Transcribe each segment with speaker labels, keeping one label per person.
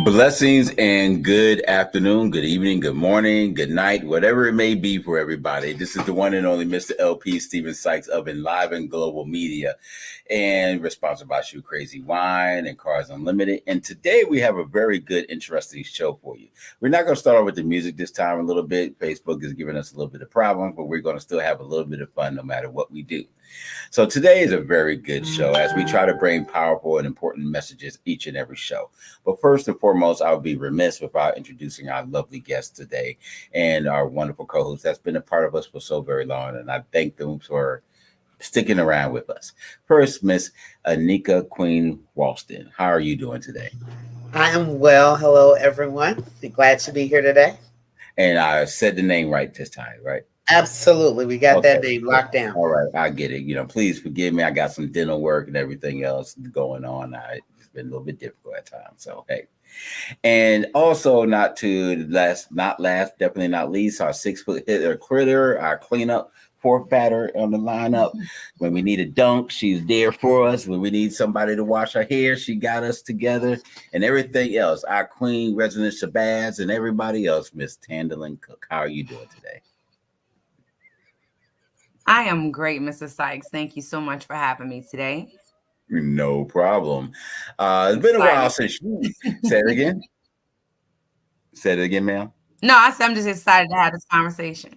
Speaker 1: Blessings and good afternoon, good evening, good morning, good night, whatever it may be for everybody. This is the one and only Mr. LP Stephen Sykes of Enliven Global Media and responsible by Shoe Crazy Wine and Cars Unlimited. And today we have a very good, interesting show for you. We're not going to start off with the music this time a little bit. Facebook is giving us a little bit of problems, but we're going to still have a little bit of fun no matter what we do. So today is a very good show as we try to bring powerful and important messages each and every show. But first and foremost, I would be remiss without introducing our lovely guest today and our wonderful co-host that's been a part of us for so very long. And I thank them for sticking around with us. First, Miss Anika Queen Walston. How are you doing today?
Speaker 2: I am well. Hello, everyone. Glad to be here today.
Speaker 1: And I said the name right this time, right?
Speaker 2: Absolutely. We got
Speaker 1: Okay.
Speaker 2: that name locked down.
Speaker 1: All right. I get it. Please forgive me. I got some dental work and everything else going on. It's been a little bit difficult at times. So, hey. And also, not last, definitely not least, our 6 foot hitter critter, our cleanup fourth batter on the lineup. When we need a dunk, she's there for us. When we need somebody to wash our hair, she got us together and everything else. Our queen, resident Shabazz, and everybody else, Miss Tandalin Cook. How are you doing today?
Speaker 3: I am great, Mr. Sykes. Thank you so much for having me today.
Speaker 1: No problem. It's been a while since you said it again. Said it again, ma'am.
Speaker 3: No, I'm just excited to have this conversation.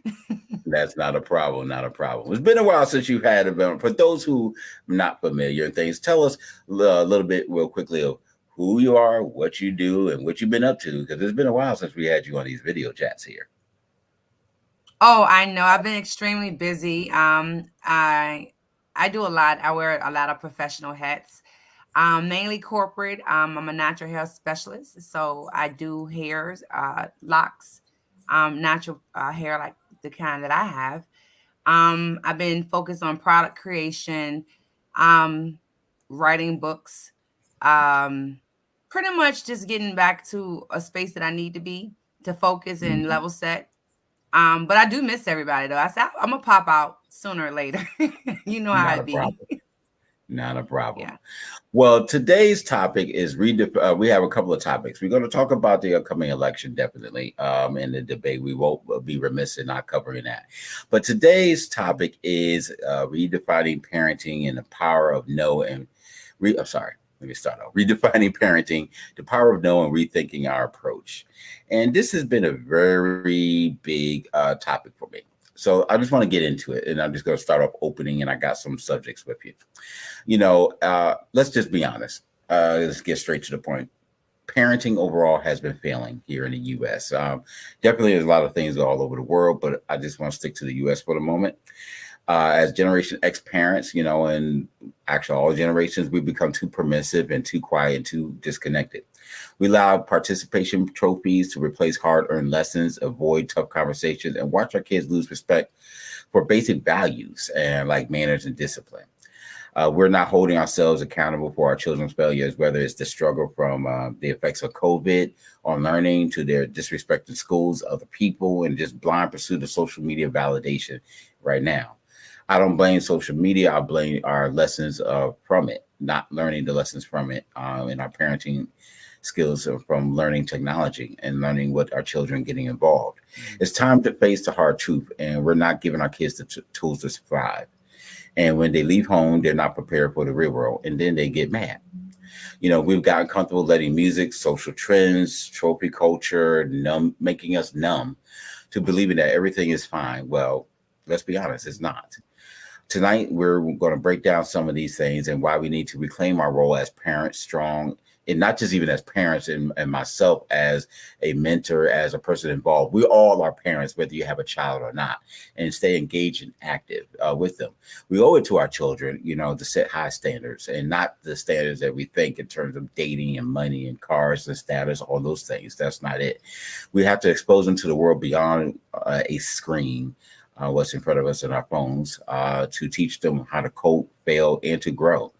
Speaker 1: That's not a problem. Not a problem. It's been a while since you've had a. For those who are not familiar and things, tell us a little bit real quickly of who you are, what you do, and what you've been up to. Because it's been a while since we had you on these video chats here.
Speaker 3: Oh, I know. I've been extremely busy. I do a lot. I wear a lot of professional hats, mainly corporate. I'm a natural hair specialist, so I do hairs, locks, natural hair like the kind that I have. I've been focused on product creation, um, writing books, um, pretty much just getting back to a space that I need to be to focus and level set. But I do miss everybody though. I said I'm gonna pop out sooner or later. You know how
Speaker 1: Not a
Speaker 3: it be.
Speaker 1: problem. Not a problem.
Speaker 3: Yeah.
Speaker 1: Well, today's topic is we have a couple of topics. We're going to talk about the upcoming election, definitely, in the debate. We won't be remiss in not covering that. But today's topic is redefining parenting and the power of no and I'm sorry. Let me start off. Redefining parenting, the power of no and rethinking our approach. And this has been a very big topic for me. So I just want to get into it, and I'm just going to start off opening, and I got some subjects with you. Let's just be honest. Let's get straight to the point. Parenting overall has been failing here in the U.S. Definitely, there's a lot of things all over the world, but I just want to stick to the U.S. for the moment. As Generation X parents, and actually all generations, we become too permissive and too quiet and too disconnected. We allow participation trophies to replace hard-earned lessons, avoid tough conversations, and watch our kids lose respect for basic values and like manners and discipline. We're not holding ourselves accountable for our children's failures, whether it's the struggle from the effects of COVID on learning to their disrespect in schools, other people, and just blind pursuit of social media validation right now. I don't blame social media. I blame our lessons from it, not learning the lessons from it in our parenting skills from learning technology and learning what our children getting involved. It's time to face the hard truth, and we're not giving our kids the tools to survive. And when they leave home, they're not prepared for the real world, and then they get mad. We've gotten comfortable letting music, social trends, trophy culture, making us numb to believing that everything is fine. Well, let's be honest, it's not. Tonight, we're going to break down some of these things and why we need to reclaim our role as parents, strong, and not just even as parents and myself as a mentor, as a person involved. We all are parents, whether you have a child or not, and stay engaged and active with them. We owe it to our children, to set high standards and not the standards that we think in terms of dating and money and cars and status, all those things. That's not it. We have to expose them to the world beyond a screen. What's in front of us in our phones to teach them how to cope, fail, and to grow.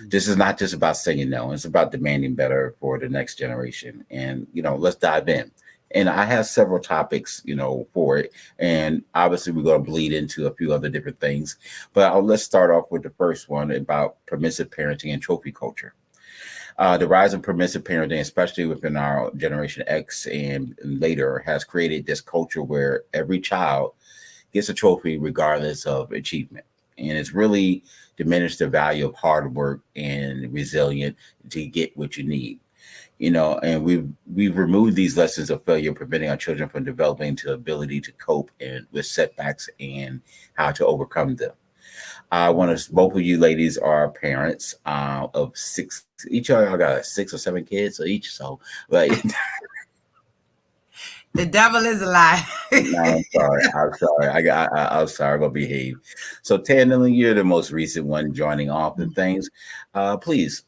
Speaker 1: This is not just about saying no. It's about demanding better for the next generation. And, let's dive in. And I have several topics, for it. And obviously, we're going to bleed into a few other different things. But let's start off with the first one about permissive parenting and trophy culture. The rise of permissive parenting, especially within our Generation X and later, has created this culture where every child gets a trophy regardless of achievement. And it's really diminished the value of hard work and resilient to get what you need. And we've removed these lessons of failure, preventing our children from developing the ability to cope and with setbacks and how to overcome them. I want to, both of you ladies are parents of six. Each of y'all got 6 or 7 kids each. So, but
Speaker 3: The devil is a lie.
Speaker 1: no, I'm sorry. I'm sorry. I'm sorry. I'm gonna behave. So, Tandem, you're the most recent one joining off the things. Please,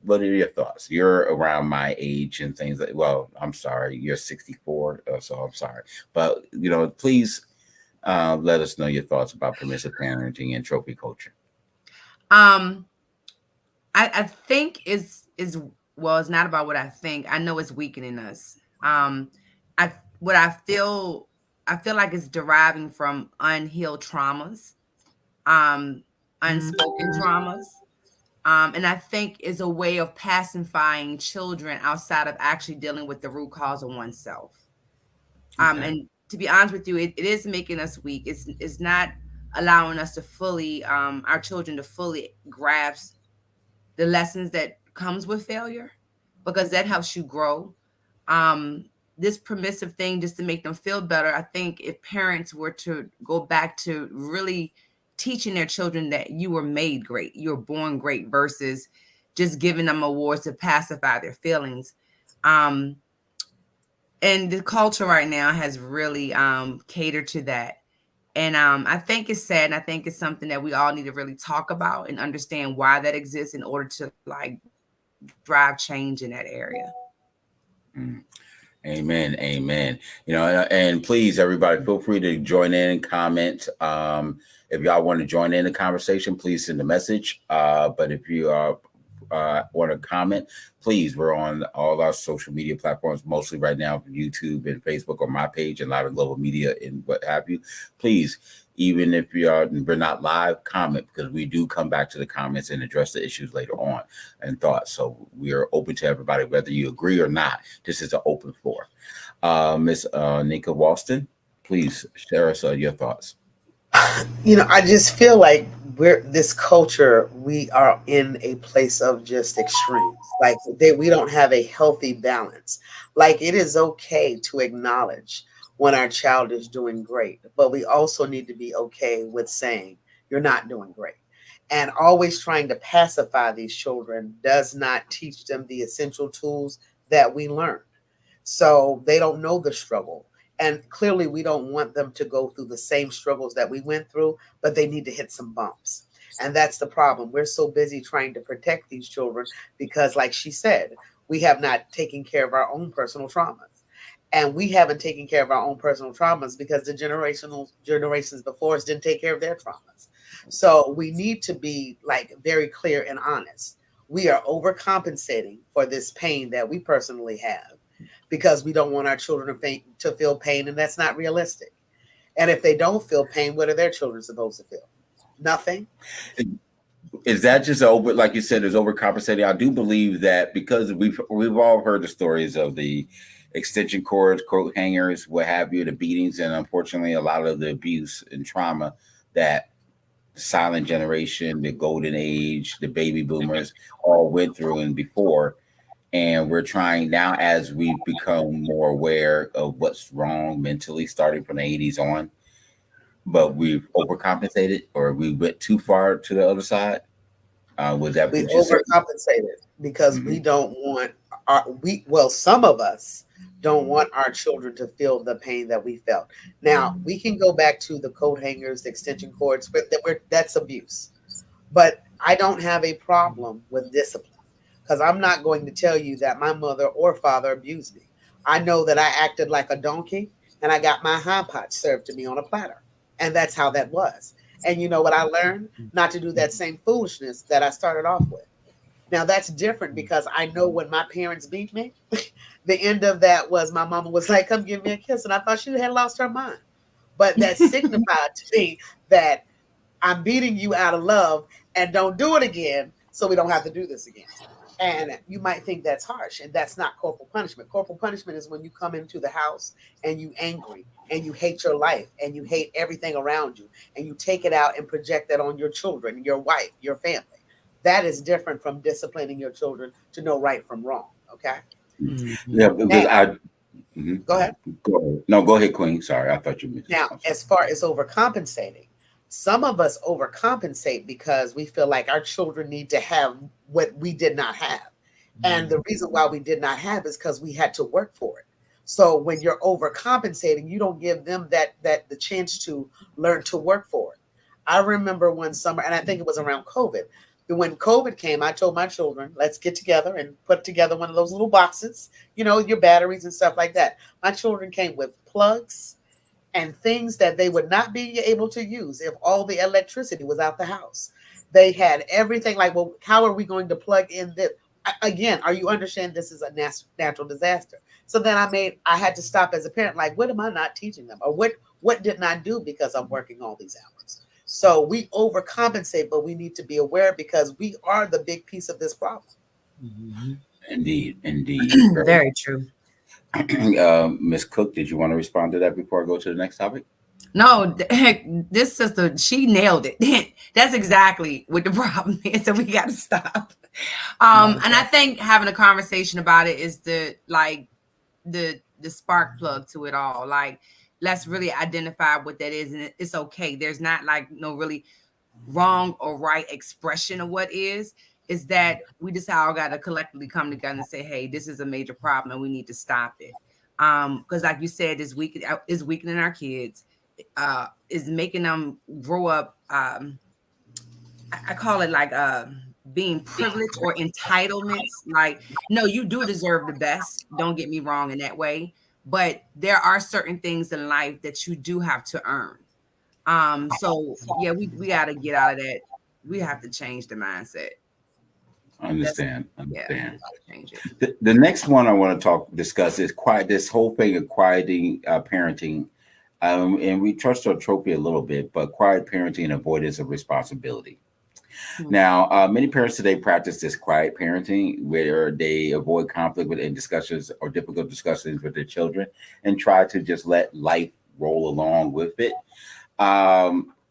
Speaker 1: what are your thoughts? You're around my age and things like. Well, I'm sorry. You're 64, so I'm sorry. But please let us know your thoughts about permissive parenting and trophy culture.
Speaker 3: um, I think is well, it's not about what I think. I know it's weakening us. I what I feel like it's deriving from unhealed traumas, um, unspoken traumas. And I think is a way of pacifying children outside of actually dealing with the root cause of oneself.
Speaker 1: Okay.
Speaker 3: And to be honest with you, it is making us weak. It's not allowing us to fully, our children to fully grasp the lessons that comes with failure, because that helps you grow. Um, this permissive thing just to make them feel better. I think if parents were to go back to really teaching their children that you were made great, you were born great, versus just giving them awards to pacify their feelings. Um, and the culture right now has really catered to that. And I think it's sad, and I think it's something that we all need to really talk about and understand why that exists in order to like drive change in that area.
Speaker 1: Mm. Amen. Amen. And please, everybody, feel free to join in and comment. If y'all want to join in the conversation, please send a message. But if you want to comment, please, we're on all our social media platforms, mostly right now, YouTube and Facebook, on my page, and Live Global Media and what have you. Please, even if we're not live, comment, because we do come back to the comments and address the issues later on and thoughts. So we are open to everybody, whether you agree or not. This is an open floor. Miss Nika Walston, please share us your thoughts.
Speaker 2: I just feel like this culture, we are in a place of just extremes. Like we don't have a healthy balance. Like it is okay to acknowledge when our child is doing great, but we also need to be okay with saying you're not doing great. And always trying to pacify these children does not teach them the essential tools that we learned. So they don't know the struggle. And clearly, we don't want them to go through the same struggles that we went through, but they need to hit some bumps. And that's the problem. We're so busy trying to protect these children because, like she said, we have not taken care of our own personal traumas. And we haven't taken care of our own personal traumas because the generations before us didn't take care of their traumas. So we need to be like very clear and honest. We are overcompensating for this pain that we personally have because we don't want our children to feel pain, and that's not realistic. And if they don't feel pain, what are their children supposed to feel? Nothing.
Speaker 1: Is that just like you said, is overcompensating? I do believe that because we've all heard the stories of the extension cords, coat hangers, what have you, the beatings, and unfortunately a lot of the abuse and trauma that the silent generation, the golden age, the baby boomers all went through and before. And we're trying now, as we've become more aware of what's wrong mentally, starting from the 80s on, but we've overcompensated, or we went too far to the other side. Was that
Speaker 2: We
Speaker 1: what you said?
Speaker 2: overcompensated because we don't want some of us don't want our children to feel the pain that we felt. Now we can go back to the coat hangers, the extension cords, but that's abuse. But I don't have a problem with discipline because I'm not going to tell you that my mother or father abused me. I know that I acted like a donkey and I got my hot pot served to me on a platter. And that's how that was. And you know what I learned? Not to do that same foolishness that I started off with. Now that's different because I know when my parents beat me, the end of that was my mama was like, come give me a kiss. And I thought she had lost her mind. But that signified to me that I'm beating you out of love and don't do it again so we don't have to do this again. And you might think that's harsh, and that's not corporal punishment. Corporal punishment is when you come into the house and you angry and you hate your life and you hate everything around you and you take it out and project that on your children, your wife, your family. That is different from disciplining your children to know right from wrong. Okay.
Speaker 3: Mhm.
Speaker 1: Yeah, because
Speaker 2: Now,
Speaker 1: I. Mhm.
Speaker 2: go ahead.
Speaker 1: Go ahead. No, go ahead, Queen. Sorry, I thought you meant to.
Speaker 2: Now,
Speaker 1: I'm sorry.
Speaker 2: as far as overcompensating, some of us overcompensate because we feel like our children need to have what we did not have. And the reason why we did not have is because we had to work for it. So when you're overcompensating, you don't give them that the chance to learn to work for it. I remember one summer, and I think it was around COVID. When COVID came, I told my children, let's get together and put together one of those little boxes, your batteries and stuff like that. My children came with plugs and things that they would not be able to use if all the electricity was out the house. They had everything like, well, how are we going to plug in this? Again, are you understand this is a natural disaster? So then I had to stop as a parent, like, what am I not teaching them? Or what didn't I do because I'm working all these hours? So we overcompensate, but we need to be aware because we are the big piece of this problem.
Speaker 1: Indeed, indeed. Very.
Speaker 3: Very true.
Speaker 1: Miss Cook, did you want to respond to that before I go to the next topic?
Speaker 3: No, this sister, she nailed it. That's exactly what the problem is, so we got to stop. And I think having a conversation about it is the spark plug to it all. Like, let's really identify what that is, and it's okay. There's not like no really wrong or right expression of what is that we just all got to collectively come together and say, hey, this is a major problem and we need to stop it. Because like you said, is weakening our kids, is making them grow up. I call it like being privileged or entitlements. Like, no, you do deserve the best. Don't get me wrong in that way. But there are certain things in life that you do have to earn. So yeah, we gotta get out of that. We have to change the mindset. That's
Speaker 1: Understand,
Speaker 3: yeah,
Speaker 1: understand.
Speaker 3: we gotta change it.
Speaker 1: The next one I want to discuss is quiet. This whole thing of quieting parenting, and we touched on trophy a little bit, but quiet parenting and avoidance of responsibility.
Speaker 3: Hmm.
Speaker 1: Now, many parents today practice this quiet parenting where they avoid conflict in discussions or difficult discussions with their children and try to just let life roll along with it.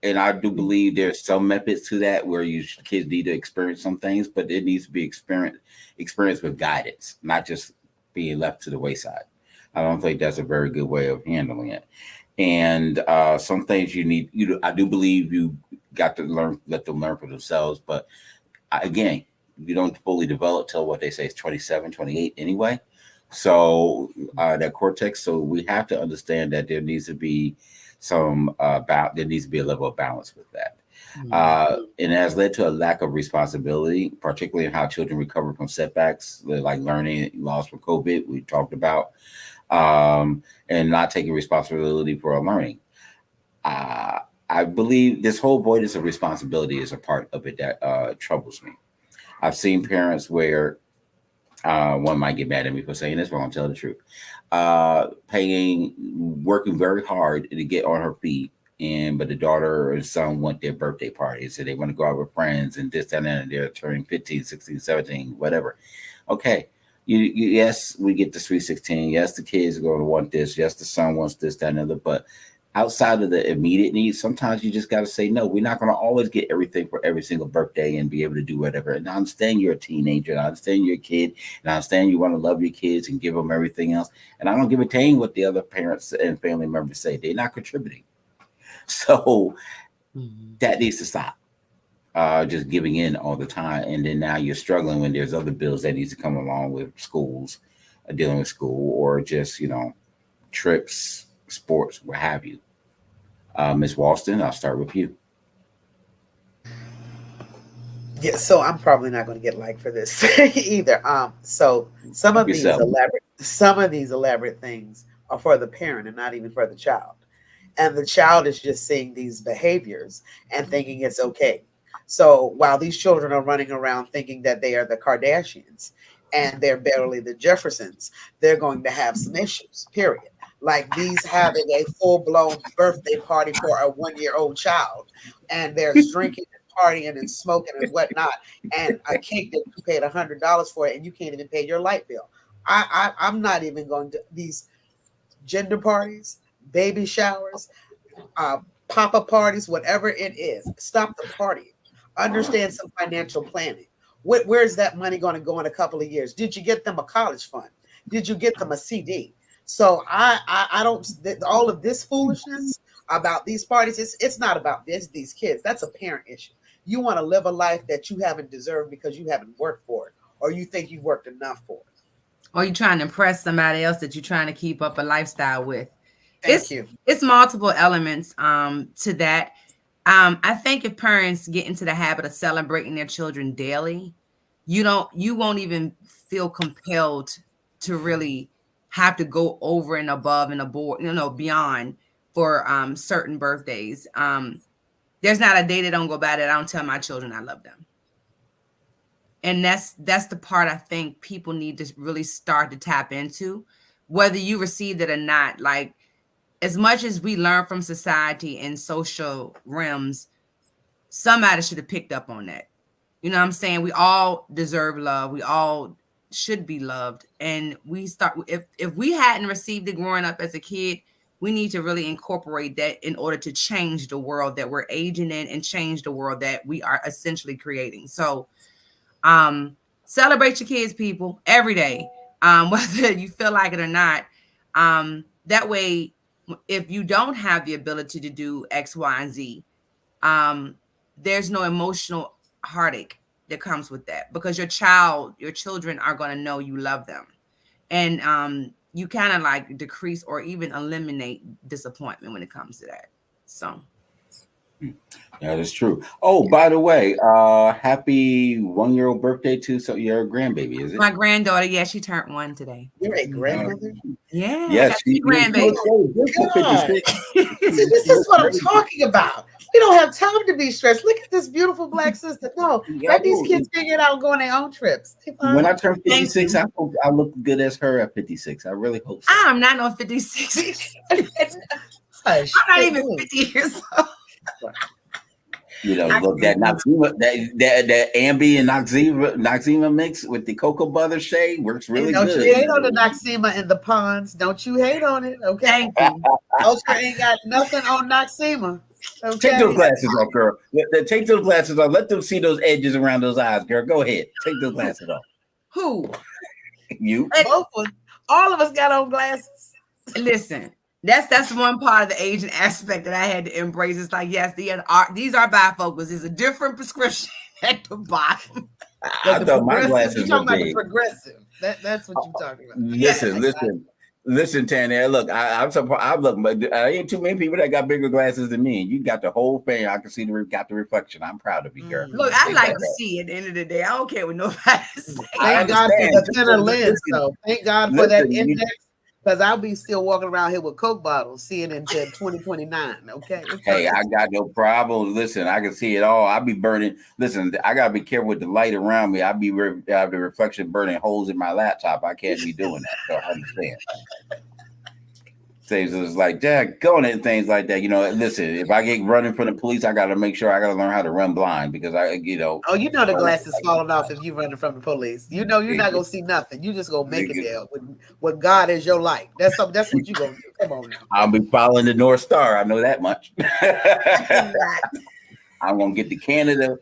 Speaker 1: And I do believe there's some methods to that where you kids need to experience some things, but it needs to be experienced with guidance, not just being left to the wayside. I don't think that's a very good way of handling it. And some things I do believe you got to let them learn for themselves. But again, you don't fully develop till what they say is 27, 28 anyway. So that cortex. So we have to understand that there needs to be there needs to be a level of balance with that. And it has led to a lack of responsibility, particularly in how children recover from setbacks, like learning loss from COVID, we talked about, and not taking responsibility for our learning. Uh, I believe this whole avoidance of responsibility is a part of it that troubles me. I've seen parents where one might get mad at me for saying this, but I'm tell the truth. Working very hard to get on her feet, but the daughter or son want their birthday party, so they want to go out with friends and this, that, and that, and they're turning 15, 16, 17, whatever. Okay. Yes, we get the sweet 16. Yes, the kids are going to want this. Yes, the son wants this, that, and the other. But outside of the immediate needs, sometimes you just got to say no. We're not going to always get everything for every single birthday and be able to do whatever. And I understand you're a teenager. And I understand you're a kid. And I understand you want to love your kids and give them everything else. And I don't give a dang what the other parents and family members say. They're not contributing. So that needs to stop. Just giving in all the time, and then now you're struggling when there's other bills that needs to come along with schools, dealing with school, or just trips, sports, what have you. Miss Walston, I'll start with you.
Speaker 2: Yeah, so I'm probably not going to get like for this either. So
Speaker 1: Help yourself.
Speaker 2: some of these elaborate things are for the parent and not even for the child. And the child is just seeing these behaviors and thinking it's okay. So while these children are running around thinking that they are the Kardashians and they're barely the Jeffersons, they're going to have some issues, period. Like these having a full blown birthday party for a 1 year old child, and there's drinking and partying and smoking and whatnot, and a cake that you paid $100 for it, and you can't even pay your light bill. I'm not even going to these gender parties, baby showers, pop-up parties, whatever it is. Stop the party. Understand some financial planning. Where's that money going to go in a couple of years? Did you get them a college fund? Did you get them a CD? So I don't, all of this foolishness about these parties, it's not about these kids. That's a parent issue. You want to live a life that you haven't deserved because you haven't worked for it, or you think you've worked enough for it.
Speaker 3: Or you're trying to impress somebody else that you're trying to keep up a lifestyle with.
Speaker 2: Thank you.
Speaker 3: It's multiple elements to that. I think if parents get into the habit of celebrating their children daily, you won't even feel compelled to really have to go over and above and beyond for certain birthdays. There's not a day that don't go by that I don't tell my children I love them. And that's the part I think people need to really start to tap into, whether you received it or not. Like, as much as we learn from society and social realms, somebody should have picked up on that. You know what I'm saying? We all deserve love. We all should be loved. And if we hadn't received it growing up as a kid, we need to really incorporate that in order to change the world that we're aging in and change the world that we are essentially creating. So celebrate your kids, people, every day, whether you feel like it or not. That way, if you don't have the ability to do X, Y, and Z, there's no emotional heartache that comes with that, because your children are going to know you love them. And you kind of like decrease or even eliminate disappointment when it comes to that. So
Speaker 1: that is true. Oh, by the way, happy 1-year-old birthday to your grandbaby, is it?
Speaker 3: My granddaughter, yeah, she turned 1 today.
Speaker 2: You're a grandmother?
Speaker 3: Yeah.
Speaker 1: Yes, she
Speaker 3: grandbaby.
Speaker 2: This is what I'm talking about. We don't have time to be stressed. Look at this beautiful black sister. No, let these kids figure it out and go on their own trips.
Speaker 1: When I turn 56, I hope I look good as her at 56. I really hope so.
Speaker 3: I'm not no 56. I'm not even 50 years old.
Speaker 1: You know, look, that Noxzema, that Ambi and Noxzema mix with the cocoa butter shade works really good.
Speaker 2: Don't you hate on the Noxzema and the ponds. Don't you hate on it, okay? Ultra ain't got nothing on Noxzema. Okay?
Speaker 1: Take those glasses off, girl. Take those glasses off. Let them see those edges around those eyes, girl. Go ahead. Take those glasses off.
Speaker 2: Who?
Speaker 1: You?
Speaker 2: All of us got on glasses.
Speaker 3: Listen. That's one part of the Asian aspect that I had to embrace. It's like, yes, these are bifocals. There's a different prescription at the bottom.
Speaker 1: I thought my glasses were big.
Speaker 2: You're talking about the progressive. That's what you're talking
Speaker 1: about. Listen, Tanya. Look, I'm surprised. But I ain't too many people that got bigger glasses than me. And you got the whole thing. I can see got the reflection. I'm proud of you, girl.
Speaker 3: Look, I like to see at the end of the day. I don't care what nobody says.
Speaker 2: Thank God for the thinner lens, though. Thank God for that index. Because I'll be still walking around here with Coke bottles, seeing into 2029. Okay.
Speaker 1: Hey, I got no problem. Listen, I can see it all. I'll be burning. Listen, I gotta be careful with the light around me. I'll be have the reflection burning holes in my laptop. I can't be doing that. So I understand. Things is like Jack going and things like that. You know, listen, if I get running from the police, I gotta make sure I gotta learn how to run blind, because
Speaker 2: Oh, you know the glasses falling off if you running from the police. You know you're not gonna see nothing. You just gonna make it there with God as your light. That's what you gonna do. Come on now.
Speaker 1: I'll be following the North Star. I know that much. I'm gonna get to Canada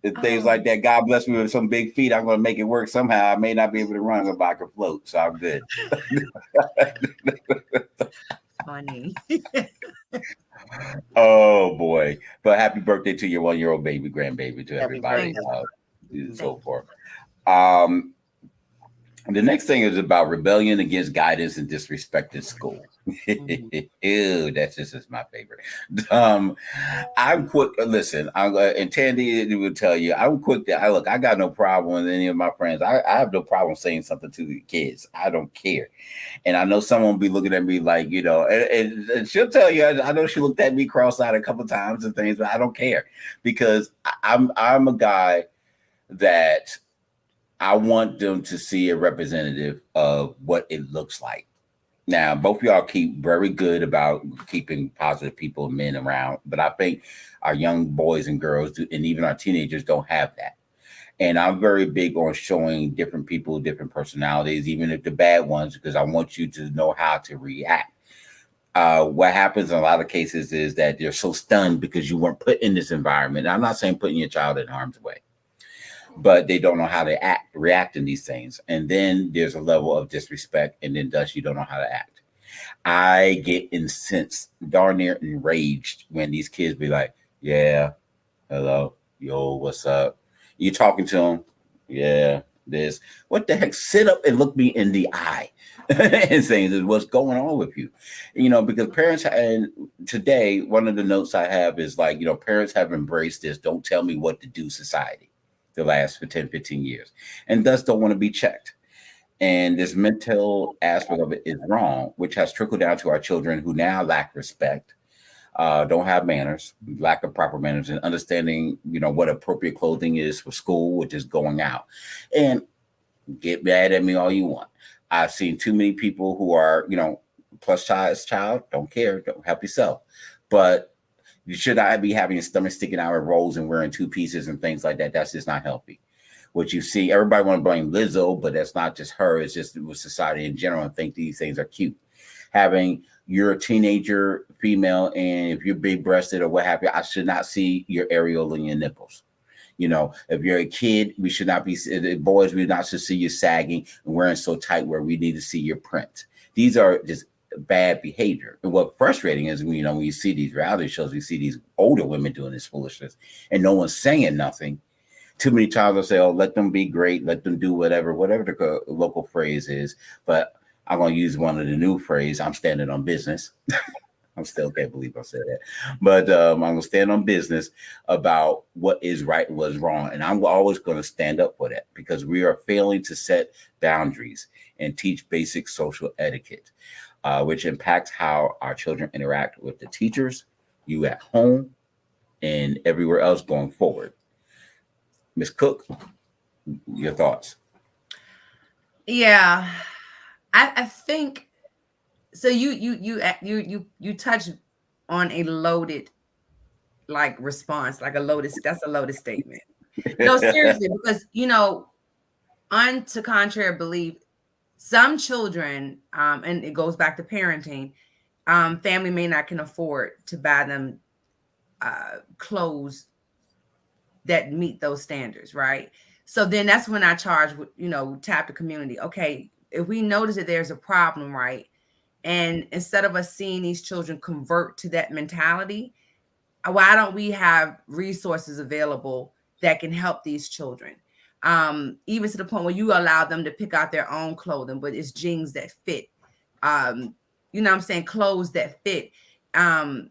Speaker 1: and things like that. God bless me with some big feet. I'm gonna make it work somehow. I may not be able to run, but I can float, so I'm good.
Speaker 3: Funny.
Speaker 1: Oh boy! But happy birthday to your 1-year-old baby, grandbaby, to everybody, and so forth. The next thing is about rebellion against guidance and disrespect in school. Ew, this is my favorite. I'm quick. Listen, and Tandy will tell you, I'm quick to. I got no problem with any of my friends. I have no problem saying something to the kids. I don't care. And I know someone will be looking at me like, and she'll tell you. I know she looked at me cross-eyed a couple of times and things, but I don't care, because I'm a guy that I want them to see a representative of what it looks like. Now, both of y'all keep very good about keeping positive people and men around, but I think our young boys and girls do, and even our teenagers don't have that. And I'm very big on showing different people, different personalities, even if the bad ones, because I want you to know how to react. What happens in a lot of cases is that they're so stunned because you weren't put in this environment. I'm not saying putting your child in harm's way, but they don't know how to react in these things. And then there's a level of disrespect, and then thus you don't know how to act. I get incensed, darn near enraged when these kids be like, "Yeah, hello, yo, what's up?" You talking to them? Yeah, this. What the heck? Sit up and look me in the eye and saying, "What's going on with you?" Because parents, and today one of the notes I have is like, parents have embraced this "don't tell me what to do" society the last for 10, 15 years, and thus don't want to be checked. And this mental aspect of it is wrong, which has trickled down to our children who now lack respect, don't have manners, lack of proper manners, and understanding, what appropriate clothing is for school, which is going out. And get mad at me all you want. I've seen too many people who are, plus size child, don't care, don't help yourself. But you should not be having your stomach sticking out of rolls and wearing two pieces and things like that. That's just not healthy. What you see, everybody want to blame Lizzo, but that's not just her. It's just with society in general and think these things are cute. Having you're a teenager female, and if you're big breasted or what have you, I should not see your areola and your nipples. If you're a kid, we should not be boys. We not should see you sagging and wearing so tight where we need to see your print. These are just bad behavior. And what frustrating is, when you see these reality shows, we see these older women doing this foolishness, and no one's saying nothing. Too many times I'll say, "Oh, let them be great, let them do whatever the local phrase is." But I'm going to use one of the new phrase. I'm standing on business. I still can't believe I said that. But I'm going to stand on business about what is right and what is wrong. And I'm always going to stand up for that, because we are failing to set boundaries and teach basic social etiquette, which impacts how our children interact with the teachers, you at home, and everywhere else going forward. Miss Cook, your thoughts?
Speaker 3: Yeah, I think so. You touch on a loaded like response, like a loaded. That's a loaded statement. No, seriously, because on to contrary belief, some children, and it goes back to parenting. Family may not can afford to buy them clothes that meet those standards, right? So then that's when I charge with, tap the community. Okay, if we notice that there's a problem, right? And instead of us seeing these children convert to that mentality, why don't we have resources available that can help these children? Even to the point where you allow them to pick out their own clothing, but it's jeans that fit. I'm saying, clothes that fit. And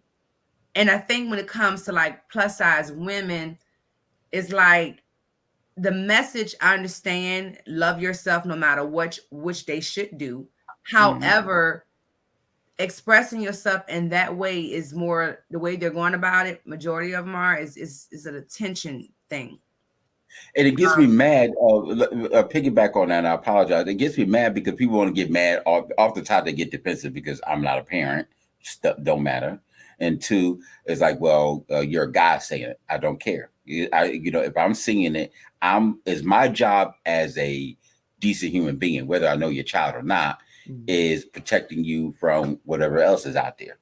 Speaker 3: I think when it comes to like plus size women, it's like the message, I understand, love yourself no matter which they should do. However, expressing yourself in that way is more the way they're going about it. Majority of them is an attention thing.
Speaker 1: And it gets me mad. Piggyback on that, and I apologize. It gets me mad because people want to get mad off the top. They get defensive because I'm not a parent. Stuff don't matter. And two, it's like, well, you're a guy saying it. I don't care. If I'm singing it, it's my job as a decent human being, whether I know your child or not, is protecting you from whatever else is out there.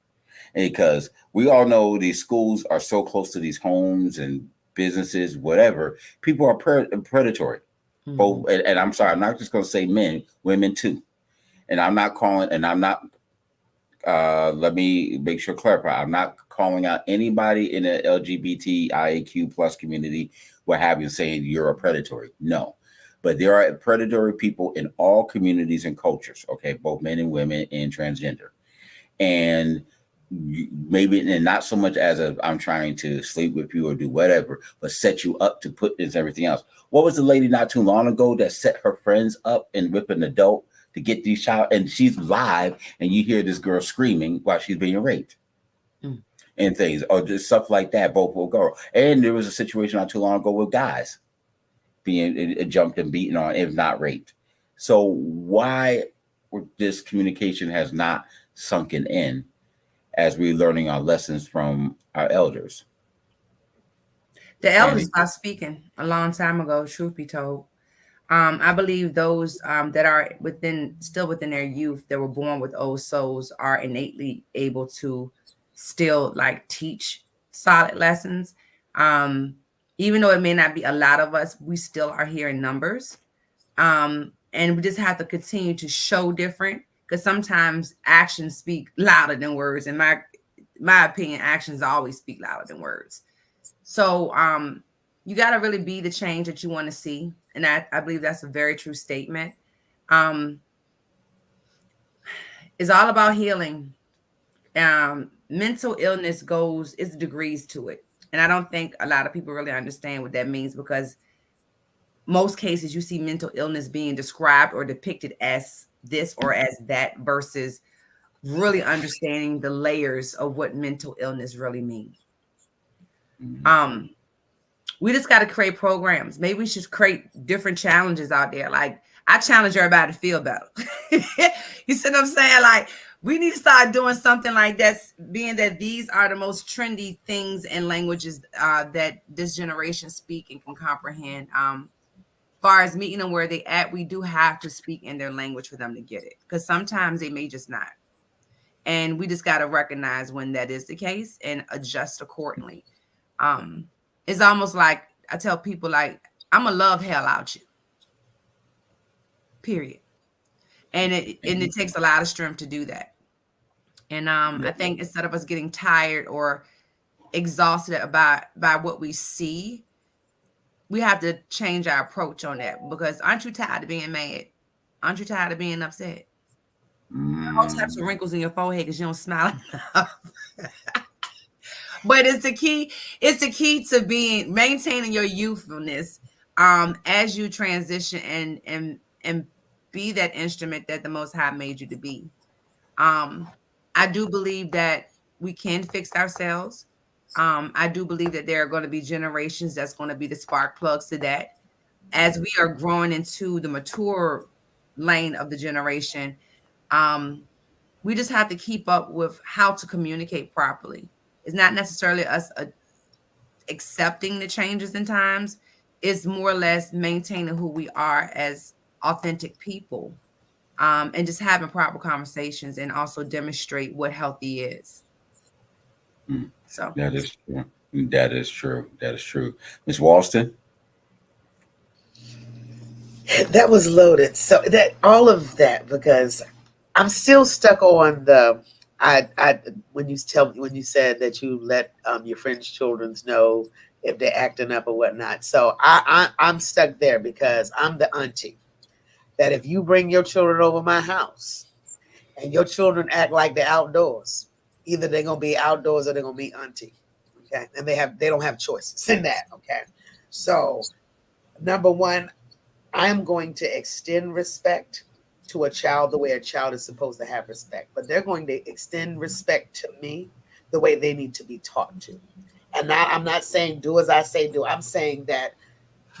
Speaker 1: And because we all know these schools are so close to these homes and businesses, whatever, people are predatory. Both, and I'm sorry, I'm not just going to say men, women too. And I'm not calling, and I'm not. Let me make sure clarify. I'm not calling out anybody in the LGBTIAQ plus community what have you saying you're a predatory. No, but there are predatory people in all communities and cultures. Okay, both men and women and transgender, and maybe, and not so much as I'm trying to sleep with you or do whatever, but set you up to put this everything else. What was the lady not too long ago that set her friends up and whipped an adult to get these child, and she's live, and you hear this girl screaming while she's being raped and things, or just stuff like that. Both will go. And there was a situation not too long ago with guys being jumped and beaten on, if not raped. So why this communication has not sunken in as we're learning our lessons from our elders.
Speaker 3: The elders
Speaker 1: Candy.
Speaker 3: stopped speaking a long time ago, truth be told. I believe those that are still within their youth, that were born with old souls, are innately able to still like teach solid lessons. Um, Even though it may not be a lot of us, we still are here in numbers. And we just have to continue to show different, because sometimes actions speak louder than words. In my opinion, actions always speak louder than words. So you got to really be the change that you want to see. And I believe that's a very true statement. Um, it's all about healing. Mental illness it's degrees to it. And I don't think a lot of people really understand what that means, because most cases you see mental illness being described or depicted as this or as that, versus really understanding the layers of what mental illness really means.
Speaker 1: Mhm.
Speaker 3: We just got to create programs. Maybe we should create different challenges out there. Like, I challenge everybody to feel better. You see what I'm saying? Like, we need to start doing something like that, being that these are the most trendy things and languages that this generation speak and can comprehend. Far as meeting them where they at, we do have to speak in their language for them to get it, because sometimes they may just not. And we just got to recognize when that is the case and adjust accordingly. It's almost like I tell people, like, I'm gonna love hell out you, period. And it takes a lot of strength to do that. And I think instead of us getting tired or exhausted about by what we see, we have to change our approach on that. Because aren't you tired of being mad? Aren't you tired of being upset? All types of wrinkles in your forehead because you don't smile enough. But it's the key. It's the key to maintaining your youthfulness as you transition and be that instrument that the Most High made you to be. I do believe that we can fix ourselves. I do believe that there are going to be generations that's going to be the spark plugs to that. As we are growing into the mature lane of the generation, we just have to keep up with how to communicate properly. It's not necessarily us accepting the changes in times. It's more or less maintaining who we are as authentic people, and just having proper conversations, and also demonstrate what healthy is.
Speaker 1: Mm.
Speaker 3: So
Speaker 1: That is true. That is true. That is true. Miss Walston.
Speaker 2: That was loaded. So that all of that, because I'm still stuck on the I when you said that you let your friends' childrens know if they're acting up or whatnot. So I'm stuck there because I'm the auntie that if you bring your children over my house and your children act like they're outdoors, either they're gonna be outdoors or they're gonna be auntie. Okay. And they don't have choices in that. Okay. So number one, I'm going to extend respect to a child the way a child is supposed to have respect, but they're going to extend respect to me the way they need to be taught to. And now I'm not saying do as I say do. I'm saying that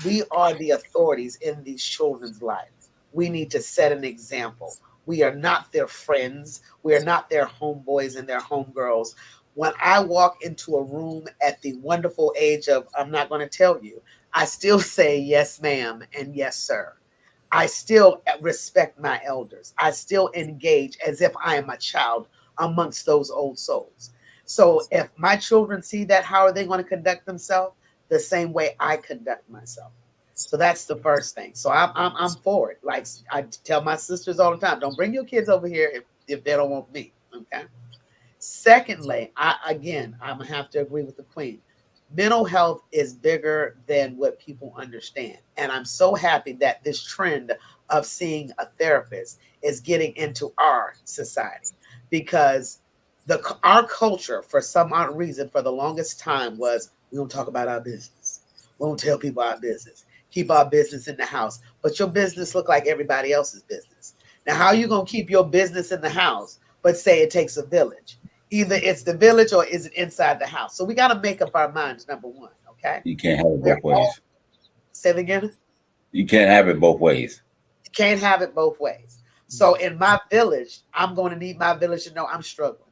Speaker 2: we are the authorities in these children's lives. We need to set an example. We are not their friends. We are not their homeboys and their homegirls. When I walk into a room at the wonderful age of, I'm not going to tell you, I still say yes, ma'am, and yes, sir. I still respect my elders. I still engage as if I am a child amongst those old souls. So if my children see that, how are they going to conduct themselves? The same way I conduct myself. So that's the first thing. So I'm for it. Like I tell my sisters all the time, don't bring your kids over here if they don't want me. Okay. Secondly, I'm gonna have to agree with the queen. Mental health is bigger than what people understand. And I'm so happy that this trend of seeing a therapist is getting into our society, because our culture, for some odd reason, for the longest time was, we don't talk about our business. We don't tell people our business. Keep our business in the house. But your business look like everybody else's business. Now, how are you going to keep your business in the house, but say it takes a village? Either it's the village or is it inside the house? So we got to make up our minds, number one. Okay.
Speaker 1: You can't have it
Speaker 2: We're
Speaker 1: both
Speaker 2: all,
Speaker 1: ways.
Speaker 2: say it again.
Speaker 1: You can't have it both ways.
Speaker 2: You can't have it both ways. So in my village, I'm going to need my village to know I'm struggling.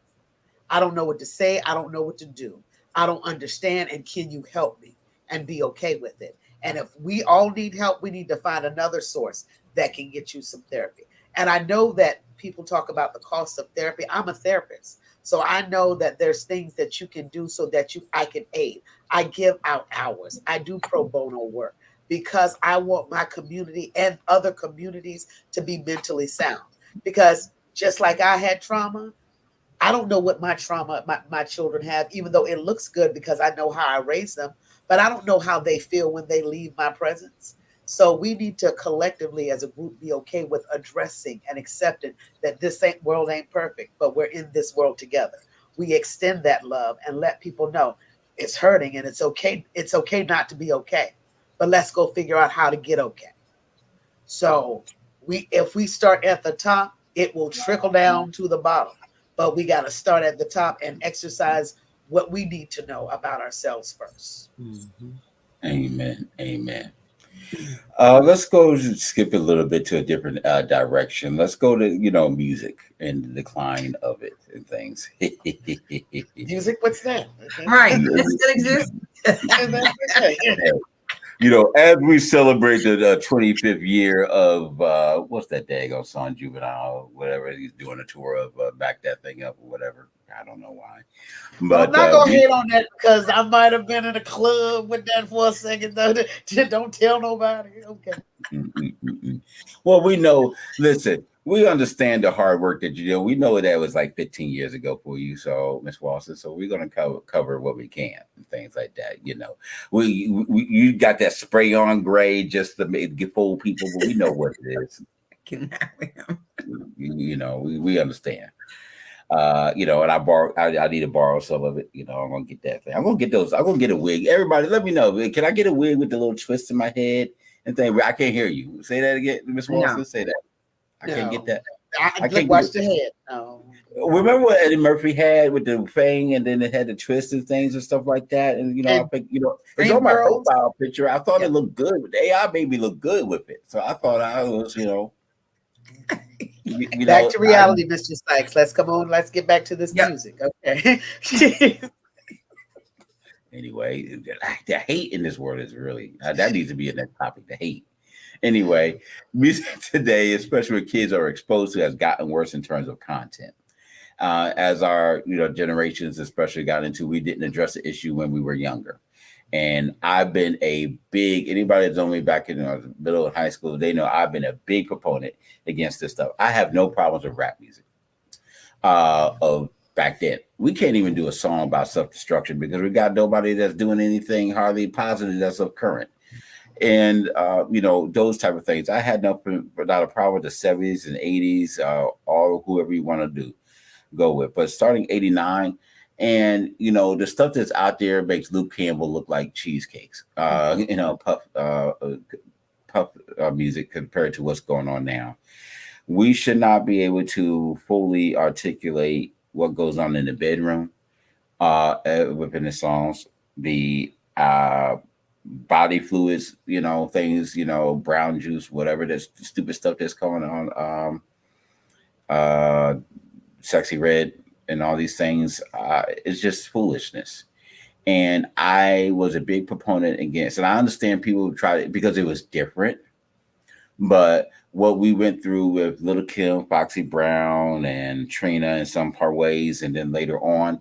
Speaker 2: I don't know what to say. I don't know what to do. I don't understand. And can you help me and be okay with it? And if we all need help, we need to find another source that can get you some therapy. And I know that people talk about the cost of therapy. I'm a therapist. So I know that there's things that you can do so that I can aid. I give out hours. I do pro bono work because I want my community and other communities to be mentally sound. Because just like I had trauma, I don't know what my trauma my children have, even though it looks good because I know how I raised them, but I don't know how they feel when they leave my presence. So we need to collectively as a group be okay with addressing and accepting that this ain't world ain't perfect, but we're in this world together. We extend that love and let people know it's hurting and it's okay. It's okay not to be okay. But let's go figure out how to get okay. So if we start at the top, it will trickle down to the bottom. But we got to start at the top and exercise what we need to know about ourselves first.
Speaker 1: Mm-hmm. Amen. Amen. Let's go skip a little bit to a different direction. Let's go to music and the decline of it and things.
Speaker 2: Music, what's that?
Speaker 3: Right, it still exists.
Speaker 1: As we celebrate the 25th year of what's that daggone song, Juvenile, whatever he's doing a tour of, back that thing up or whatever. I don't know why.
Speaker 2: But I'm not gonna hate on that because I might have been in a club with that for a second. Though, don't tell nobody. Okay.
Speaker 1: Well, we know. Listen, we understand the hard work that you do. We know that was like 15 years ago for you, so Miss Walson. So we're gonna cover what we can and things like that. You got that spray on grade just to fool people, but we know what it is. We understand. And I need to borrow some of it. I'm gonna get that thing. I'm gonna get those. I'm gonna get a wig. Everybody, let me know. Can I get a wig with the little twist in my head and thing? I can't hear you. Say that again, Miss Walson. No. Say that. I can't get that.
Speaker 2: I can't watch the head. No.
Speaker 1: Remember what Eddie Murphy had with the thing, and then it had the twist and things and stuff like that. And I think it's on my profile picture. I thought it looked good. The AI made me look good with it, so I thought I was,
Speaker 2: back to reality, Mr. Sykes. Let's come on. Let's get back to this music. Okay.
Speaker 1: Anyway, the hate in this world is really that needs to be a next topic. The hate. Anyway, music today, especially when kids are exposed to, has gotten worse in terms of content. As our generations especially got into, we didn't address the issue when we were younger. And I've been anybody that's known me back in the middle of high school, they know I've been a big proponent against this stuff. I have no problems with rap music. Of back then, we can't even do a song about self-destruction because we got nobody that's doing anything hardly positive that's of current. And those type of things. I had not a problem with the 70s and 80s, or whoever you want to go with. But starting 89. And the stuff that's out there makes Luke Campbell look like cheesecakes. Puff music compared to what's going on now. We should not be able to fully articulate what goes on in the bedroom within the songs. The body fluids, things, brown juice, whatever. That's stupid stuff that's going on. Sexy Red. And all these things, it's just foolishness. And I was a big proponent against, and I understand people tried it because it was different. But what we went through with Little Kim, Foxy Brown, and Trina in some part ways, and then later on,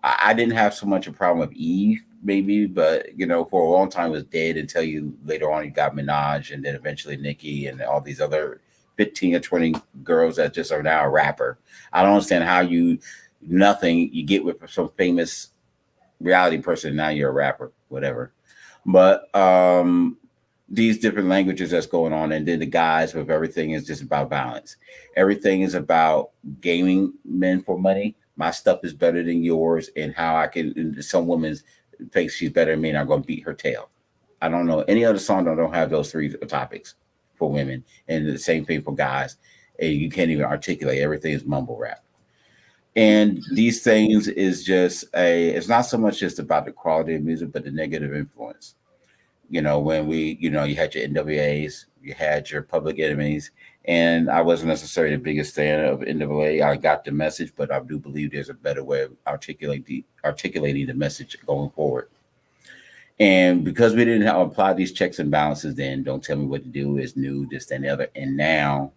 Speaker 1: I didn't have so much a problem with Eve, maybe, but for a long time it was dead until you later on you got Minaj, and then eventually Nicki, and all these other 15 or 20 girls that just are now a rapper. I don't understand how you get with some famous reality person, now you're a rapper, whatever. But these different languages that's going on, and then the guys with everything is just about violence. Everything is about gaming men for money. My stuff is better than yours, and how I can. Some women think she's better than me, and I'm going to beat her tail. I don't know any other song that don't have those three topics for women, and the same thing for guys. And you can't even articulate. Everything is mumble rap. And these things is just it's not so much just about the quality of music, but the negative influence. When you had your NWAs, you had your Public Enemies, And I wasn't necessarily the biggest fan of NAA. I got the message, but I do believe there's a better way of articulating the message going forward. And because we didn't apply these checks and balances, then don't tell me what to do is new, this, that, and the other. And now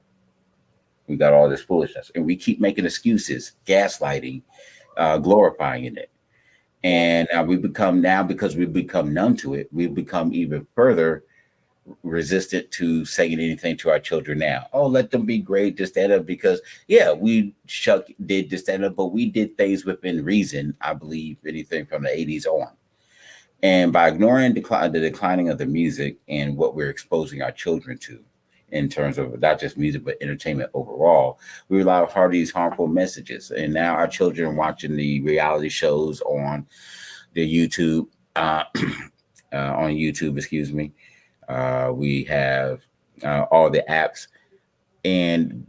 Speaker 1: we got all this foolishness, and we keep making excuses, gaslighting, glorifying it. And we become now, because we've become numb to it, we've become even further resistant to saying anything to our children now. Oh, let them be great, this, that, and because yeah, we did this, that, and but we did things within reason. I believe anything from the '80s on, and by ignoring the declining of the music and what we're exposing our children to, in terms of not just music but entertainment overall, we allow these harmful messages. And now our children are watching the reality shows on the YouTube, on YouTube, excuse me. We have all the apps. And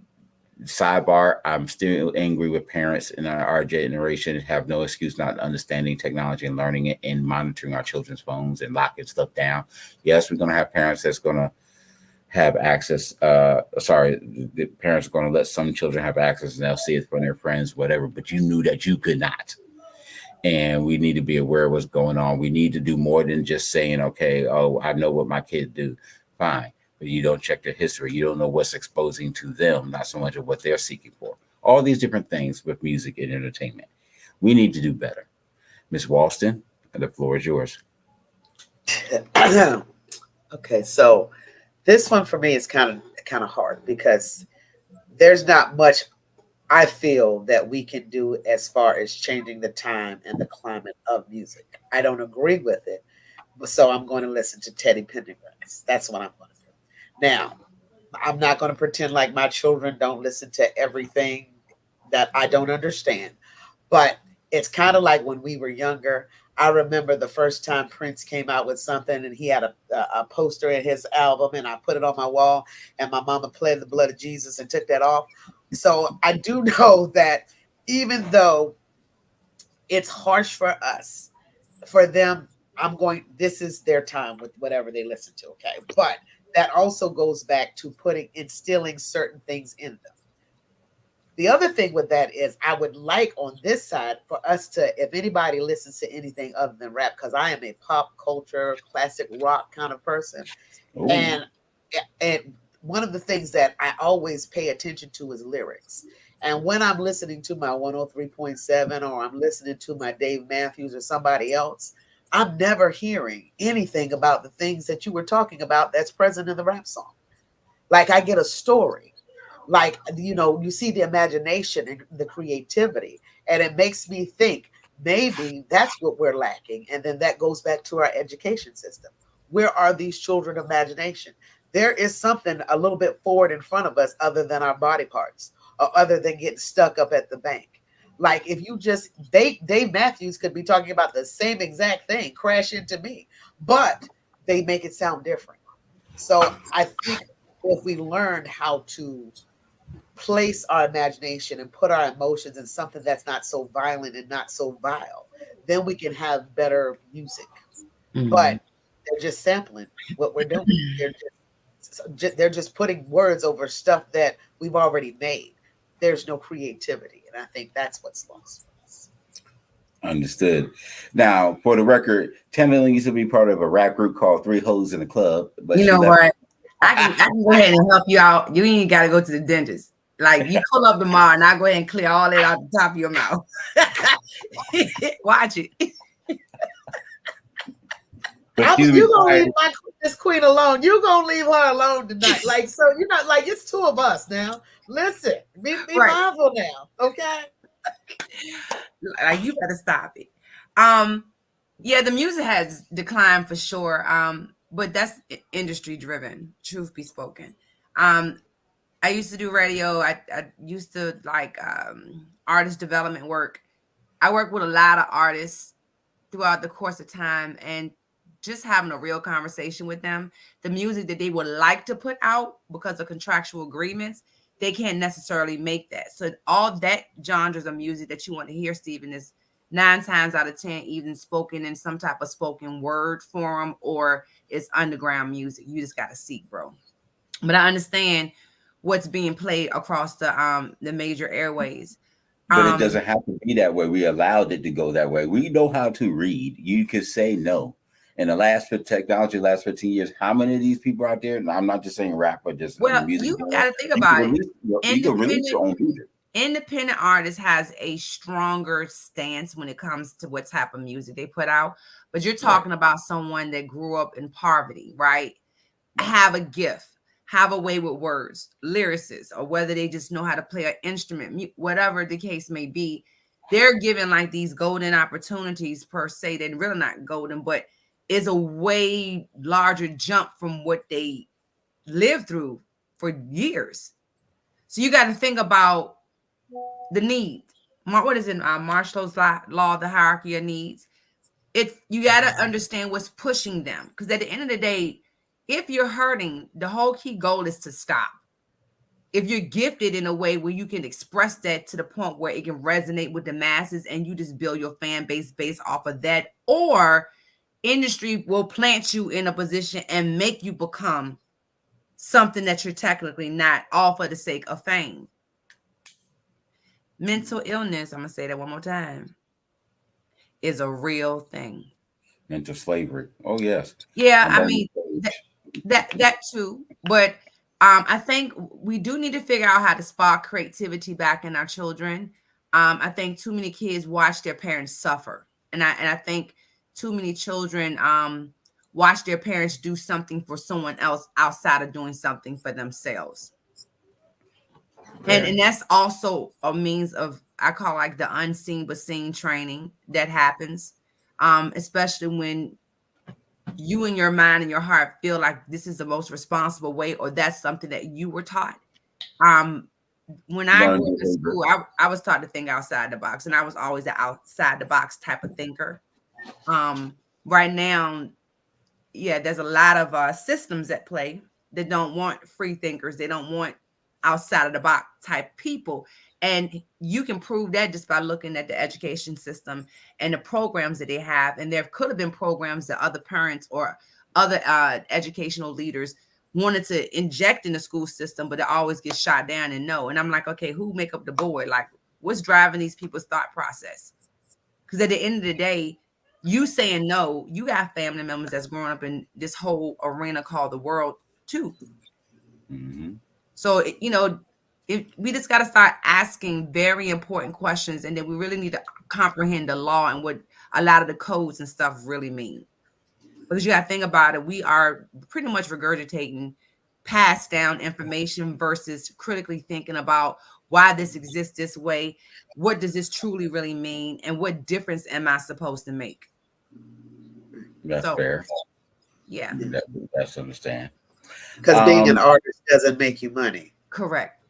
Speaker 1: sidebar, I'm still angry with parents in our generation have no excuse not understanding technology and learning it and monitoring our children's phones and locking stuff down. Yes, we're going to have parents that's going to have access. The parents are going to let some children have access and they'll see it from their friends, whatever. But you knew that you could not. And we need to be aware of what's going on. We need to do more than just saying, okay, oh, I know what my kids do. Fine. But you don't check their history. You don't know what's exposing to them, not so much of what they're seeking for. All these different things with music and entertainment. We need to do better. Miss Walston, the floor is yours.
Speaker 2: Okay, so this one for me is kind of hard because there's not much I feel that we can do as far as changing the time and the climate of music. I don't agree with it, so I'm going to listen to Teddy Pendergrass. That's what I'm going to do. Now, I'm not going to pretend like my children don't listen to everything that I don't understand, but it's kind of like when we were younger. I remember the first time Prince came out with something and he had a poster in his album and I put it on my wall and my mama played the blood of Jesus and took that off. So I do know that even though it's harsh for us, for them, this is their time with whatever they listen to. Okay. But that also goes back to instilling certain things in them. The other thing with that is I would like on this side for us to, if anybody listens to anything other than rap, because I am a pop culture, classic rock kind of person.
Speaker 1: Ooh.
Speaker 2: And one of the things that I always pay attention to is lyrics. And when I'm listening to my 103.7 or I'm listening to my Dave Matthews or somebody else, I'm never hearing anything about the things that you were talking about that's present in the rap song. Like I get a story. Like, you see the imagination and the creativity, and it makes me think maybe that's what we're lacking. And then that goes back to our education system. Where are these children imagination? There is something a little bit forward in front of us other than our body parts or other than getting stuck up at the bank. Like if you Dave Matthews could be talking about the same exact thing, crash into me, but they make it sound different. So I think if we learn how to place our imagination and put our emotions in something that's not so violent and not so vile, then we can have better music. Mm-hmm. But they're just sampling what we're doing. They're just putting words over stuff that we've already made. There's no creativity, and I think that's what's lost for us.
Speaker 1: Understood. Now, for the record, Tammy used to be part of a rap group called Three Hoes in the Club. But
Speaker 3: you know what? I can go ahead and help you out. You ain't got to go to the dentist. Like you pull up tomorrow and I'll go ahead and clear all that out the top of your mouth. Watch it.
Speaker 2: You're gonna leave this queen alone. You're gonna leave her alone tonight. Like, so you're not like it's two of us now. Listen, be mindful now, okay?
Speaker 3: Like you better stop it. Yeah, the music has declined for sure. But that's industry driven, truth be spoken. I used to do radio. I used to like artist development work. I work with a lot of artists throughout the course of time and just having a real conversation with them. The music that they would like to put out because of contractual agreements, they can't necessarily make that. So all that genres of music that you want to hear, Stephen, is 9 times out of 10 even spoken in some type of spoken word form or it's underground music. You just got to seek, bro. But I understand what's being played across the major airways.
Speaker 1: But it doesn't have to be that way. We allowed it to go that way. We know how to read. You could say no. In the last 15 years, how many of these people out there? And I'm not just saying rap, but just
Speaker 3: well,
Speaker 1: music.
Speaker 3: you got to think about it.
Speaker 1: You can release your own music.
Speaker 3: Independent artist has a stronger stance when it comes to what type of music they put out. But you're talking about someone that grew up in poverty, right? Have a gift, have a way with words, lyricists, or whether they just know how to play an instrument, whatever the case may be. They're given like these golden opportunities per se. They're really not golden, but is a way larger jump from what they lived through for years. So you got to think about the need. What is it? Marshall's law, the hierarchy of needs. You got to understand what's pushing them, because at the end of the day, if you're hurting, the whole key goal is to stop. If you're gifted in a way where you can express that to the point where it can resonate with the masses and you just build your fan base based off of that, or industry will plant you in a position and make you become something that you're technically not, all for the sake of fame. Mental illness, I'm going to say that one more time, is a real thing.
Speaker 1: Mental slavery. Oh, yes.
Speaker 3: Yeah, I mean, that too. But I think we do need to figure out how to spark creativity back in our children. I think too many kids watch their parents suffer. And I think too many children watch their parents do something for someone else outside of doing something for themselves. And that's also a means of, I call like the unseen but seen training that happens, especially when you in your mind and your heart feel like this is the most responsible way, or that's something that you were taught. When I went to school, I was taught to think outside the box, and I was always an outside the box type of thinker. Right now, yeah, there's a lot of systems at play that don't want free thinkers. They don't want outside of the box type people. And you can prove that just by looking at the education system and the programs that they have. And there could have been programs that other parents or other educational leaders wanted to inject in the school system, but it always gets shot down and no. And I'm like, okay, who make up the board? Like, what's driving these people's thought process? Because at the end of the day, you saying no, you got family members that's growing up in this whole arena called the world too. Mm-hmm. So, we just got to start asking very important questions, and then we really need to comprehend the law and what a lot of the codes and stuff really mean. Because you got to think about it, we are pretty much regurgitating passed down information versus critically thinking about why this exists this way, what does this truly really mean, and what difference am I supposed to make?
Speaker 1: That's fair.
Speaker 3: Yeah.
Speaker 1: That's understand.
Speaker 2: Because being an artist doesn't make you money.
Speaker 3: Correct.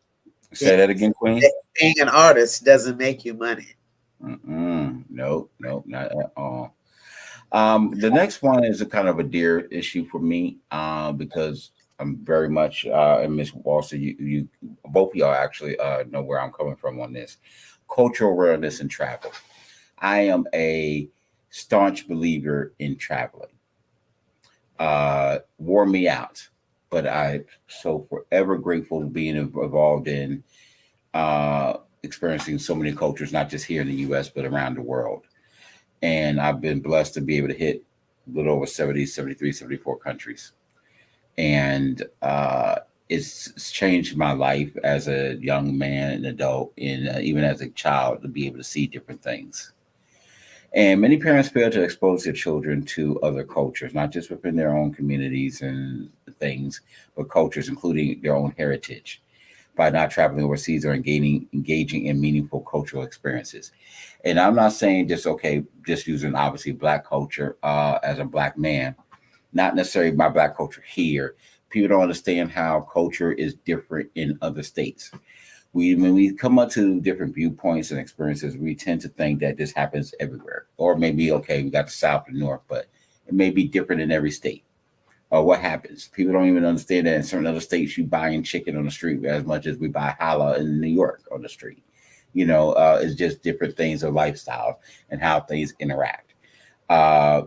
Speaker 1: Say that again, Queen.
Speaker 2: Being an artist doesn't make you money.
Speaker 1: Nope, not at all. The next one is a kind of a dear issue for me because I'm very much, and Miss Walter, you both of y'all actually know where I'm coming from on this. Cultural awareness and travel. I am a staunch believer in traveling. Wore me out, but I'm so forever grateful to being involved in experiencing so many cultures, not just here in the U.S., but around the world. And I've been blessed to be able to hit a little over 70, 73, 74 countries. And it's changed my life as a young man, an adult, and even as a child to be able to see different things. And many parents fail to expose their children to other cultures, not just within their own communities and things, but cultures, including their own heritage, by not traveling overseas or engaging in meaningful cultural experiences. And I'm not saying just using obviously Black culture as a Black man, not necessarily my Black culture here. People don't understand how culture is different in other states. When we come up to different viewpoints and experiences, we tend to think that this happens everywhere. Or maybe, we got the South and North, but it may be different in every state. Or what happens? People don't even understand that in certain other states, you buying chicken on the street as much as we buy challah in New York on the street. It's just different things of lifestyle and how things interact.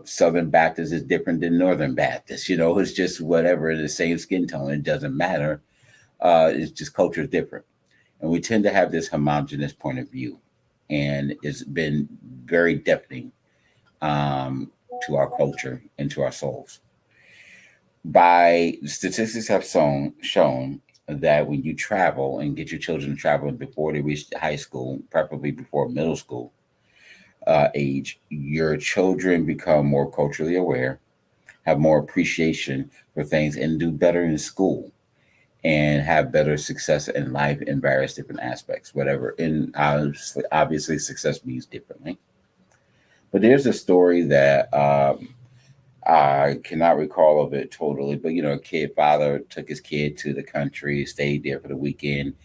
Speaker 1: Southern Baptist is different than Northern Baptist. It's just whatever, the same skin tone. It doesn't matter. It's just culture is different, and we tend to have this homogenous point of view, and it's been very deafening um, to our culture and to our souls. By statistics have shown that when you travel and get your children to travel before they reach high school, preferably before middle school age, your children become more culturally aware, have more appreciation for things, and do better in school and have better success in life in various different aspects, whatever. And obviously success means differently. But there's a story that I cannot recall of it totally, but a kid father took his kid to the country, stayed there for the weekend,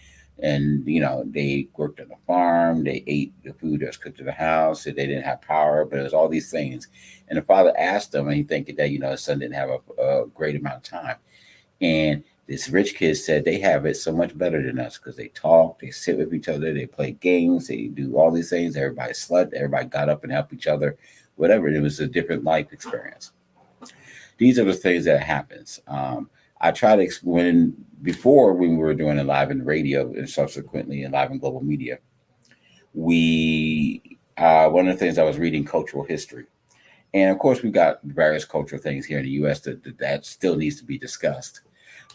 Speaker 1: and they worked on the farm. They ate the food that was cooked in the house. They didn't have power, but it was all these things. And the father asked him, and he thinking that his son didn't have a great amount of time. And this rich kid said they have it so much better than us because they talk, they sit with each other, they play games, they do all these things. Everybody slept, everybody got up and helped each other, whatever. It was a different life experience. These are the things that happens. I try to explain before when we were doing Enliven radio and subsequently Enliven global media. We one of the things I was reading cultural history, and of course we got various cultural things here in the U.S. that still needs to be discussed.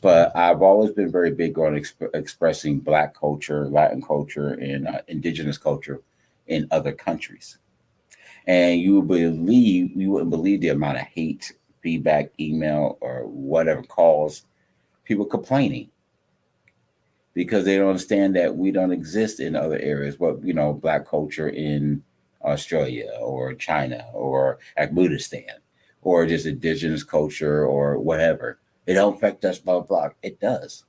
Speaker 1: But I've always been very big on expressing Black culture, Latin culture, and indigenous culture in other countries. And you wouldn't believe the amount of hate, feedback, email, or whatever calls, people complaining because they don't understand that we don't exist in other areas. But Black culture in Australia or China or Afghanistan or just indigenous culture or whatever. It don't affect us, blah blah. It does,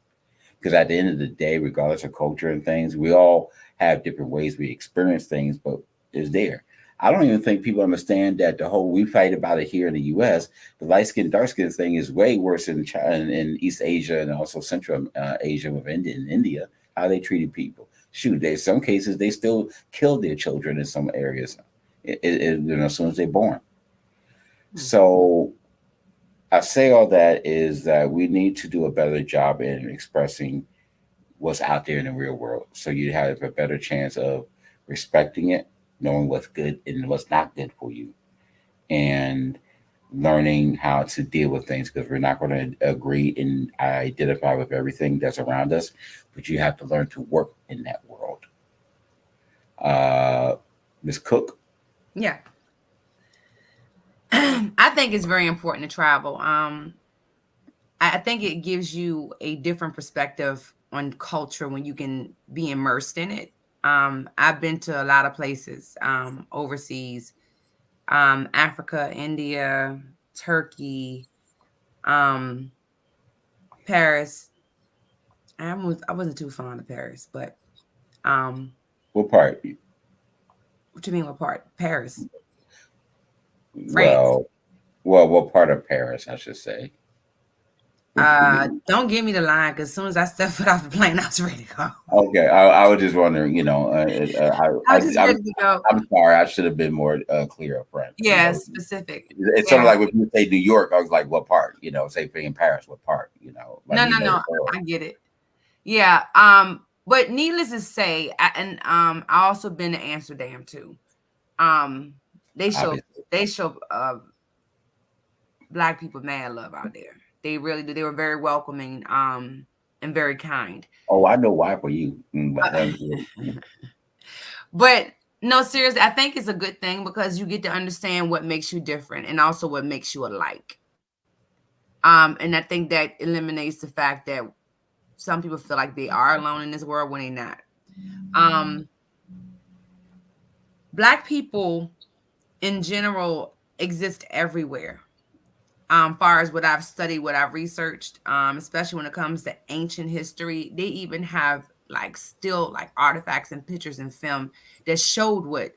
Speaker 1: because at the end of the day, regardless of culture and things, we all have different ways we experience things, but it's there. I don't even think people understand that the whole we fight about it here in the U.S. The light skin, dark skin thing is way worse in China, in East Asia, and also Central Asia with India and India. How they treated people. Shoot, there's some cases they still killed their children in some areas. As soon as they're born. So I say all that is that we need to do a better job in expressing what's out there in the real world. So you have a better chance of respecting it, knowing what's good and what's not good for you, and learning how to deal with things because we're not going to agree and identify with everything that's around us, but you have to learn to work in that world. Miss Cook?
Speaker 3: Yeah. I think it's very important to travel. I think it gives you a different perspective on culture when you can be immersed in it. I've been to a lot of places overseas, Africa, India, Turkey, um, Paris. I wasn't too fond of Paris, but um,
Speaker 1: What part?
Speaker 3: what do you mean what part? Paris, France.
Speaker 1: Well, what part of Paris, I should say.
Speaker 3: Don't give me the line because as soon as I step foot off the plane, I was ready to go.
Speaker 1: Okay, I was just wondering.
Speaker 3: I was just ready to go.
Speaker 1: I'm sorry. I should have been more clear up front.
Speaker 3: Yeah, specific.
Speaker 1: It's sort of
Speaker 3: Yeah.
Speaker 1: like when you say New York, I was like, what part? Say in Paris, what part? Like
Speaker 3: No,
Speaker 1: you
Speaker 3: no,
Speaker 1: know the
Speaker 3: no.
Speaker 1: borough.
Speaker 3: I get it. Yeah. But needless to say, I also been to Amsterdam too. Um, they show
Speaker 1: Obviously.
Speaker 3: they show Black people mad love out there. They really do. They were very welcoming, and very kind.
Speaker 1: Oh, I know why for you. But
Speaker 3: Uh, but no, seriously, I think it's a good thing because you get to understand what makes you different and also what makes you alike. And I think that eliminates the fact that some people feel like they are alone in this world when they're not. Um, Black people in general exist everywhere. Far as what I've studied, what I've researched, especially when it comes to ancient history, they even have like still like artifacts and pictures and film that showed what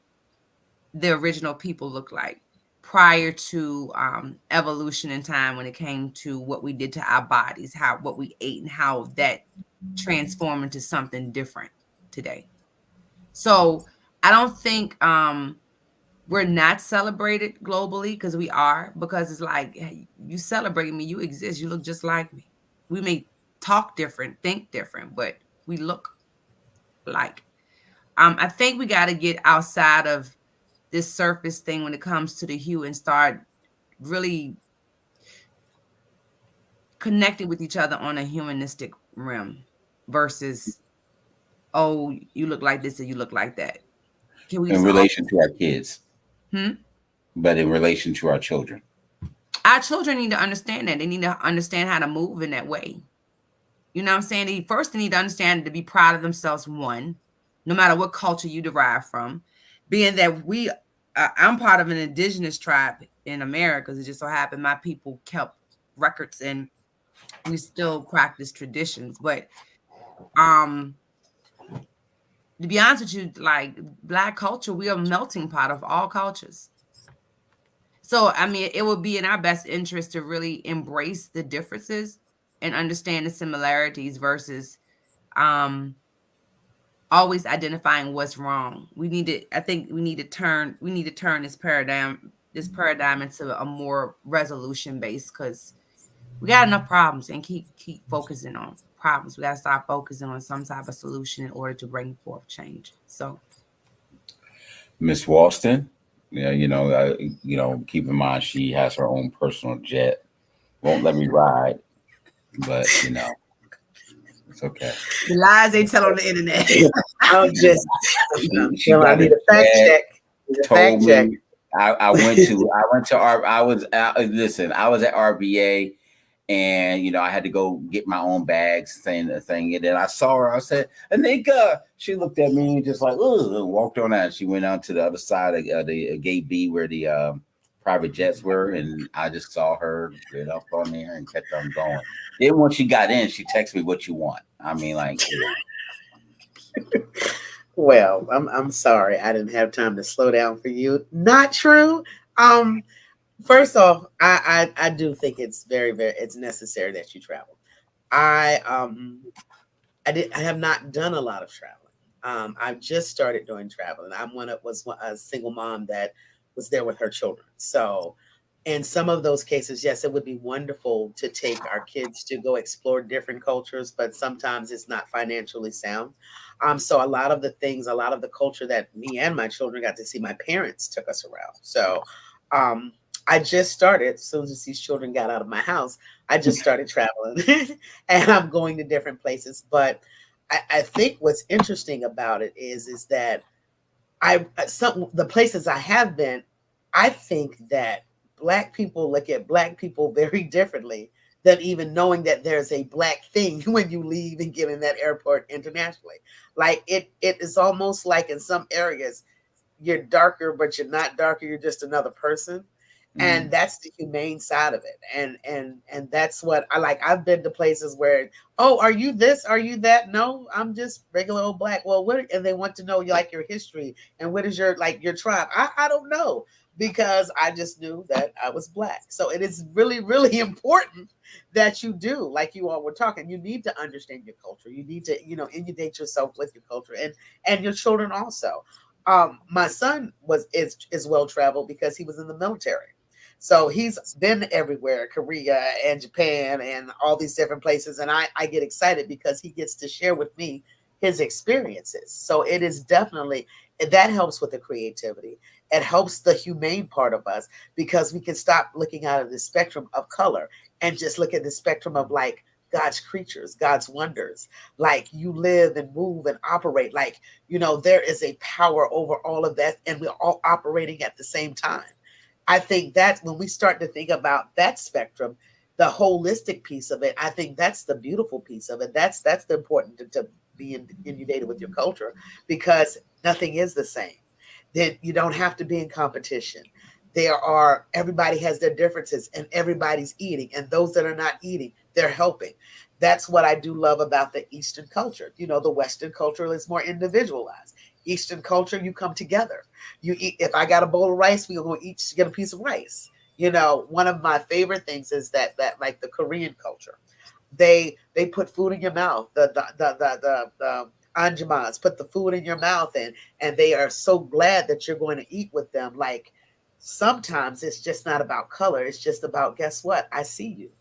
Speaker 3: the original people looked like prior to evolution in time when it came to what we did to our bodies, how what we ate, and how that transformed into something different today. So I don't think we're not celebrated globally because we are, because it's like, hey, you celebrate me, you exist, you look just like me. We may talk different, think different, but we look like. I think we got to get outside of this surface thing when it comes to the hue and start really connecting with each other on a humanistic realm versus, oh, you look like this and you look like that. Can we
Speaker 1: In
Speaker 3: just all,
Speaker 1: relation to our kids, but in relation to our children.
Speaker 3: our children need to understand that. They need to understand how to move in that way. You know what I'm saying? They need to understand to be proud of themselves, one, no matter what culture you derive from. Being that I'm part of an indigenous tribe in America. It just so happened my people kept records and we still practice traditions. But um, to be honest with you, like Black culture, we are a melting pot of all cultures. So, I mean, it would be in our best interest to really embrace the differences and understand the similarities versus um always identifying what's wrong. I think we need to turn this paradigm into a more resolution based, because we got enough problems and keep focusing on problems. We got to start focusing on some type of solution in order to bring forth change. So
Speaker 1: Miss Walston, yeah, keep in mind she has her own personal jet. Won't let me ride, but it's okay.
Speaker 3: the lies they tell on the internet.
Speaker 2: I'm just,
Speaker 1: She
Speaker 2: I
Speaker 1: got
Speaker 2: need
Speaker 1: a
Speaker 2: a fact
Speaker 1: jet.
Speaker 2: check. Need a
Speaker 1: Told
Speaker 2: fact check.
Speaker 1: me I was listen, I was at RBA, and I had to go get my own bags, saying the thing, and then I saw her. I said, Anika. She looked at me and just like, ugh, walked on out. She went out to the other side of the gate B where the private jets were, and I just saw her get up on there and kept on going. Then when she got in, she texted me, "What you want?" I mean, like,
Speaker 2: Well, I'm sorry. I didn't have time to slow down for you. Not true. Um, First off, I do think it's very it's necessary that you travel. I I have not done a lot of traveling. I've just started doing traveling. A single mom that was there with her children. So in some of those cases, yes, it would be wonderful to take our kids to go explore different cultures, but sometimes it's not financially sound. So a lot of the culture that me and my children got to see, my parents took us around. So um, I just started, as soon as these children got out of my house, I just started traveling and I'm going to different places. But I think what's interesting about it is that some the places I have been, I think that Black people look at Black people very differently than even knowing that there's a Black thing when you leave and get in that airport internationally. Like it is almost like in some areas you're darker, but you're not darker. You're just another person. And that's the humane side of it. And that's what I like. I've been to places where, oh, are you this? Are you that? No, I'm just regular old Black. Well, what, and they want to know like your history and what is your like your tribe. I don't know, because I just knew that I was Black. So it is really important that you do, like you all were talking. You need to understand your culture. You need to, inundate yourself with your culture and your children also. My son is well traveled because he was in the military. So he's been everywhere, Korea and Japan and all these different places. And I get excited because he gets to share with me his experiences. So it is definitely, that helps with the creativity. It helps the humane part of us because we can stop looking out of the spectrum of color and just look at the spectrum of like God's creatures, God's wonders. Like you live and move and operate. Like, there is a power over all of that. And we're all operating at the same time. I think that when we start to think about that spectrum, the holistic piece of it, I think that's the beautiful piece of it. That's the important to be inundated with your culture, because nothing is the same. That you don't have to be in competition. Everybody has their differences and everybody's eating. And those that are not eating, they're helping. That's what I do love about the Eastern culture. The Western culture is more individualized. Eastern culture, you come together. You eat. If I got a bowl of rice, we're gonna each get a piece of rice. One of my favorite things is that like the Korean culture, they put food in your mouth. The Anjumans put the food in your mouth, and they are so glad that you're going to eat with them. Like sometimes it's just not about color. It's just about, guess what? I see you.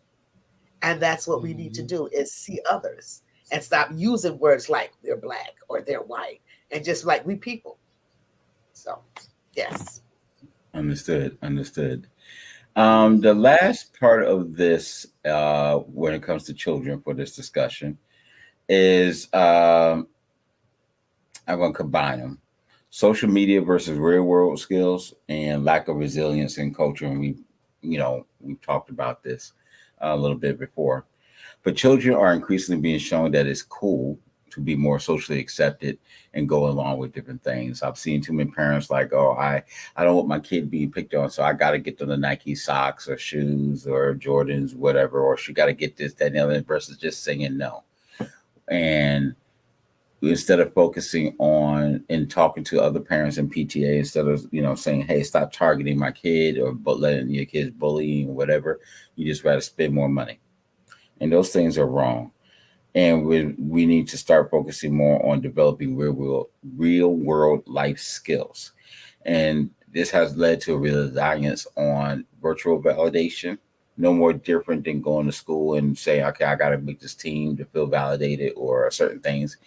Speaker 2: And that's what we need to do, is see others and stop using words like they're black or they're white, and just like we people. So yes.
Speaker 1: Understood. Understood. The last part of this, when it comes to children for this discussion, is I'm going to combine them: social media versus real world skills and lack of resilience in culture. And we've talked about this a little bit before. But children are increasingly being shown that it's cool to be more socially accepted and go along with different things. I've seen too many parents like, oh, I don't want my kid being picked on, so I got to get them the Nike socks or shoes or Jordans, whatever, or she got to get this, that, and the other, versus just saying no. And instead of focusing on and talking to other parents in PTA, instead of saying, hey, stop targeting my kid, or but letting your kids bullying or whatever, you just rather spend more money. And those things are wrong. And we need to start focusing more on developing real world life skills. And this has led to a reliance on virtual validation. No more different than going to school and saying, okay, I got to make this team to feel validated or certain things.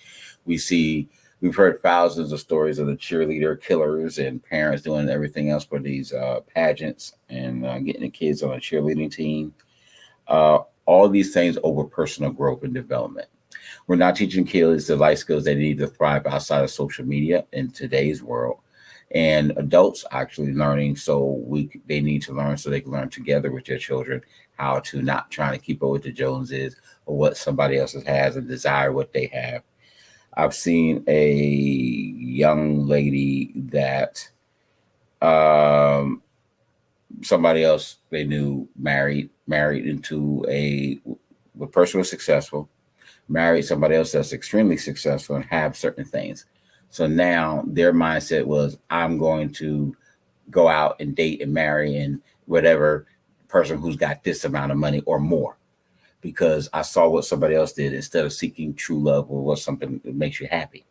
Speaker 1: We've heard thousands of stories of the cheerleader killers and parents doing everything else for these pageants and getting the kids on a cheerleading team. All these things over personal growth and development. We're not teaching kids the life skills they need to thrive outside of social media in today's world. And adults actually learning, they need to learn so they can learn together with their children how to not trying to keep up with the Joneses or what somebody else has and desire what they have. I've seen a young lady that somebody else they knew married into the person was successful, married somebody else that's extremely successful and have certain things. So now their mindset was, I'm going to go out and date and marry and whatever person who's got this amount of money or more, because I saw what somebody else did, instead of seeking true love or what something that makes you happy.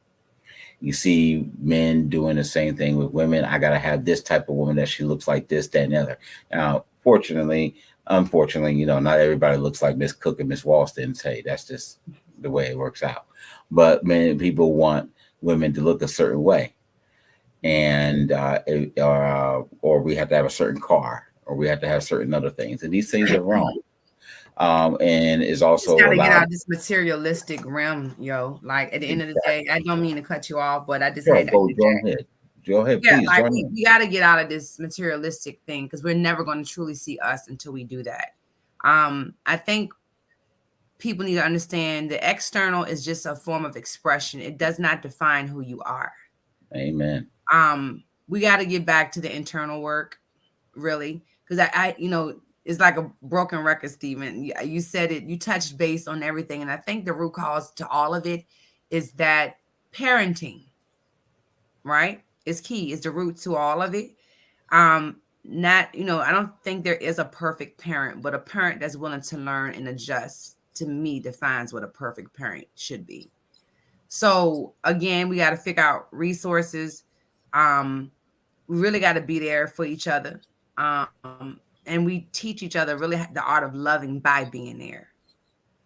Speaker 1: You see men doing the same thing with women. I got to have this type of woman that she looks like this, that, and the other. Now, unfortunately, not everybody looks like Miss Cook and Miss Walston. Hey, that's just the way it works out. But many people want women to look a certain way, and or we have to have a certain car, or we have to have certain other things, and these things are wrong. And is also
Speaker 3: got to get out
Speaker 1: allowed.
Speaker 3: of this materialistic realm, yo. Like at the end of the day, I don't mean to cut you off, but I just
Speaker 1: Go,
Speaker 3: had to
Speaker 1: go,
Speaker 3: interject.
Speaker 1: go ahead,
Speaker 3: Yeah,
Speaker 1: please
Speaker 3: like
Speaker 1: join in.
Speaker 3: we got to get out of this materialistic thing, because we're never going to truly see us until we do that. I think people need to understand the external is just a form of expression. It does not define who you are.
Speaker 1: Amen.
Speaker 3: We got to get back to the internal work, really, because it's like a broken record, Stephen. You said it, you touched base on everything. And I think the root cause to all of it is that parenting, right, is key, is the root to all of it. Not, I don't think there is a perfect parent, but a parent that's willing to learn and adjust, to me, defines what a perfect parent should be. So again, we got to figure out resources. We really got to be there for each other. And we teach each other really the art of loving by being there.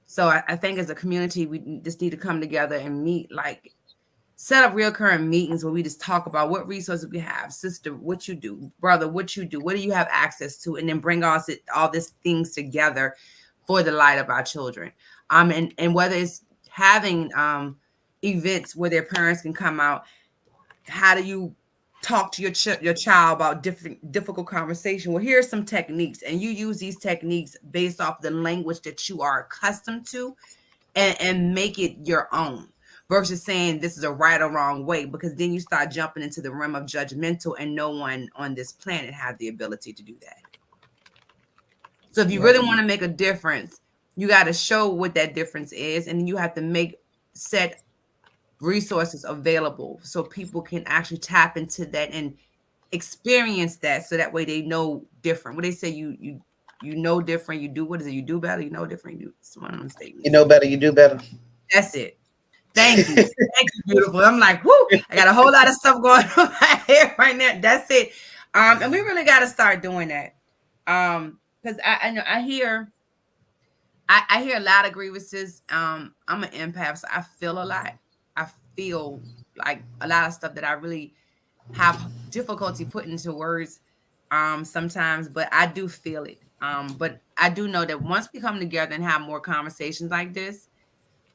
Speaker 3: So I think as a community, we just need to come together and meet, like set up recurring meetings where we just talk about what resources we have. Sister, what you do, brother, what you do, what do you have access to, and then bring all these things together for the light of our children. And whether it's having events where their parents can come out, how do you talk to your child about difficult conversation? Well, here's some techniques, and you use these techniques based off the language that you are accustomed to, and make it your own, versus saying this is a right or wrong way, because then you start jumping into the realm of judgmental, and no one on this planet has the ability to do that. So if you really want to make a difference, you got to show what that difference is, and you have to set resources available so people can actually tap into that and experience that, so that way they know different. What they say, you know different, you do, what is it, you do better, you know different, you do. It's one of them statements.
Speaker 2: You know better, you do better.
Speaker 3: That's it. Thank you. Thank you, beautiful. I'm like, whoo, I got a whole lot of stuff going on here right now. That's it. And we really got to start doing that. Because I know I hear I hear a lot of grievances. I'm an empath, so I feel a lot. I feel like a lot of stuff that I really have difficulty putting into words sometimes, but I do feel it. But I do know that once we come together and have more conversations like this,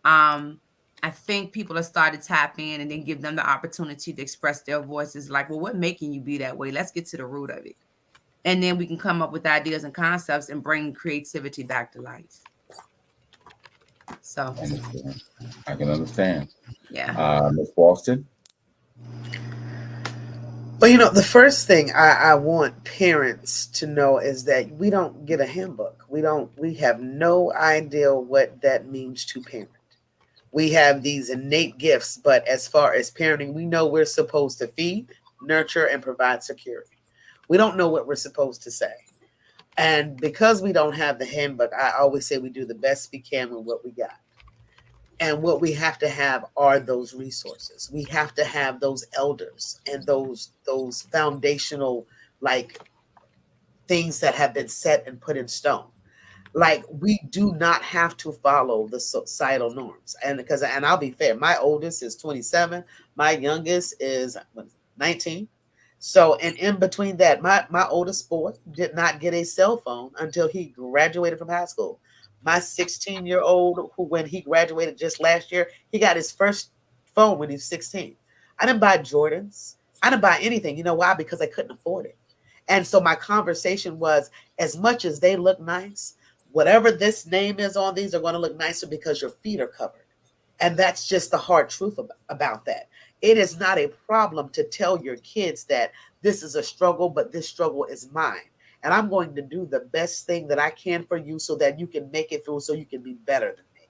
Speaker 3: um, I think people are starting to tap in and then give them the opportunity to express their voices. Like, well, what making you be that way? Let's get to the root of it. And then we can come up with ideas and concepts and bring creativity back to life. So,
Speaker 1: I can understand.
Speaker 3: yeah.
Speaker 1: Miss Boston.
Speaker 2: But you know, the first thing I want parents to know is that we don't get a handbook. We have no idea what that means to parent. We have these innate gifts, but as far as parenting, we know we're supposed to feed, nurture, and provide security. We don't know what we're supposed to say. And because we don't have the handbook, I always say we do the best we can with what we got. And what we have to have are those resources. We have to have those elders and those foundational like things that have been set and put in stone. Like we do not have to follow the societal norms. And I'll be fair, my oldest is 27, my youngest is 19. So, and in between that, my oldest boy did not get a cell phone until he graduated from high school. My 16-year-old, who when he graduated just last year, he got his first phone when he was 16. I didn't buy Jordans. I didn't buy anything. You know why? Because I couldn't afford it. And so my conversation was, as much as they look nice, whatever this name is on these are going to look nicer because your feet are covered. And that's just the hard truth about that. It is not a problem to tell your kids that this is a struggle, but this struggle is mine. And I'm going to do the best thing that I can for you so that you can make it through, so you can be better than me.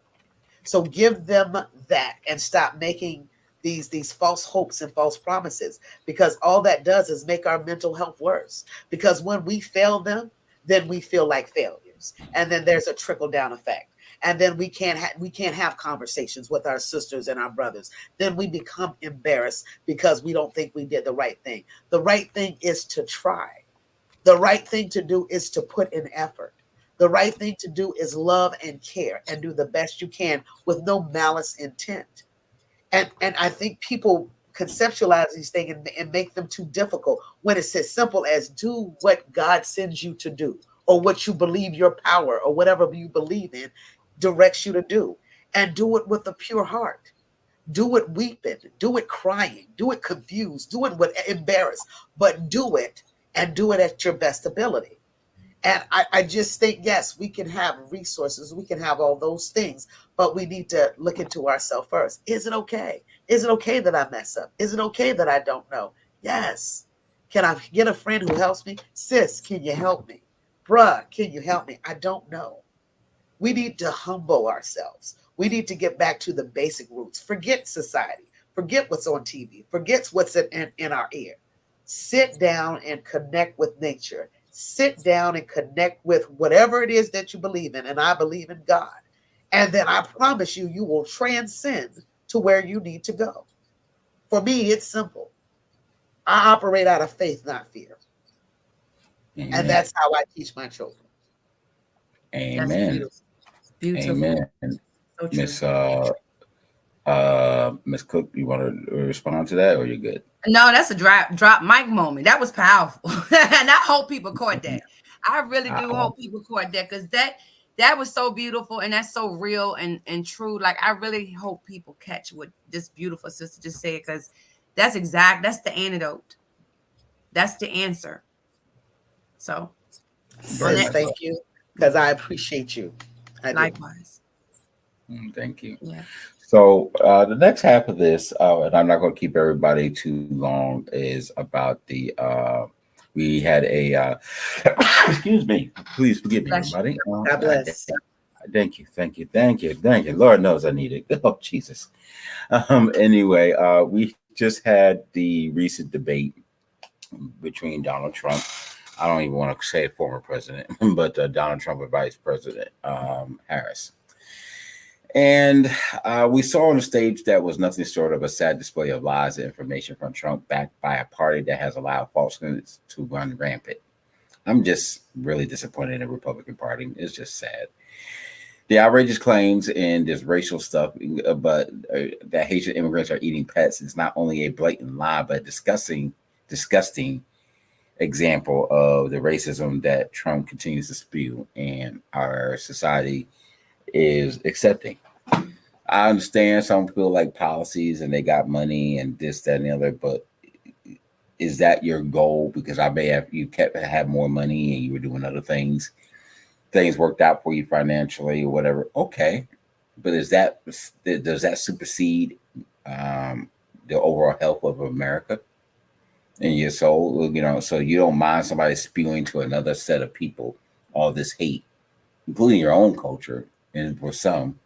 Speaker 2: So give them that and stop making these false hopes and false promises, because all that does is make our mental health worse. Because when we fail them, then we feel like failures, and then there's a trickle down effect, and then we can't have conversations with our sisters and our brothers. Then we become embarrassed because we don't think we did the right thing. The right thing is to try. The right thing to do is to put in effort. The right thing to do is love and care and do the best you can with no malice intent. And I think people conceptualize these things and make them too difficult when it's as simple as do what God sends you to do, or what you believe your power or whatever you believe in directs you to do, and do it with a pure heart. Do it weeping, do it crying, do it confused, do it with embarrassed, but do it, and do it at your best ability. And I just think, yes, we can have resources, we can have all those things, but we need to look into ourselves first. Is it okay? Is it okay that I mess up? Is it okay that I don't know? Yes. Can I get a friend who helps me? Sis, can you help me? Bruh, can you help me? I don't know. We need to humble ourselves. We need to get back to the basic roots. Forget society. Forget what's on TV. Forget what's in our ear. Sit down and connect with nature. Sit down and connect with whatever it is that you believe in. And I believe in God. And then I promise you, you will transcend to where you need to go. For me, it's simple. I operate out of faith, not fear.
Speaker 1: Amen.
Speaker 2: And that's how I teach my children.
Speaker 3: That's
Speaker 1: Amen.
Speaker 3: beautiful. Beautiful.
Speaker 1: Amen.
Speaker 3: So true.
Speaker 1: Miss Cook, you want to respond to that, or you're good?
Speaker 3: No, that's a drop mic moment. That was powerful. And I hope people caught that. I really do hope people caught that, because that was so beautiful, and that's so real and true. Like, I really hope people catch what this beautiful sister just said, because that's the antidote. That's the answer. So
Speaker 2: Sis, thank you, because I appreciate you. I do.
Speaker 3: Likewise.
Speaker 1: Thank you.
Speaker 3: Yeah.
Speaker 1: So the next half of this, and I'm not going to keep everybody too long, is about the we had a excuse me, please forgive me, everybody.
Speaker 2: God bless.
Speaker 1: Thank you. Lord knows I need it. Oh, Jesus. Anyway, we just had the recent debate between Donald Trump. I don't even want to say former president, but Donald Trump and Vice President Harris. And we saw on the stage that was nothing short of a sad display of lies and information from Trump, backed by a party that has allowed falsehoods to run rampant. I'm just really disappointed in the Republican Party. It's just sad. The outrageous claims and this racial stuff, but that Haitian immigrants are eating pets is not only a blatant lie, but disgusting example of the racism that Trump continues to spew and our society is accepting. I understand some feel like policies and they got money and this, that, and the other, but is that your goal? Because I may have you kept have more money and you were doing other things. Things worked out for you financially or whatever. Okay, but is that does that supersede the overall health of America and your soul? You know, so you don't mind somebody spewing to another set of people all this hate, including your own culture, and for some,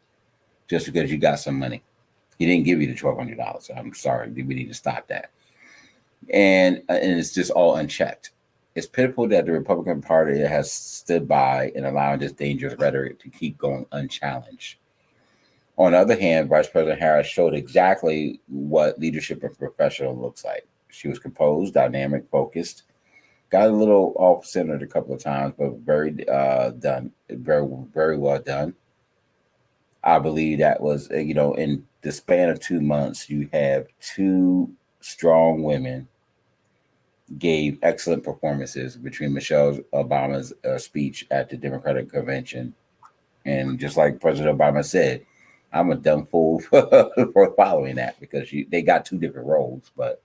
Speaker 1: just because you got some money. He didn't give you the $1,200. I'm sorry, we need to stop that. And it's just all unchecked. It's pitiful that the Republican Party has stood by and allowed this dangerous rhetoric to keep going unchallenged. On the other hand, Vice President Harris showed exactly what leadership and professional looks like. She was composed, dynamic, focused, got a little off centered a couple of times, but very done, very well done. I believe that was, in the span of 2 months, you have two strong women gave excellent performances between Michelle Obama's speech at the Democratic convention. And just like President Obama said, I'm a dumb fool for following that because they got two different roles, but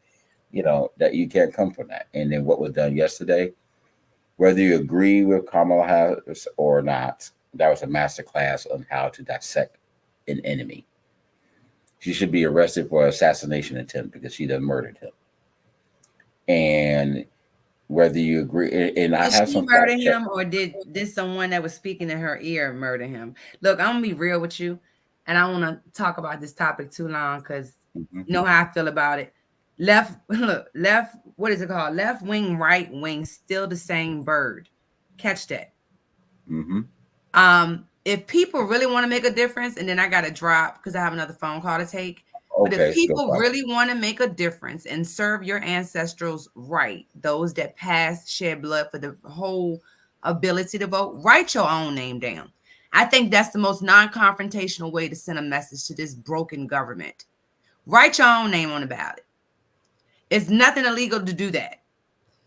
Speaker 1: that you can't come from that. And then what was done yesterday, whether you agree with Kamala Harris or not, that was a master class on how to dissect an enemy. She should be arrested for assassination attempt because she done murdered him. And whether you agree, and I have
Speaker 3: she
Speaker 1: some
Speaker 3: murder him, or did someone that was speaking in her ear murder him? Look, I'm gonna be real with you, and I want to talk about this topic too long because you know how I feel about it. Left, what is it called? Left wing, right wing, still the same bird. Catch that. If people really want to make a difference, and then I got to drop because I have another phone call to take. But if people really want to make a difference and serve your ancestrals right, those that passed, shed blood for the whole ability to vote, write your own name down. I think that's the most non-confrontational way to send a message to this broken government. Write your own name on the ballot. It's nothing illegal to do that.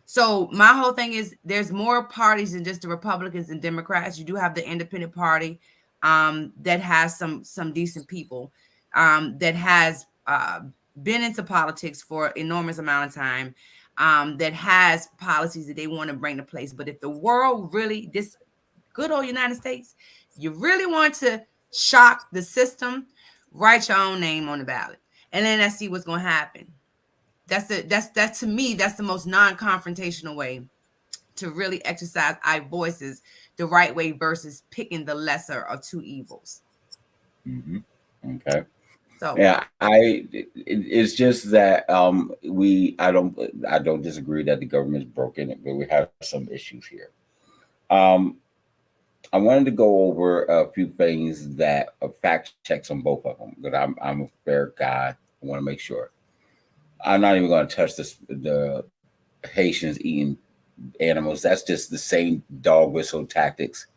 Speaker 3: So my whole thing is there's more parties than just the Republicans and Democrats. You do have the Independent Party that has some decent people that has been into politics for enormous amount of time, that has policies that they want to bring to place. But if the world really, this good old United States, you really want to shock the system, write your own name on the ballot. And then let's see what's going to happen. That's to me, that's the most non-confrontational way to really exercise our voices the right way versus picking the lesser of two evils.
Speaker 1: Okay.
Speaker 3: So
Speaker 1: yeah, it's just that I don't disagree that the government's broken, but we have some issues here. I wanted to go over a few things that fact checks on both of them because I'm a fair guy. I want to make sure. I'm not even going to touch the Haitians eating animals. That's just the same dog whistle tactics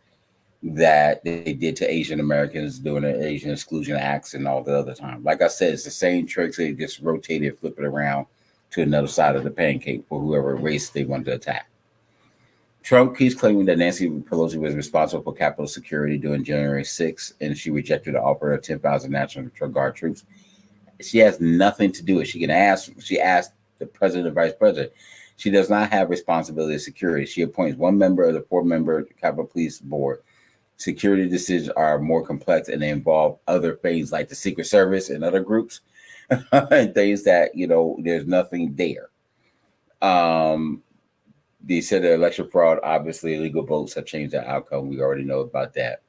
Speaker 1: that they did to Asian Americans during the Asian Exclusion Acts and all the other time. Like I said, it's the same tricks. They just rotate it, flip it around to another side of the pancake for whoever race they want to attack. Trump keeps claiming that Nancy Pelosi was responsible for Capitol security during January 6th, and she rejected the offer of 10,000 National Guard troops. She has nothing to do with it. She asked the president and vice president. She does not have responsibility of security. She appoints one member of the 4-member Capitol Police Board. Security decisions are more complex and they involve other things like the Secret Service and other groups and things that, there's nothing there. They said the election fraud, obviously illegal votes have changed the outcome. We already know about that.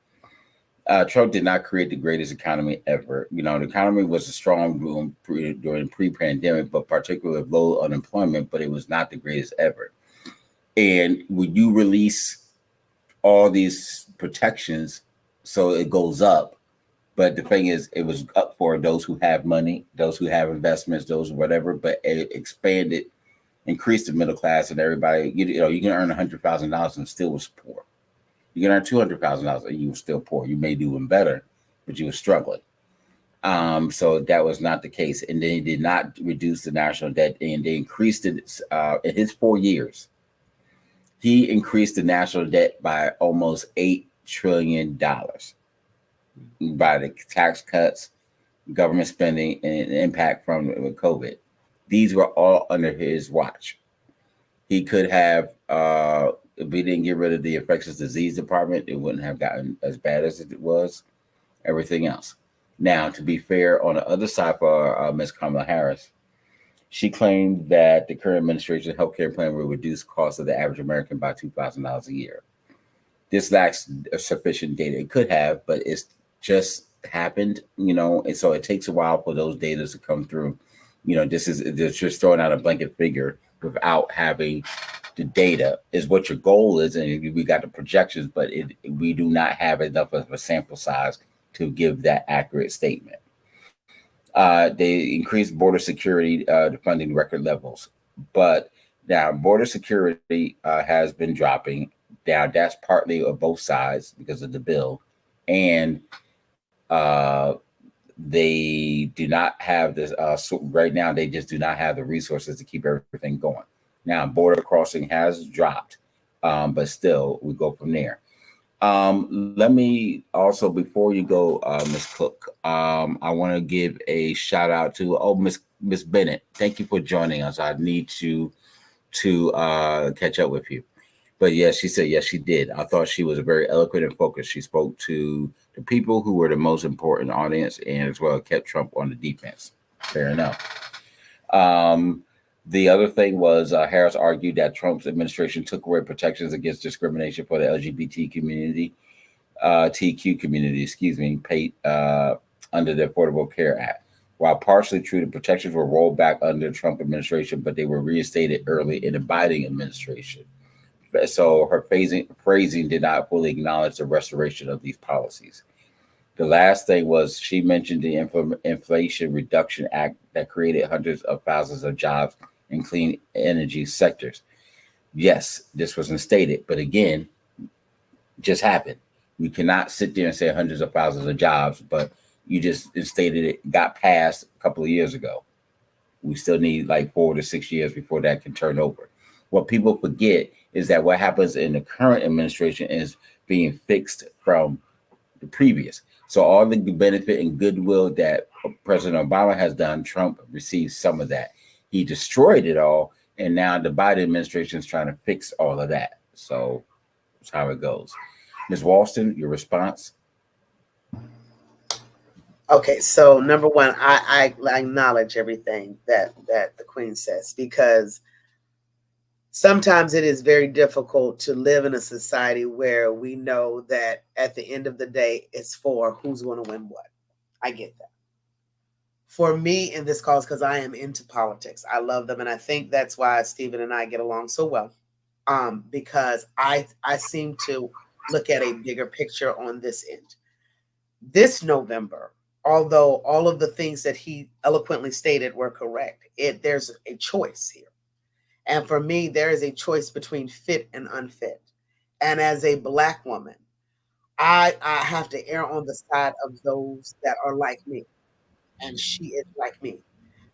Speaker 1: Trump did not create the greatest economy ever. The economy was a strong during pre-pandemic, but particularly with low unemployment, but it was not the greatest ever. And when you release all these protections, so it goes up. But the thing is, it was up for those who have money, those who have investments, those whatever, but it expanded, increased the middle class and everybody, you can earn $100,000 and still was poor. You can earn $200,000 and you were still poor. You may do even better, but you were struggling. So that was not the case. And they did not reduce the national debt, and they increased it in his 4 years. He increased the national debt by almost $8 trillion by the tax cuts, government spending, and impact from COVID. These were all under his watch. He could have, if we didn't get rid of the infectious disease department, it wouldn't have gotten as bad as it was. Everything else. Now, to be fair, on the other side for Ms. Kamala Harris, she claimed that the current administration healthcare plan will reduce costs of the average American by $2,000 a year. This lacks sufficient data. It could have, but it's just happened, and so it takes a while for those data to come through. This is just throwing out a blanket figure without having the data is what your goal is, and we got the projections, but we do not have enough of a sample size to give that accurate statement. They increased border security funding record levels, but now border security has been dropping. Now that's partly on both sides because of the bill, and they do not have this. So right now, they just do not have the resources to keep everything going. Now, border crossing has dropped, but still, we go from there. Let me also, before you go, Miss Cook, I want to give a shout out to Miss Bennett. Thank you for joining us. I need to catch up with you. But yes, she said yes, she did. I thought she was very eloquent and focused. She spoke to the people who were the most important audience, and as well kept Trump on the defense. Fair enough. The other thing was Harris argued that Trump's administration took away protections against discrimination for the LGBT community, TQ community, paid under the Affordable Care Act. While partially true, the protections were rolled back under the Trump administration, but they were reinstated early in the Biden administration. So her phrasing did not fully acknowledge the restoration of these policies. The last thing was she mentioned the Inflation Reduction Act that created hundreds of thousands of jobs in clean energy sectors. Yes, this was instated, but again, just happened. You cannot sit there and say hundreds of thousands of jobs, but you just instated it, got passed a couple of years ago. We still need like 4 to 6 years before that can turn over. What people forget is that what happens in the current administration is being fixed from the previous. So all the benefit and goodwill that President Obama has done, Trump received some of that. He destroyed it all, and now the Biden administration is trying to fix all of that. So that's how it goes. Ms. Walston, your response?
Speaker 2: Okay, so number one, I acknowledge everything that the Queen says, because sometimes it is very difficult to live in a society where we know that at the end of the day, it's for who's going to win what. I get that. For me in this cause, because I am into politics, I love them, and I think that's why Stephen and I get along so well, because I seem to look at a bigger picture on this end. This November, although all of the things that he eloquently stated were correct, there's a choice here. And for me, there is a choice between fit and unfit. And as a Black woman, I have to err on the side of those that are like me. And she is like me.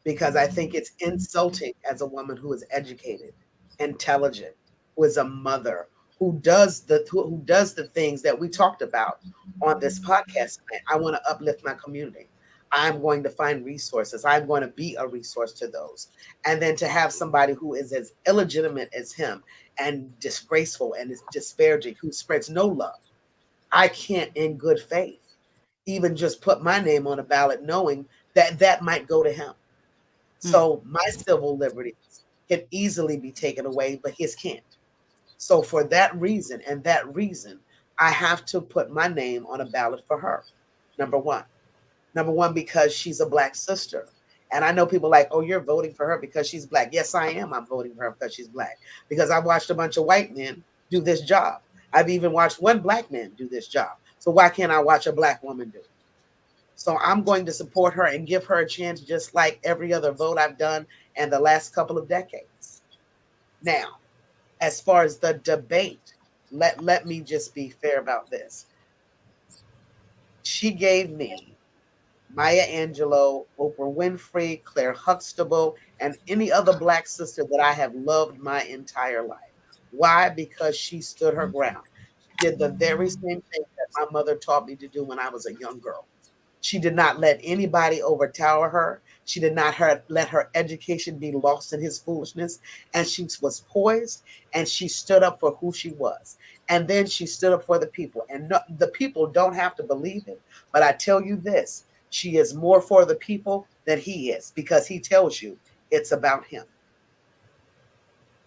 Speaker 2: Because I think it's insulting as a woman who is educated, intelligent, who is a mother, who does the things that we talked about on this podcast. I want to uplift my community. I'm going to find resources. I'm going to be a resource to those. And then to have somebody who is as illegitimate as him and disgraceful and is disparaging, who spreads no love. I can't, in good faith, even just put my name on a ballot knowing that that might go to him. So my civil liberties can easily be taken away, but his can't. So for that reason, I have to put my name on a ballot for her. Number one, because she's a Black sister. And I know people like, oh, you're voting for her because she's Black. Yes, I am. I'm voting for her because she's Black. Because I've watched a bunch of white men do this job. I've even watched one Black man do this job. So why can't I watch a Black woman do it? So I'm going to support her and give her a chance, just like every other vote I've done in the last couple of decades. Now, as far as the debate, let me just be fair about this. She gave me Maya Angelou, Oprah Winfrey, Claire Huxtable, and any other Black sister that I have loved my entire life. Why? Because she stood her ground. She did the very same thing that my mother taught me to do when I was a young girl. She did not let anybody overtower her. She did not let her education be lost in his foolishness. And she was poised and she stood up for who she was. And then she stood up for the people. And no, the people don't have to believe it. But I tell you this, she is more for the people than he is because he tells you it's about him.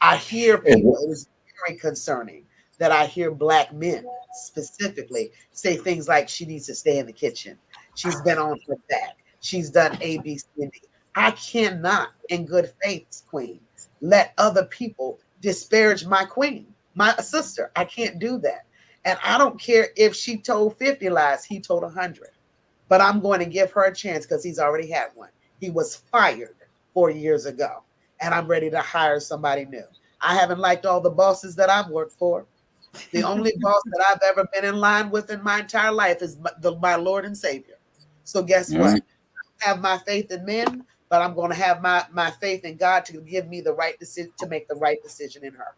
Speaker 2: I hear people, it is very concerning that I hear Black men specifically say things like she needs to stay in the kitchen. She's been on her back. She's done A, B, C, and D. I cannot, in good faith, queen, let other people disparage my queen, my sister. I can't do that. And I don't care if she told 50 lies, he told 100. But I'm going to give her a chance because he's already had one. He was fired 4 years ago, and I'm ready to hire somebody new. I haven't liked all the bosses that I've worked for. The only boss that I've ever been in line with in my entire life is my Lord and Savior. So guess what? I have my faith in men, but I'm going to have my faith in God to give me the right decision, to make the right decision in her.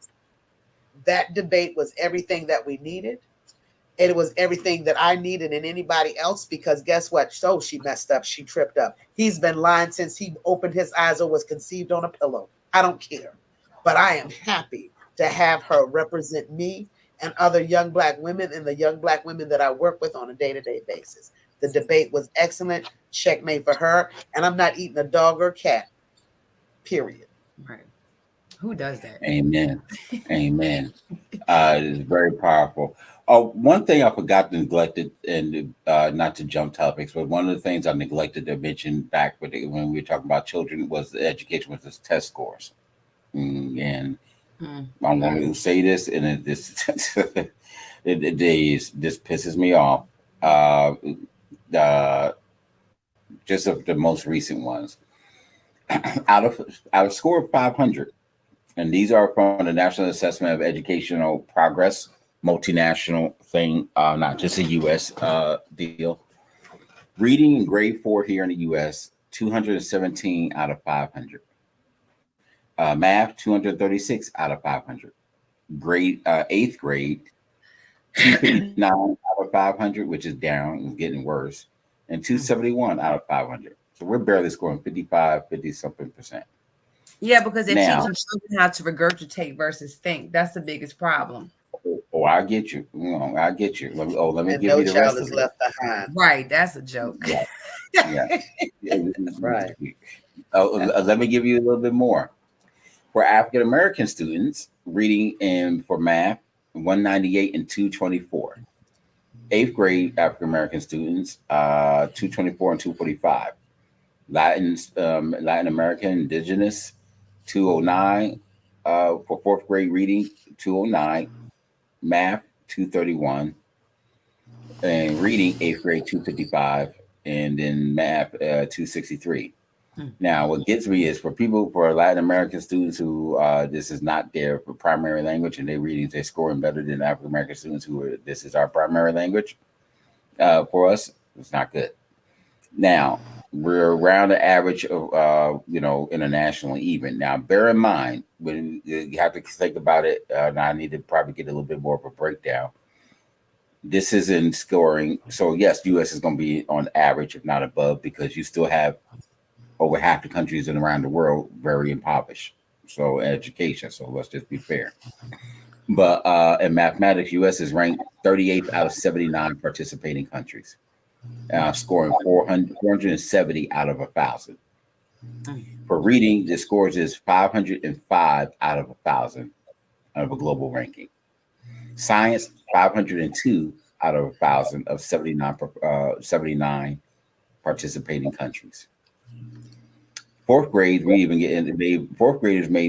Speaker 2: That debate was everything that we needed. It was everything that I needed in anybody else because guess what? So she messed up. She tripped up. He's been lying since he opened his eyes or was conceived on a pillow. I don't care. But I am happy to have her represent me and other young Black women and the young Black women that I work with on a day-to-day basis. The debate was excellent. Checkmate for her. And I'm not eating a dog or cat. Period.
Speaker 3: Right. Who does that?
Speaker 1: Amen. Amen. It is very powerful. Oh, one thing I forgot to neglected, and not to jump topics, but one of the things I neglected to mention back when we were talking about children was the education, was the test scores. And I'm going to say this, and this this pisses me off. Just of the most recent ones, out of score of 500. And these are from the National Assessment of Educational Progress, multinational thing, not just a U.S. Deal. Reading in grade 4 here in the U.S., 217 out of 500. Math, 236 out of 500. Grade 8th grade, 259 out of 500, which is down, it's getting worse, and 271 out of 500. So we're barely scoring 50 something percent.
Speaker 3: Yeah, because they're
Speaker 1: Now,
Speaker 3: teaching children how to regurgitate versus think. That's the biggest problem.
Speaker 1: Oh, I get you. I get you. Let me
Speaker 2: And
Speaker 1: give
Speaker 2: no
Speaker 1: you the
Speaker 2: child
Speaker 1: rest
Speaker 2: is
Speaker 1: of it.
Speaker 2: left behind.
Speaker 3: Right. That's a joke.
Speaker 1: Yeah.
Speaker 2: Right.
Speaker 1: Let me give you a little bit more. For African American students, reading in for math, 198 and 224. 8th grade African American students, 224 and 245. Latin American Indigenous, 209. For 4th grade reading, 209. Math, 231. And reading, 8th grade, 255. And then math, 263. Now, what gets me is for Latin American students who this is not their primary language and they're scoring better than African American students this is our primary language. For us, it's not good. Now, we're around the average of, internationally even. Now, bear in mind, when you have to think about it, and I need to probably get a little bit more of a breakdown. This is in scoring. So, yes, U.S. is going to be on average, if not above, because you still have over half the countries and around the world very impoverished. So, education. So, let's just be fair. But in mathematics, U.S. is ranked 38th out of 79 participating countries. Scoring 470 out of 1,000. For reading, the scores is 505 out of 1,000 out of a global ranking. Science, 502 out of 1,000 of 79 participating countries. Fourth graders may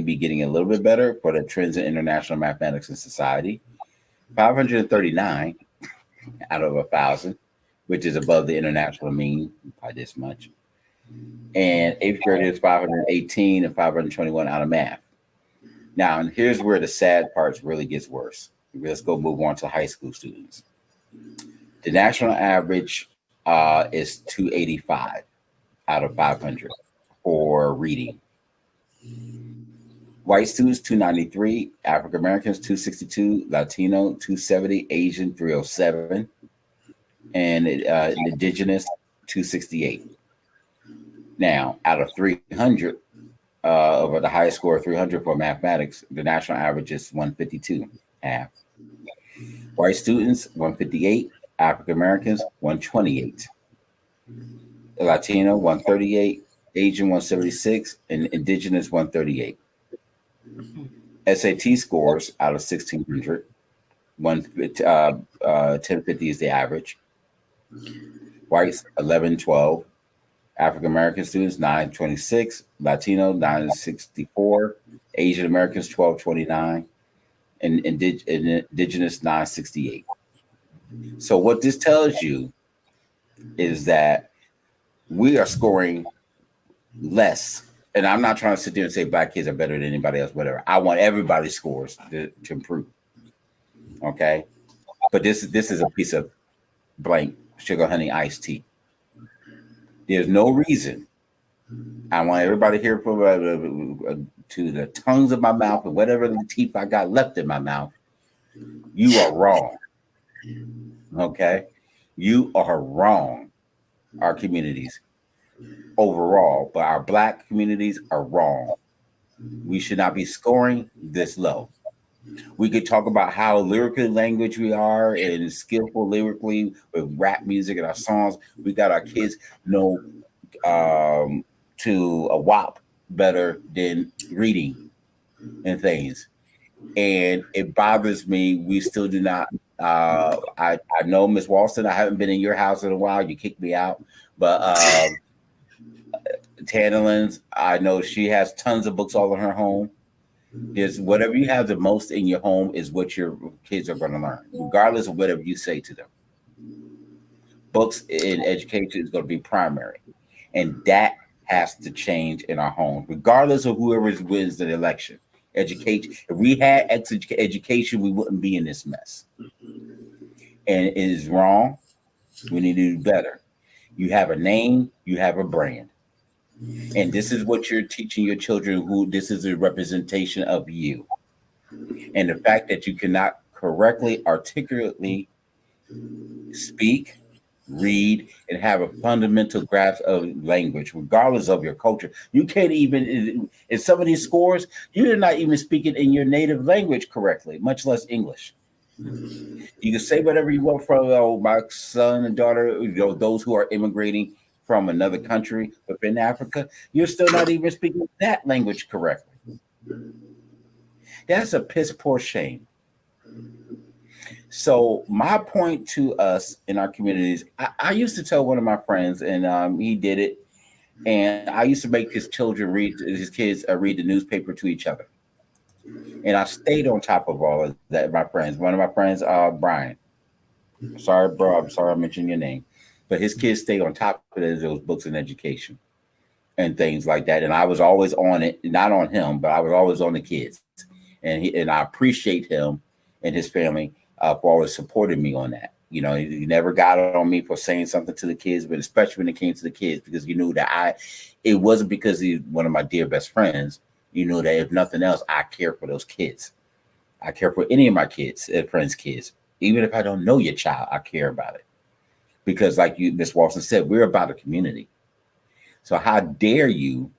Speaker 1: be getting a little bit better for the trends in international mathematics and society. 539 out of 1,000, which is above the international mean by this much. And 8th graders 518 and 521 out of math. Now, and here's where the sad parts really gets worse. Let's go move on to high school students. The national average is 285 out of 500 for reading. White students 293, African Americans 262, Latino 270, Asian 307, and indigenous 268. Now, out of 300, over the highest score of 300 for mathematics, the national average is 152 half. White students 158, African Americans 128, Latino 138, Asian 176, and indigenous 138. SAT scores out of 1600, 1050 is the average. Whites 1112, African American students 926, Latino 964, Asian Americans 1229, and indigenous 968. So what this tells you is that we are scoring less. And I'm not trying to sit there and say black kids are better than anybody else, whatever. I want everybody's scores to improve. Okay. But this is a piece of blank sugar honey iced tea. There's no reason. I want everybody here to the tongues of my mouth and whatever the teeth I got left in my mouth. You are wrong. Okay. You are wrong. Our communities overall, but our black communities are wrong. We should not be scoring this low. We could talk about how lyrically language we are and skillful lyrically with rap music and our songs. We got our kids know to a WAP better than reading and things. And it bothers me. We still do not. I know, Miss Walston, I haven't been in your house in a while. You kicked me out. But Tantalins, I know she has tons of books all in her home. There's whatever you have the most in your home is what your kids are going to learn, regardless of whatever you say to them. Books in education is going to be primary, and that has to change in our home, regardless of whoever wins the election. Education. If we had education, we wouldn't be in this mess. And it is wrong. We need to do better. You have a name, you have a brand. And this is what you're teaching your children, who this is a representation of you. And the fact that you cannot correctly, articulately speak, read, and have a fundamental grasp of language, regardless of your culture. You can't even, in some of these scores, you're not even speaking in your native language correctly, much less English. You can say whatever you want from my son and daughter, those who are immigrating from another country within Africa. You're still not even speaking that language correctly. That's a piss poor shame. So my point to us in our communities, I used to tell one of my friends, and he did it, and I used to make his kids read the newspaper to each other. And I stayed on top of all of that. My friends, one of my friends, Brian. Sorry, bro. I'm sorry I mentioned your name, but his kids stayed on top of those books and education and things like that. And I was always on it, not on him, but I was always on the kids. And I appreciate him and his family for always supporting me on that. You know, he never got on me for saying something to the kids, but especially when it came to the kids, because you knew that it wasn't because he's one of my dear best friends. You know that if nothing else, I care for those kids. I care for any of my kids, friends' kids. Even if I don't know your child, I care about it. Because like you, Miss Walson said, we're about a community. So how dare you?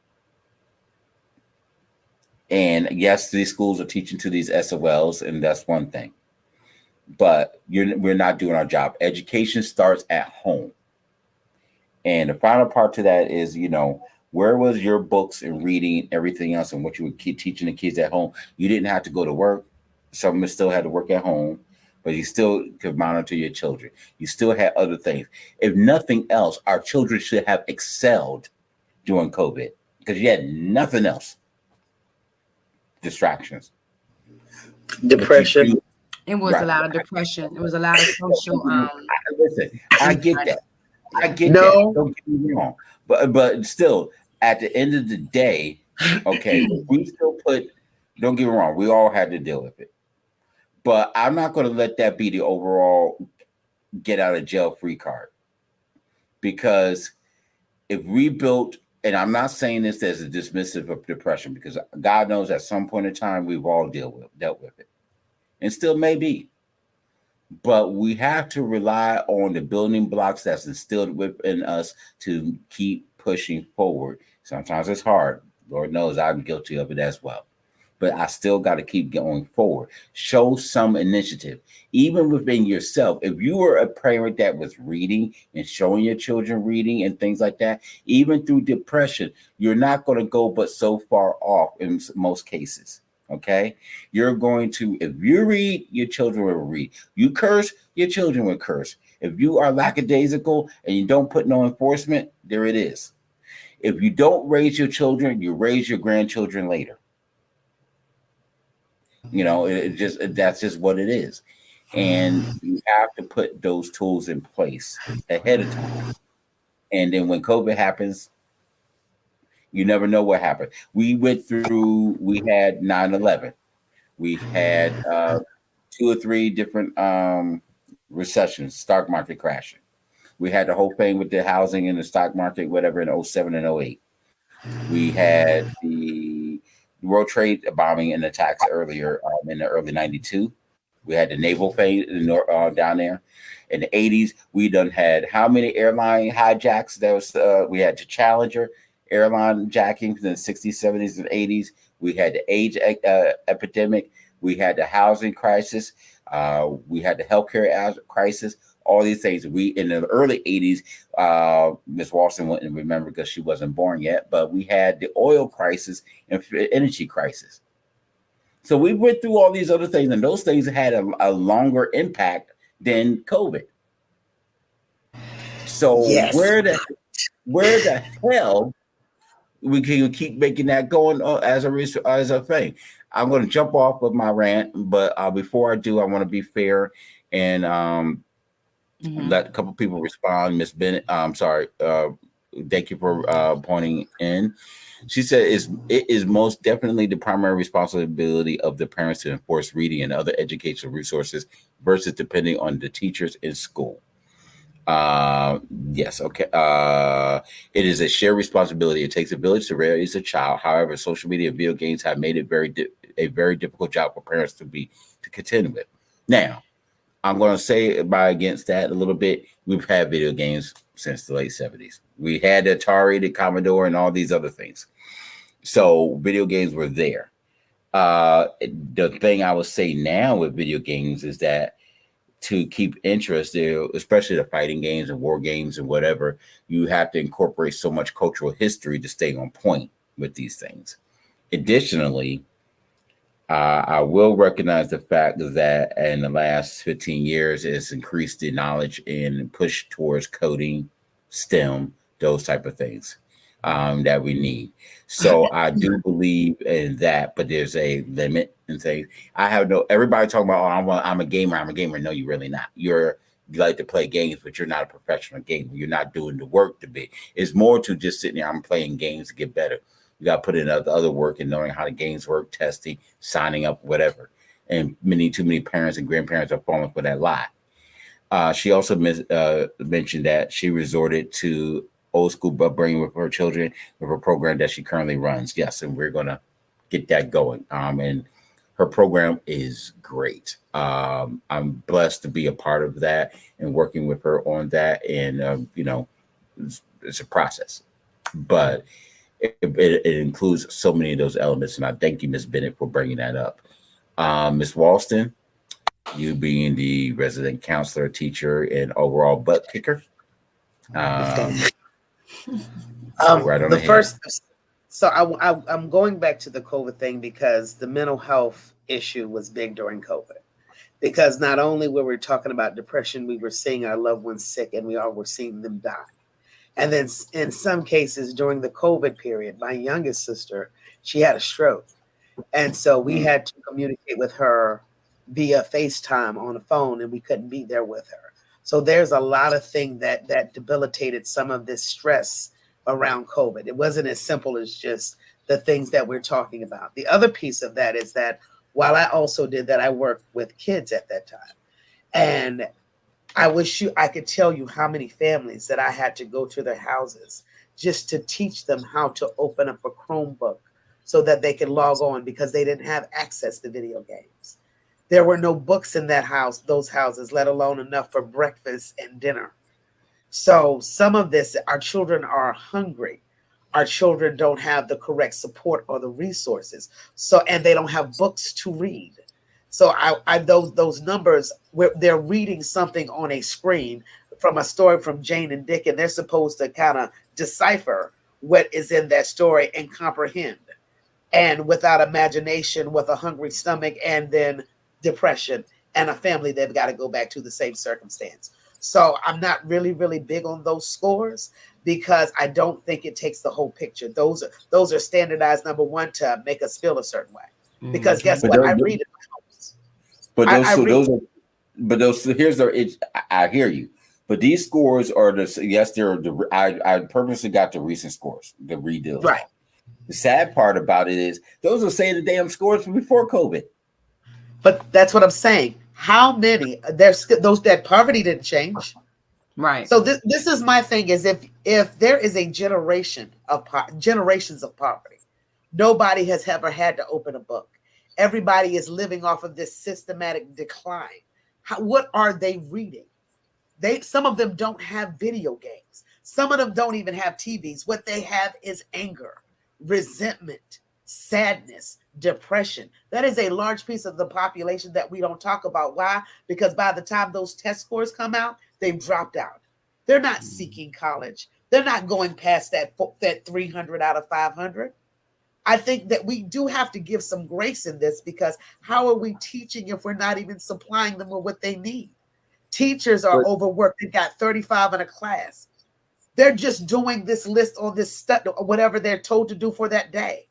Speaker 1: And yes, these schools are teaching to these SOLs, and that's one thing. But we're not doing our job. Education starts at home. And the final part to that is, where was your books and reading and everything else and what you were teaching the kids at home? You didn't have to go to work. Some of them still had to work at home, but you still could monitor your children. You still had other things. If nothing else, our children should have excelled during COVID because you had nothing else. Distractions.
Speaker 2: Depression.
Speaker 3: It was a lot of depression. It was a lot of social.
Speaker 1: Listen, I get that. I get
Speaker 2: No.
Speaker 1: that. Don't get me wrong. But still, at the end of the day, okay, we still don't get me wrong, we all had to deal with it. But I'm not going to let that be the overall get out of jail free card, because if we built, and I'm not saying this as a dismissive of depression, because God knows at some point in time we've all dealt with it, and still may be. But we have to rely on the building blocks that's instilled within us to keep pushing forward. Sometimes it's hard. Lord knows I'm guilty of it as well. But I still got to keep going forward. Show some initiative, even within yourself. If you were a parent that was reading and showing your children reading and things like that, even through depression, you're not going to go but so far off in most cases. Okay, you're going to, if you read, your children will read. You curse, your children will curse. If you are lackadaisical and you don't put no enforcement, there it is. If you don't raise your children, you raise your grandchildren later. It just, that's just what it is. And you have to put those tools in place ahead of time. And then when COVID happens, you never know what happened. We had 9/11. We had two or three different recessions, stock market crashing. We had the whole thing with the housing and the stock market, whatever, in '07 and '08. We had the World Trade bombing and attacks earlier in the early '92. We had the naval phase down there. In the '80s, we done had how many airline hijacks? There was we had the Challenger airline jacking in the '60s, '70s, and '80s. We had the AIDS epidemic. We had the housing crisis. We had the healthcare crisis. All these things. We in the early '80s, Miss Walton wouldn't remember because she wasn't born yet. But we had the oil crisis and energy crisis. So we went through all these other things, and those things had a longer impact than COVID. So
Speaker 2: Yes.
Speaker 1: where the hell we can keep making that going as a thing? I'm going to jump off of my rant, but before I do, I want to be fair and let a couple people respond. Miss Bennett, I'm sorry. Thank you for pointing in. She said it is most definitely the primary responsibility of the parents to enforce reading and other educational resources versus depending on the teachers in school. Yes, okay. It is a shared responsibility. It takes a village to raise a child. However, social media and video games have made it a very difficult job for parents to contend with. Now, I'm going to say by against that a little bit. We've had video games since the late '70s. We had the Atari, the Commodore, and all these other things. So video games were there. The thing I would say now with video games is that to keep interest there, especially the fighting games and war games and whatever, you have to incorporate so much cultural history to stay on point with these things. Additionally, I will recognize the fact that in the last 15 years, it's increased the knowledge and push towards coding, STEM, those type of things that we need. So I do believe in that, but there's a limit and things. I have no, everybody talking about, oh, I'm a gamer. I'm a gamer. No, you're really not. You like to play games, but you're not a professional gamer. You're not doing the work to be. It's more to just sitting there. I'm playing games to get better. You got to put in other work and knowing how the games work, testing, signing up, whatever. And too many parents and grandparents are falling for that lie. She also mentioned that she resorted to old school upbringing with her children with a program that she currently runs. Yes, and we're going to get that going. And her program is great. I'm blessed to be a part of that and working with her on that. And, it's a process. But it includes so many of those elements. And I thank you, Ms. Bennett, for bringing that up. Ms. Walston, you being the resident counselor, teacher, and overall butt kicker.
Speaker 2: Okay.
Speaker 1: Right on
Speaker 2: The
Speaker 1: ahead.
Speaker 2: first, so I'm going back to the COVID thing because the mental health issue was big during COVID. Because not only were we talking about depression, we were seeing our loved ones sick and we all were seeing them die. And then in some cases during the COVID period, my youngest sister, she had a stroke. And so we had to communicate with her via FaceTime on the phone and we couldn't be there with her. So there's a lot of things that debilitated some of this stress around COVID. It wasn't as simple as just the things that we're talking about. The other piece of that is that While I also did that, I worked with kids at that time. And I wish I could tell you how many families that I had to go to their houses just to teach them how to open up a Chromebook so that they could log on, because they didn't have access to video games. There were no books in those houses, let alone enough for breakfast and dinner. So some of this, our children are hungry. Our children don't have the correct support or the resources. So, and they don't have books to read. So those numbers where they're reading something on a screen from a story from Jane and Dick, and they're supposed to kind of decipher what is in that story and comprehend. And without imagination, with a hungry stomach, and then depression and a family they've got to go back to the same circumstance. So I'm not really, really big on those scores, because I don't think it takes the whole picture. Those are standardized, number one, to make us feel a certain way. Because guess what? I read it.
Speaker 1: But those here's the I hear you. But these scores are I purposely got the recent scores, the redeals.
Speaker 2: Right.
Speaker 1: The sad part about it is those are saying the damn scores from before COVID.
Speaker 2: But that's what I'm saying. How many that poverty didn't change.
Speaker 3: Right.
Speaker 2: So this is my thing, is if there is a generations of poverty, nobody has ever had to open a book. Everybody is living off of this systematic decline. What are they reading? Some of them don't have video games. Some of them don't even have TVs. What they have is anger, resentment, sadness, depression. That is a large piece of the population that we don't talk about. Why? Because by the time those test scores come out, they've dropped out. They're not seeking college. They're not going past that 300 out of 500. I think that we do have to give some grace in this, because how are we teaching if we're not even supplying them with what they need? Teachers are overworked. They've got 35 in a class. They're just doing this list on this stuff, whatever they're told to do for that day.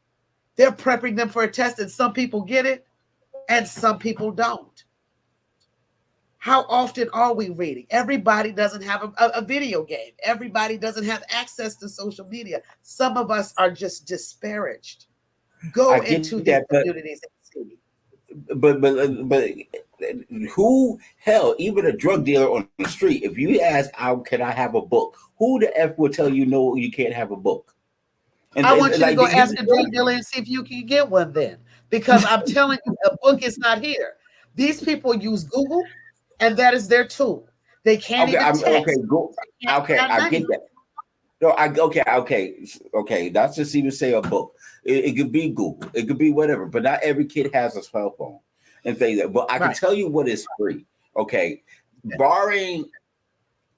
Speaker 2: They're prepping them for a test, and some people get it and some people don't. How often are we reading? Everybody doesn't have a video game. Everybody doesn't have access to social media. Some of us are just disparaged. Go into these communities and see.
Speaker 1: But who, hell, even a drug dealer on the street, if you ask, can I have a book? Who the F will tell you no, you can't have a book?
Speaker 2: And I want you to go ask a drug dealer and see if you can get one then. Because I'm telling you, a book is not here. These people use Google, and that is their tool. They can't even text.
Speaker 1: I get that. No, okay. That's just even say a book. It could be Google. It could be whatever. But not every kid has a cell phone and things. But I can tell you what is free. Okay, barring,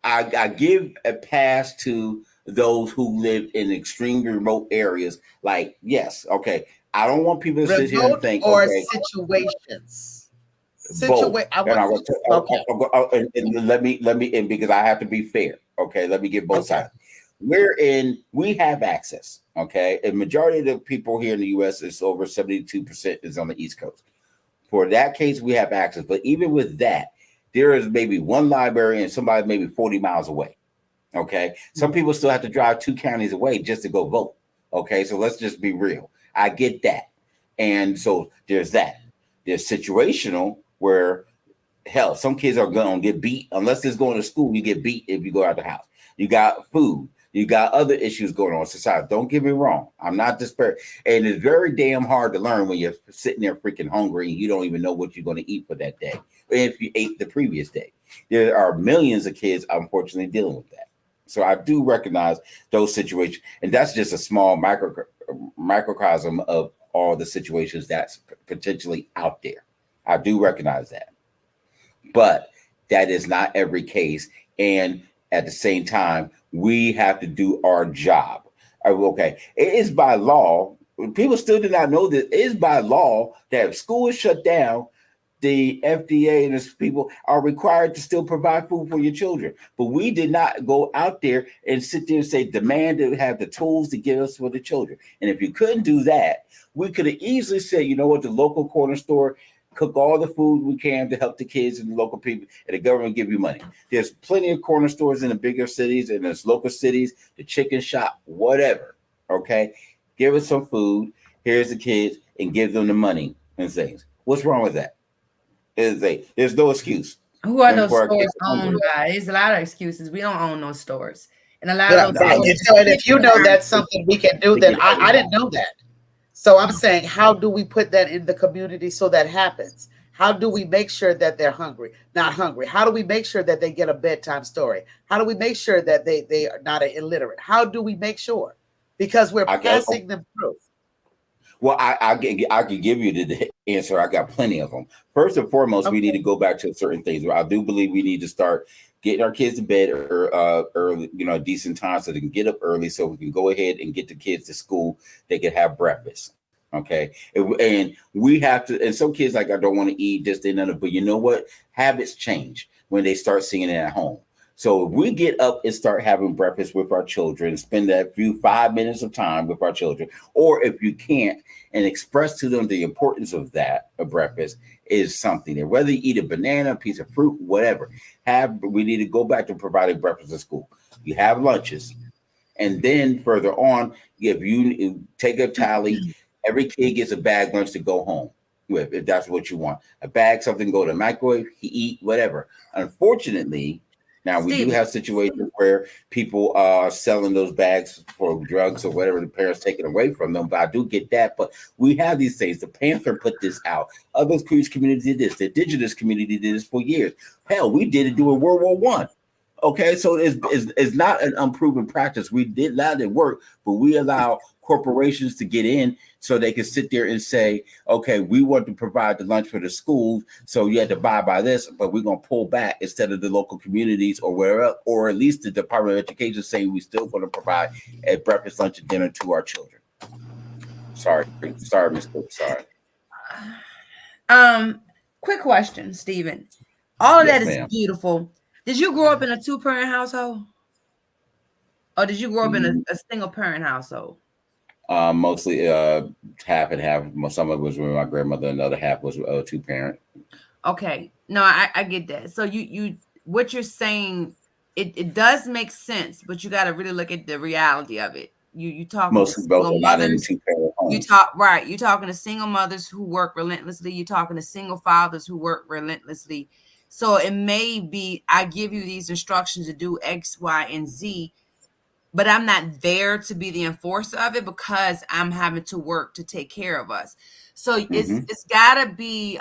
Speaker 1: I give a pass to those who live in extremely remote areas. Like, yes, okay. I don't want people to sit here and think
Speaker 2: situations.
Speaker 1: And let me, and because I have to be fair. Okay, let me get both sides. We have access. Okay, a majority of the people here in the U.S. is over 72% is on the East Coast. For that case, we have access. But even with that, there is maybe one library and somebody maybe 40 miles away. Okay, some people still have to drive 2 counties away just to go vote. Okay, so let's just be real. I get that. And so there's that. There's situational where, hell, some kids are going to get beat. Unless it's going to school, you get beat if you go out the house. You got food. You got other issues going on in society. Don't get me wrong. I'm not despair. And it's very damn hard to learn when you're sitting there freaking hungry and you don't even know what you're going to eat for that day. If you ate the previous day. There are millions of kids, unfortunately, dealing with that. So I do recognize those situations. And that's just a small microcosm of all the situations that's potentially out there. I do recognize that. But that is not every case. And at the same time, we have to do our job. Okay, it is by law. People still do not know that it is by law that if school is shut down, the FDA and its people are required to still provide food for your children. But we did not go out there and sit there and say, demand to have the tools to give us for the children. And if you couldn't do that, we could have easily said, you know what, the local corner store, cook all the food we can to help the kids and the local people, and the government give you money. There's plenty of corner stores in the bigger cities and there's local cities, the chicken shop, whatever. Okay, give us some food. Here's the kids, and give them the money and things. What's wrong with that? There's no excuse.
Speaker 3: Who are
Speaker 1: And
Speaker 3: those
Speaker 1: for our kids
Speaker 3: stores
Speaker 1: to
Speaker 3: owned
Speaker 1: hungry.
Speaker 3: by? There's a lot of excuses. We don't own those stores. And a lot
Speaker 2: But
Speaker 3: of
Speaker 2: I'm
Speaker 3: those
Speaker 2: saying,
Speaker 3: stores
Speaker 2: and so, and if you know that's something we can do,
Speaker 1: They
Speaker 2: then
Speaker 1: get
Speaker 2: I didn't
Speaker 1: everybody.
Speaker 2: know that. So I'm saying, how do we put that in the community so that happens? How do we make sure that they're hungry, not hungry? How do we make sure that they get a bedtime story? How do we make sure that they are not illiterate? How do we make sure? Because we're
Speaker 1: I,
Speaker 2: passing them through.
Speaker 1: Well, I can give you the answer. I got plenty of them. First and foremost, we need
Speaker 2: Okay.
Speaker 1: to go back to certain things. I do believe we need to start getting our kids to bed early, decent time, so they can get up early, so we can go ahead and get the kids to school. They can have breakfast. Okay, and we have to. And some kids like I don't want to eat this, and another. But you know what? Habits change when they start seeing it at home. So if we get up and start having breakfast with our children, spend that few 5 minutes of time with our children, or if you can't, and express to them the importance of that, a breakfast is something. And whether you eat a banana, a piece of fruit, whatever, we need to go back to providing breakfast at school. You have lunches, and then further on, if you take a tally, every kid gets a bag lunch to go home with, if that's what you want. A bag, something go to the microwave, he eat, whatever. Unfortunately, now we do
Speaker 3: Stephen,
Speaker 1: have situations where people are selling those bags for drugs or whatever, the parents taking away from them. But I do get that. But we have these things. The Panther put this out. Other communities did this. The indigenous community did this for years. Hell, we did it during World War One. Okay, so it's not an unproven practice. We did allow it work, but we allow corporations to get in so they can sit there and say, okay, we want to provide the lunch for the schools, so you had to buy by this, but we're going to pull back instead of the local communities or wherever, or at least the Department of Education saying we still going to provide a breakfast, lunch, and dinner to our children. Sorry, Miss Cook, sorry.
Speaker 3: quick question, Stephen. All of that
Speaker 1: Yes,
Speaker 3: is
Speaker 1: ma'am.
Speaker 3: beautiful. Did you grow up in a two-parent household? Or did you grow up in
Speaker 1: Mm,
Speaker 3: a single parent household?
Speaker 1: mostly half and half. Some of it was with my grandmother, and the other half was two parent.
Speaker 3: Okay. No, I get that. So you what you're saying, it does make sense, but you got to really look at the reality of it. You talking to
Speaker 1: Most both
Speaker 3: single
Speaker 1: are not in
Speaker 3: mothers.
Speaker 1: two parent
Speaker 3: You
Speaker 1: homes.
Speaker 3: talk right. You're talking to single mothers who work relentlessly. You're talking to single fathers who work relentlessly. So it may be I give you these instructions to do X, Y, and Z, but I'm not there to be the enforcer of it because I'm having to work to take care of us. So
Speaker 1: Hmm.
Speaker 3: it's gotta be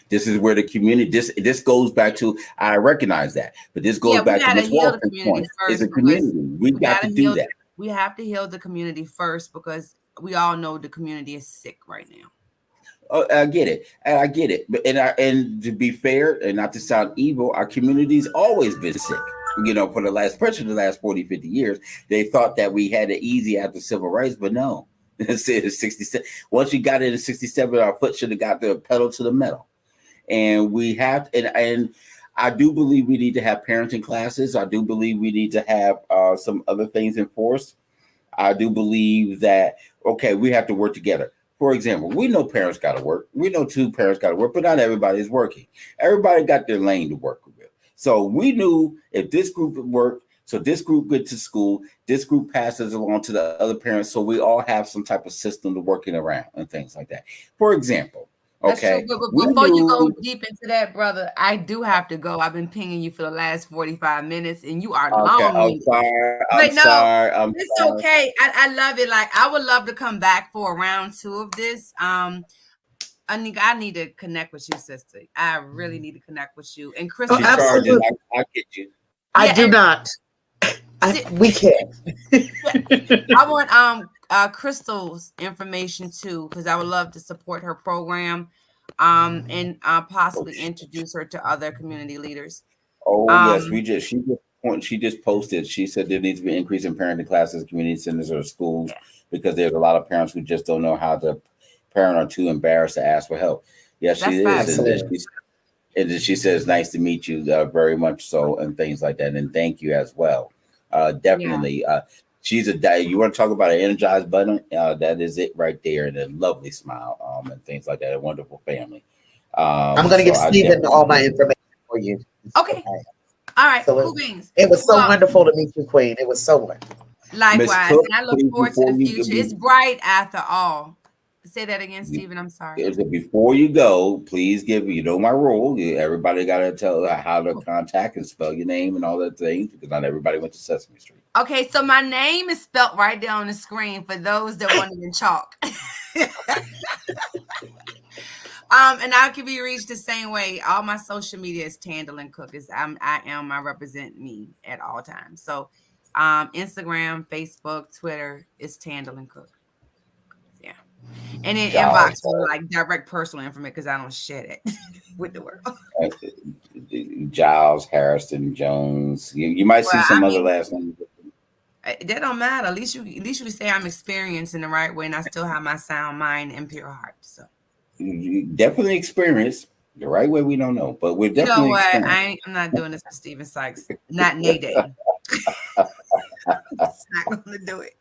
Speaker 1: This is where the community. This goes back to. I recognize that, but this
Speaker 3: yeah,
Speaker 1: goes
Speaker 3: we
Speaker 1: back to
Speaker 3: gotta
Speaker 1: Miss
Speaker 3: heal the
Speaker 1: Walton's
Speaker 3: community
Speaker 1: point. It's
Speaker 3: first
Speaker 1: a
Speaker 3: because
Speaker 1: community. We've
Speaker 3: we
Speaker 1: got to
Speaker 3: gotta
Speaker 1: do
Speaker 3: heal
Speaker 1: that.
Speaker 3: we have to heal the community first because we all know the community is sick right now.
Speaker 1: Oh, I get it. I get it. But and to be fair, and not to sound evil, our community's always been sick. For the last, especially the last 40, 50 years, they thought that we had it easy after civil rights, but no. It's 67. Once you got into 67, our foot should have got the pedal to the metal. And we have, and I do believe we need to have parenting classes. I do believe we need to have some other things enforced. I do believe that, okay, we have to work together. For example, we know parents got to work. We know two parents got to work, but not everybody is working. Everybody got their lane to work with. So we knew if this group would work, so this group get to school, this group passes along to the other parents. So we all have some type of system to working around and things like that. For example,
Speaker 3: That's true.
Speaker 1: okay,
Speaker 3: But
Speaker 1: we
Speaker 3: before you go
Speaker 1: knew.
Speaker 3: deep into that, brother, I do have to go. I've been pinging you for the last 45 minutes and you are
Speaker 1: Okay, I'm
Speaker 3: long-winded.
Speaker 1: sorry. I'm
Speaker 3: But no,
Speaker 1: sorry. I'm
Speaker 3: it's
Speaker 1: sorry.
Speaker 3: okay. I love it. Like I would love to come back for a round two of this. I need to connect with you, sister. I really need to connect with you. And
Speaker 2: Oh,
Speaker 1: She
Speaker 3: Crystal,
Speaker 1: charging.
Speaker 2: absolutely.
Speaker 1: I get you.
Speaker 2: I
Speaker 3: yeah,
Speaker 2: do
Speaker 3: and
Speaker 2: not. We can.
Speaker 3: I want Crystal's information too, because I would love to support her program, and
Speaker 1: Oh,
Speaker 3: possibly introduce her to other community leaders.
Speaker 1: oh yes,
Speaker 3: Um,
Speaker 1: she just posted. She said there needs to be an increase in parenting classes, community centers, or schools
Speaker 3: yeah,
Speaker 1: because there's a lot of parents who just don't know how to parent or too embarrassed to ask for help. Yes, she
Speaker 3: that's
Speaker 1: is,
Speaker 3: fabulous.
Speaker 2: Absolutely.
Speaker 1: and then she says nice to meet you, very much so, and things like that. And thank you as well.
Speaker 3: Yeah,
Speaker 1: Definitely. She's you want to talk about an energized button? That is it right there, and a lovely smile, and things like that. A wonderful family.
Speaker 2: I'm going to
Speaker 1: So
Speaker 2: give
Speaker 1: I
Speaker 2: Stephen all
Speaker 1: definitely.
Speaker 2: my information for you.
Speaker 3: okay, all right,
Speaker 2: So
Speaker 3: cool beans.
Speaker 2: it was so
Speaker 3: Well,
Speaker 2: wonderful to meet you, Queen. It was so wonderful.
Speaker 1: Miss
Speaker 3: likewise,
Speaker 1: Cook,
Speaker 3: and I look
Speaker 1: please
Speaker 3: forward to
Speaker 1: before
Speaker 3: the
Speaker 1: you
Speaker 3: future. It's
Speaker 1: be
Speaker 3: bright after all. Say that again, Stephen. I'm sorry.
Speaker 1: Before you go, please give my rule. Everybody got to tell how to contact and spell your name and all that things because not everybody went to Sesame Street.
Speaker 3: Okay, so my name is spelled right there on the screen for those that want it in chalk. And I can be reached the same way. All my social media is Tandlin Cook. I represent me at all times. So Instagram, Facebook, Twitter is Tandlin Cook. Yeah. And then inbox me like direct personal information because I don't share it with the world.
Speaker 1: Giles, Harrison, Jones. You might see some other last names.
Speaker 3: That don't matter. At least you say I'm experienced in the right way and I still have my sound mind and pure heart. So
Speaker 1: you definitely experienced the right way. We don't know, but we're definitely.
Speaker 3: You know what? I'm not doing this for Stephen Sykes. Not Nayday. It's not going to do it.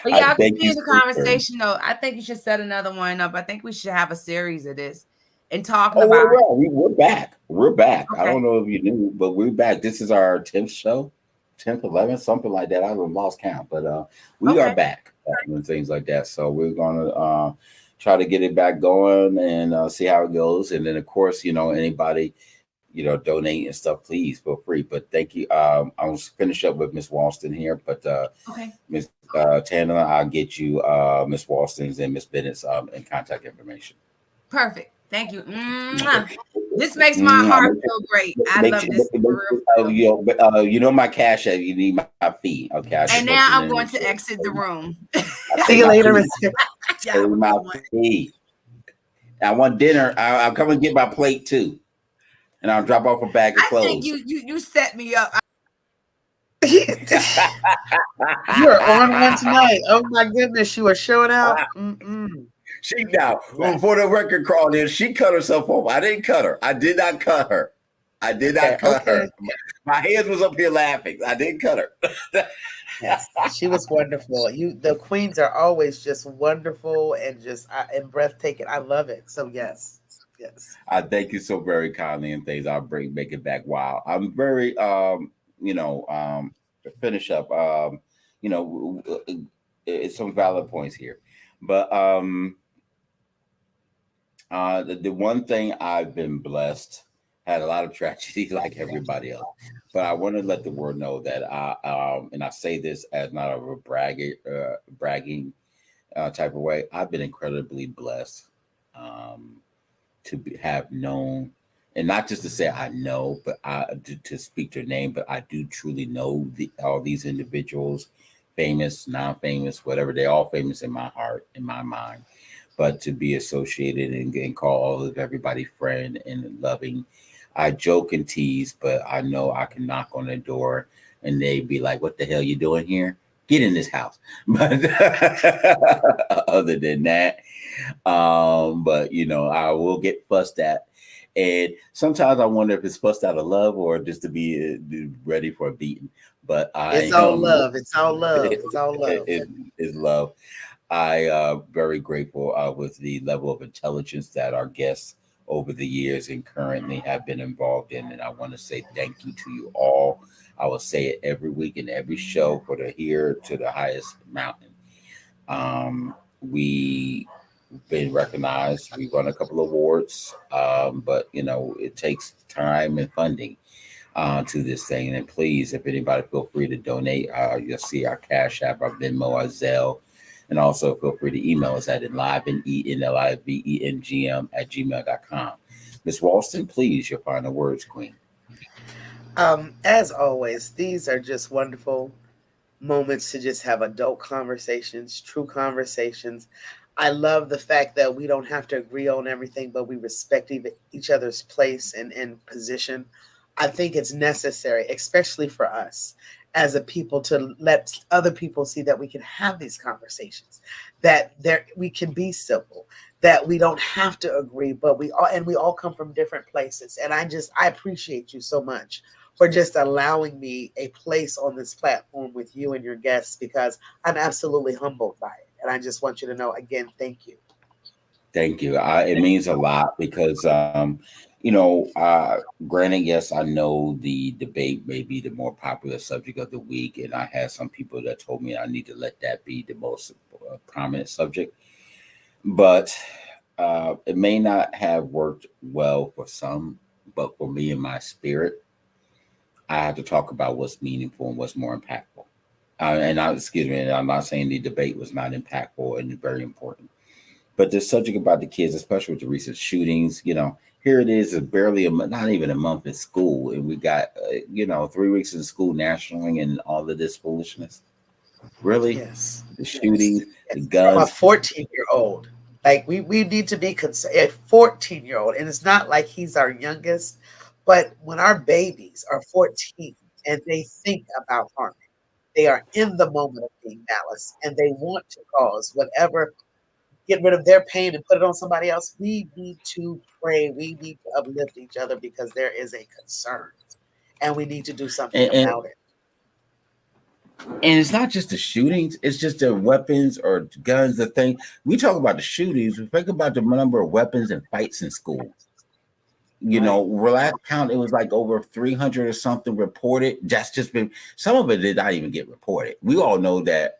Speaker 3: But yeah, I'll continue the conversation though. I think you should set another one up. I think we should have a series of this and talking about.
Speaker 1: We're back. We're back. Okay. I don't know if you knew, but we're back. This is our 10th show, 10th, 11th, something like that. I've lost count, but we are back and things like that. So we're gonna try to get it back going and see how it goes. And then of course, anybody. Donate and stuff, please feel free. But thank you. I'll finish up with Miss Walston here, but Miss Tandlin, I'll get you Miss Walston's and Miss Bennett's and contact information.
Speaker 3: Perfect. Thank you. This makes my heart feel great. I love this.
Speaker 1: My cash app. You need my fee. Okay.
Speaker 3: And now I'm going to exit the room.
Speaker 2: See you later,
Speaker 1: Mr. My fee. I want dinner. I'll come and get my plate too. And I'll drop off a bag of clothes.
Speaker 3: I think you set me up.
Speaker 2: You're on one tonight. Oh my goodness, you are showing out.
Speaker 1: She now before the record crawled in, she cut herself off. I didn't cut her. I did not cut her. I did not cut her. My hands was up here laughing. I didn't cut her.
Speaker 2: Yes, she was wonderful. The queens are always just wonderful and just and breathtaking. I love it. So yes. Yes.
Speaker 1: I thank you so very kindly and things. I'll make it back. Wow. I'm very to finish up, it's some valid points here. But the one thing I've been blessed, had a lot of tragedy like everybody else. But I want to let the world know that and I say this as not a bragging type of way. I've been incredibly blessed. To have known, and not just to say I know, but to speak their name, but I do truly know all these individuals, famous, non-famous, whatever. They're all famous in my heart, in my mind. But to be associated and call all of everybody friend and loving, I joke and tease, but I know I can knock on the door and they'd be like, "What the hell you doing here? Get in this house." But other than that. But I will get fussed at, and sometimes I wonder if it's fussed out of love or just to be ready for a beating. But
Speaker 2: it's all love. It's all love. It's all love.
Speaker 1: It's love. I very grateful with the level of intelligence that our guests over the years and currently have been involved in, and I want to say thank you to you all. I will say it every week in every show for the here to the highest mountain. We been recognized. We won a couple of awards, but it takes time and funding to this thing. And please, if anybody feel free to donate, you'll see our Cash App, our Venmo, our Zelle, and also feel free to email us at Enliven, ENLIVENGM @gmail.com. Miss Walston, please, your final words, Queen.
Speaker 2: As always, these are just wonderful moments to just have adult conversations, true conversations. I love the fact that we don't have to agree on everything, but we respect each other's place and position. I think it's necessary, especially for us as a people, to let other people see that we can have these conversations, that we can be civil, that we don't have to agree, but we all come from different places. And I appreciate you so much for just allowing me a place on this platform with you and your guests, because I'm absolutely humbled by it. And I just want you to know, again, thank you.
Speaker 1: Thank you. It means a lot because, granted, yes, I know the debate may be the more popular subject of the week. And I had some people that told me I need to let that be the most prominent subject. But it may not have worked well for some, but for me and my spirit, I have to talk about what's meaningful and what's more impactful. Excuse me, and I'm not saying the debate was not impactful and very important, but the subject about the kids, especially with the recent shootings, here it is, it's barely not even a month in school, and we got 3 weeks in school nationally, and all of this foolishness. Really,
Speaker 2: Yes.
Speaker 1: the
Speaker 2: Yes.
Speaker 1: shootings, the
Speaker 2: From a
Speaker 1: guns,
Speaker 2: 14-year-old. Like we need to be concerned. A 14-year-old, and it's not like he's our youngest, but when our babies are 14 and they think about harming, they are in the moment of being malice and they want to cause whatever, get rid of their pain and put it on somebody else. We need to pray. We need to uplift each other because there is a concern and we need to do something
Speaker 1: and,
Speaker 2: about it.
Speaker 1: And it's not just the shootings, it's just the weapons or guns, the thing. We talk about the shootings, we think about the number of weapons and fights in school.
Speaker 2: Right.
Speaker 1: Last count, it was like over 300 or something reported. That's just been, some of it did not even get reported. We all know that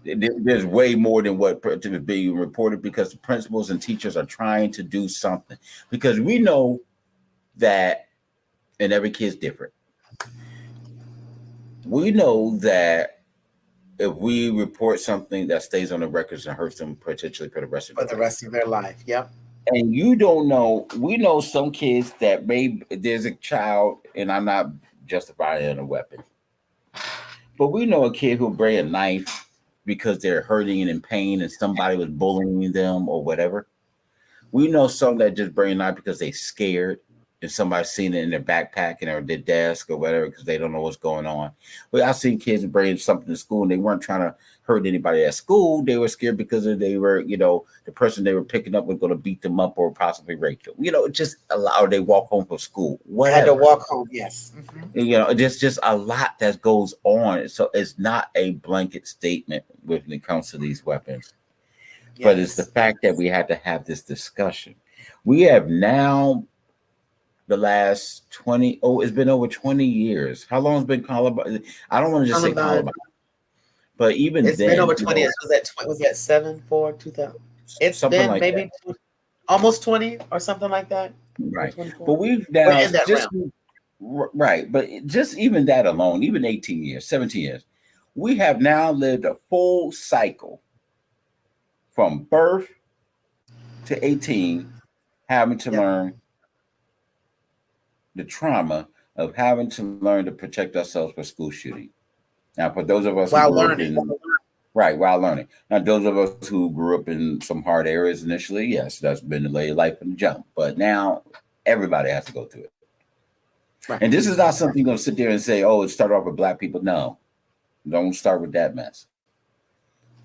Speaker 1: there's way more than what to be reported because the principals and teachers are trying to do something. Because we know that, and every kid's different. We know that if we report something that stays on the records and hurts them potentially for the rest of
Speaker 2: For
Speaker 1: their
Speaker 2: the
Speaker 1: life.
Speaker 2: rest of their life. Yep.
Speaker 1: And you don't know, we know some kids that there's a child, and I'm not justifying a weapon, but we know a kid who'll bring a knife because they're hurting and in pain and somebody was bullying them or whatever. We know some that just bring a knife because they scared and somebody's seen it in their backpack and or their desk or whatever because they don't know what's going on. But I've seen kids bring something to school and they weren't trying to hurt anybody at school. They were scared because they were, the person they were picking up was going to beat them up or possibly rape them. Just allow they walk home from school,
Speaker 2: Had to
Speaker 1: whatever.
Speaker 2: walk home. Yes. Mm-hmm.
Speaker 1: There's just a lot that goes on. So it's not a blanket statement when it comes to these weapons, but it's the
Speaker 2: Yes.
Speaker 1: fact that we had to have this discussion. We have now the last 20, it's been over 20 years. How long has been Columbine? I don't want to just say
Speaker 2: Columbine.
Speaker 1: Columbine, but even
Speaker 2: It's been
Speaker 1: then,
Speaker 2: over 20 years. Was that 7/4/2000? It's
Speaker 1: something
Speaker 2: been
Speaker 1: like that.
Speaker 2: maybe almost 20 or something like that. Or
Speaker 1: Right.
Speaker 2: 24.
Speaker 1: But we've
Speaker 2: We're
Speaker 1: now
Speaker 2: in that
Speaker 1: just,
Speaker 2: realm.
Speaker 1: right. But just even that alone, even 18 years, 17 years, we have now lived a full cycle from birth to 18, having to
Speaker 2: Yep.
Speaker 1: learn the trauma of having to learn to protect ourselves for school shooting. Now, for those of us who
Speaker 2: While
Speaker 1: grew up
Speaker 2: learning.
Speaker 1: in, right, while learning. Now, those of us who grew up in some hard areas initially, yes, that's been the way of life from the jump. But now everybody has to go through it.
Speaker 2: Right.
Speaker 1: And this is not something you're going to sit there and say, oh, it started off with black people. No, don't start with that mess.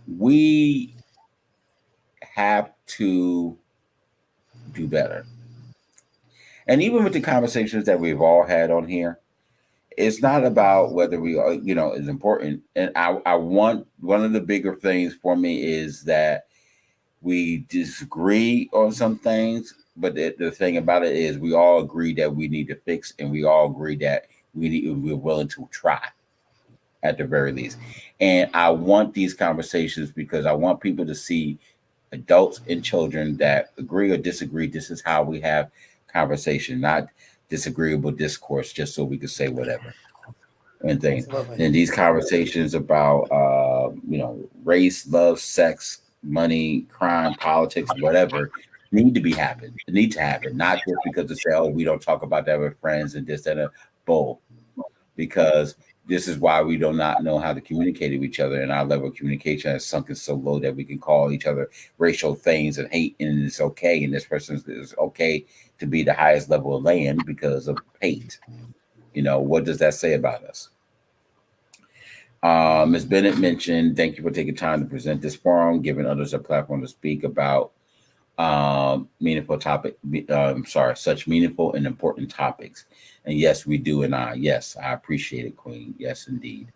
Speaker 1: We have to do better. And even with the conversations that we've all had on here, it's not about whether we are, is important. And I want, one of the bigger things for me is that we disagree on some things, but the thing about it is we all agree that we need to fix, and we all agree that we're willing to try at the very least. And I want these conversations because I want people to see adults and children that agree or disagree. This is how we have conversation, not disagreeable discourse, just so we can say whatever and things.
Speaker 2: Absolutely.
Speaker 1: And these conversations about race, love, sex, money, crime, politics, whatever, need to be happen. It need to happen, not just because they say, oh, we don't talk about that with friends and this and a bull. Because this is why we do not know how to communicate with each other, and our level of communication has sunken so low that we can call each other racial things and hate, and it's okay. And this person is okay to be the highest level of land because of hate. What does that say about us? Ms. Bennett mentioned, thank you for taking time to present this forum, giving others a platform to speak about such meaningful and important topics. And yes, we do. And yes, I appreciate it, Queen. Yes, indeed.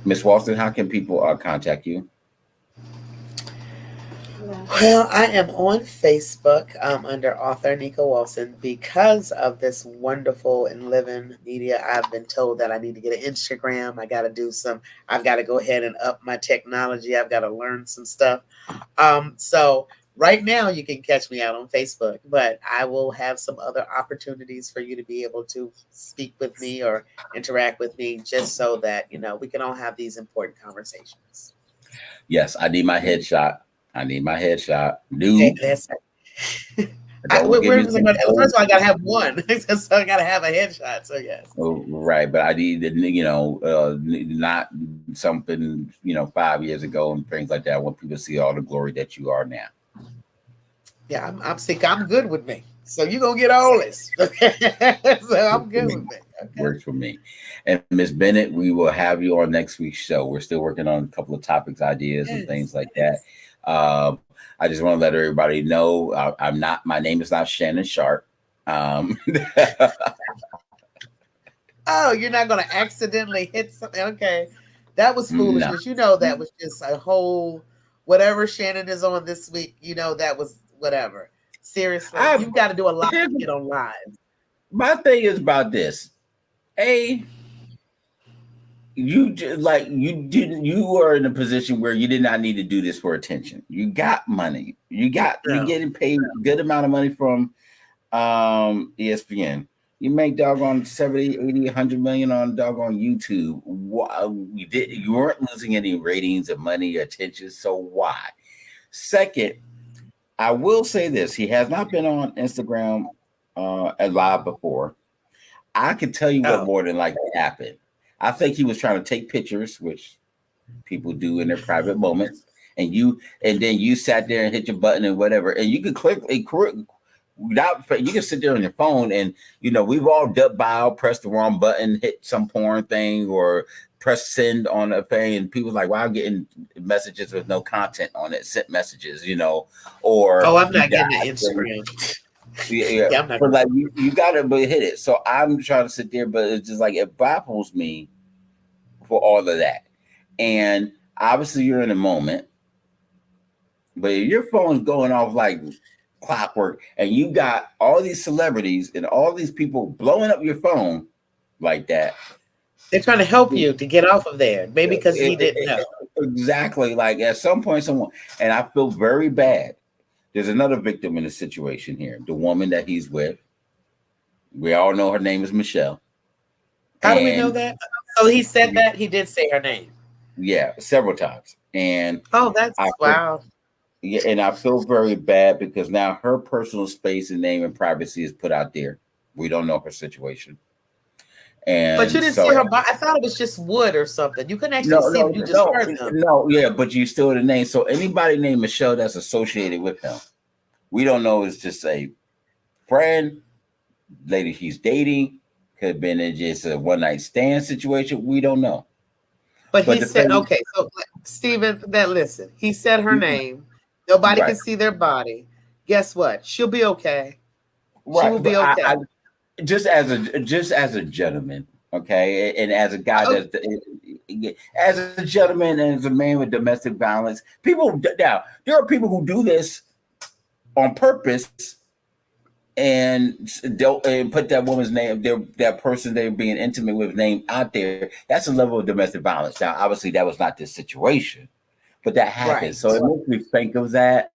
Speaker 1: Ms. Walston, how can people contact you?
Speaker 2: Well, I am on Facebook under author Nika Wilson because of this wonderful Enliven media. I've been told that I need to get an Instagram. I got to do some, I've got to go ahead and up my technology. I've got to learn some stuff. So right now you can catch me out on Facebook, but I will have some other opportunities for you to be able to speak with me or interact with me just so that, we can all have these important conversations.
Speaker 1: Yes, I need my headshot. I need my headshot.
Speaker 2: Okay,
Speaker 1: New.
Speaker 2: that's
Speaker 1: Don't give me
Speaker 2: where's
Speaker 1: some
Speaker 2: somebody? First
Speaker 1: old.
Speaker 2: of all, I gotta have one, so I gotta have a headshot. So yes,
Speaker 1: Oh, right, but I need to, not something, 5 years ago and things like that. I want people to see all the glory that you are now.
Speaker 2: yeah, I'm sick. I'm good with me. So you gonna get all this? Okay, so I'm
Speaker 1: Works for
Speaker 2: good
Speaker 1: me.
Speaker 2: with me. Okay.
Speaker 1: Works for me. And Miss Bennett, we will have you on next week's show. We're still working on a couple of topics, ideas, and
Speaker 2: Yes.
Speaker 1: things like that. I just want to let everybody know I'm not. My name is not Shannon Sharp. Um,
Speaker 2: Oh, you're not gonna accidentally hit something. Okay, that was
Speaker 1: no,
Speaker 2: foolishness. That was just a whole whatever Shannon is on this week. That was whatever. Seriously,
Speaker 1: I
Speaker 2: you've got to do a lot
Speaker 1: here's
Speaker 2: to get on live.
Speaker 1: my thing is about this. A you are in a position where you did not need to do this for attention. You got money. You're
Speaker 2: No.
Speaker 1: getting paid a good amount of money from ESPN. You make doggone 70, 80, 100 million on doggone YouTube. Why you weren't losing any ratings or money or attention, so why? Second, I will say this: he has not been on Instagram live before. I can tell you what
Speaker 2: Oh,
Speaker 1: more than likely happened. I think he was trying to take pictures, which people do in their private moments, and then you sat there and hit your button and whatever, and you could click without you can sit there on your phone and we've all dubbed by, press the wrong button, hit some porn thing, or press send on a thing, and people like, wow, I'm getting messages with no content on it, sent messages, or
Speaker 2: oh, I'm
Speaker 1: you
Speaker 2: not getting
Speaker 1: died.
Speaker 2: an Instagram.
Speaker 1: Yeah,
Speaker 2: Yeah, I'm not.
Speaker 1: but like you gotta but hit it. So I'm trying to sit there, but it's just like it baffles me for all of that. And obviously you're in a moment, but if your phone's going off like clockwork and you got all these celebrities and all these people blowing up your phone like that.
Speaker 2: They're trying to help you to get off of there, maybe because he didn't know.
Speaker 1: Exactly. Like at some point, someone, and I feel very bad. There's another victim in the situation here. The woman that he's with, we all know her name is Michelle.
Speaker 2: How do we know
Speaker 1: And
Speaker 2: that? So he said that he did say her name.
Speaker 1: yeah, several times. And
Speaker 2: Oh, that's
Speaker 1: I feel,
Speaker 2: wow.
Speaker 1: yeah, and I feel very bad because now her personal space and name and privacy is put out there. We don't know her situation.
Speaker 2: But you
Speaker 1: And
Speaker 2: didn't see her
Speaker 1: so
Speaker 2: body. I thought it was just wood or something. You couldn't actually
Speaker 1: no,
Speaker 2: see
Speaker 1: no,
Speaker 2: them. You just
Speaker 1: no,
Speaker 2: heard them.
Speaker 1: no, yeah, but you still the name. So anybody named Michelle that's associated with him, we don't know is just a friend, lady he's dating, could have been in just a one night stand situation. We don't know.
Speaker 2: But
Speaker 1: But
Speaker 2: he
Speaker 1: the
Speaker 2: said,
Speaker 1: thing,
Speaker 2: okay, so Stephen, that listen, he said her name. Nobody
Speaker 1: right,
Speaker 2: can see their body. Guess what? She'll be okay. She
Speaker 1: right,
Speaker 2: will
Speaker 1: but
Speaker 2: be okay.
Speaker 1: I just as a gentleman, okay, and as a guy
Speaker 2: Oh,
Speaker 1: that's as a gentleman and as a man with domestic violence, people now there are people who do this on purpose and don't and put that woman's name, that person they're being intimate with name out there. That's a level of domestic violence. Now, obviously, that was not this situation, but that happens. So
Speaker 2: right.
Speaker 1: it makes me think of that.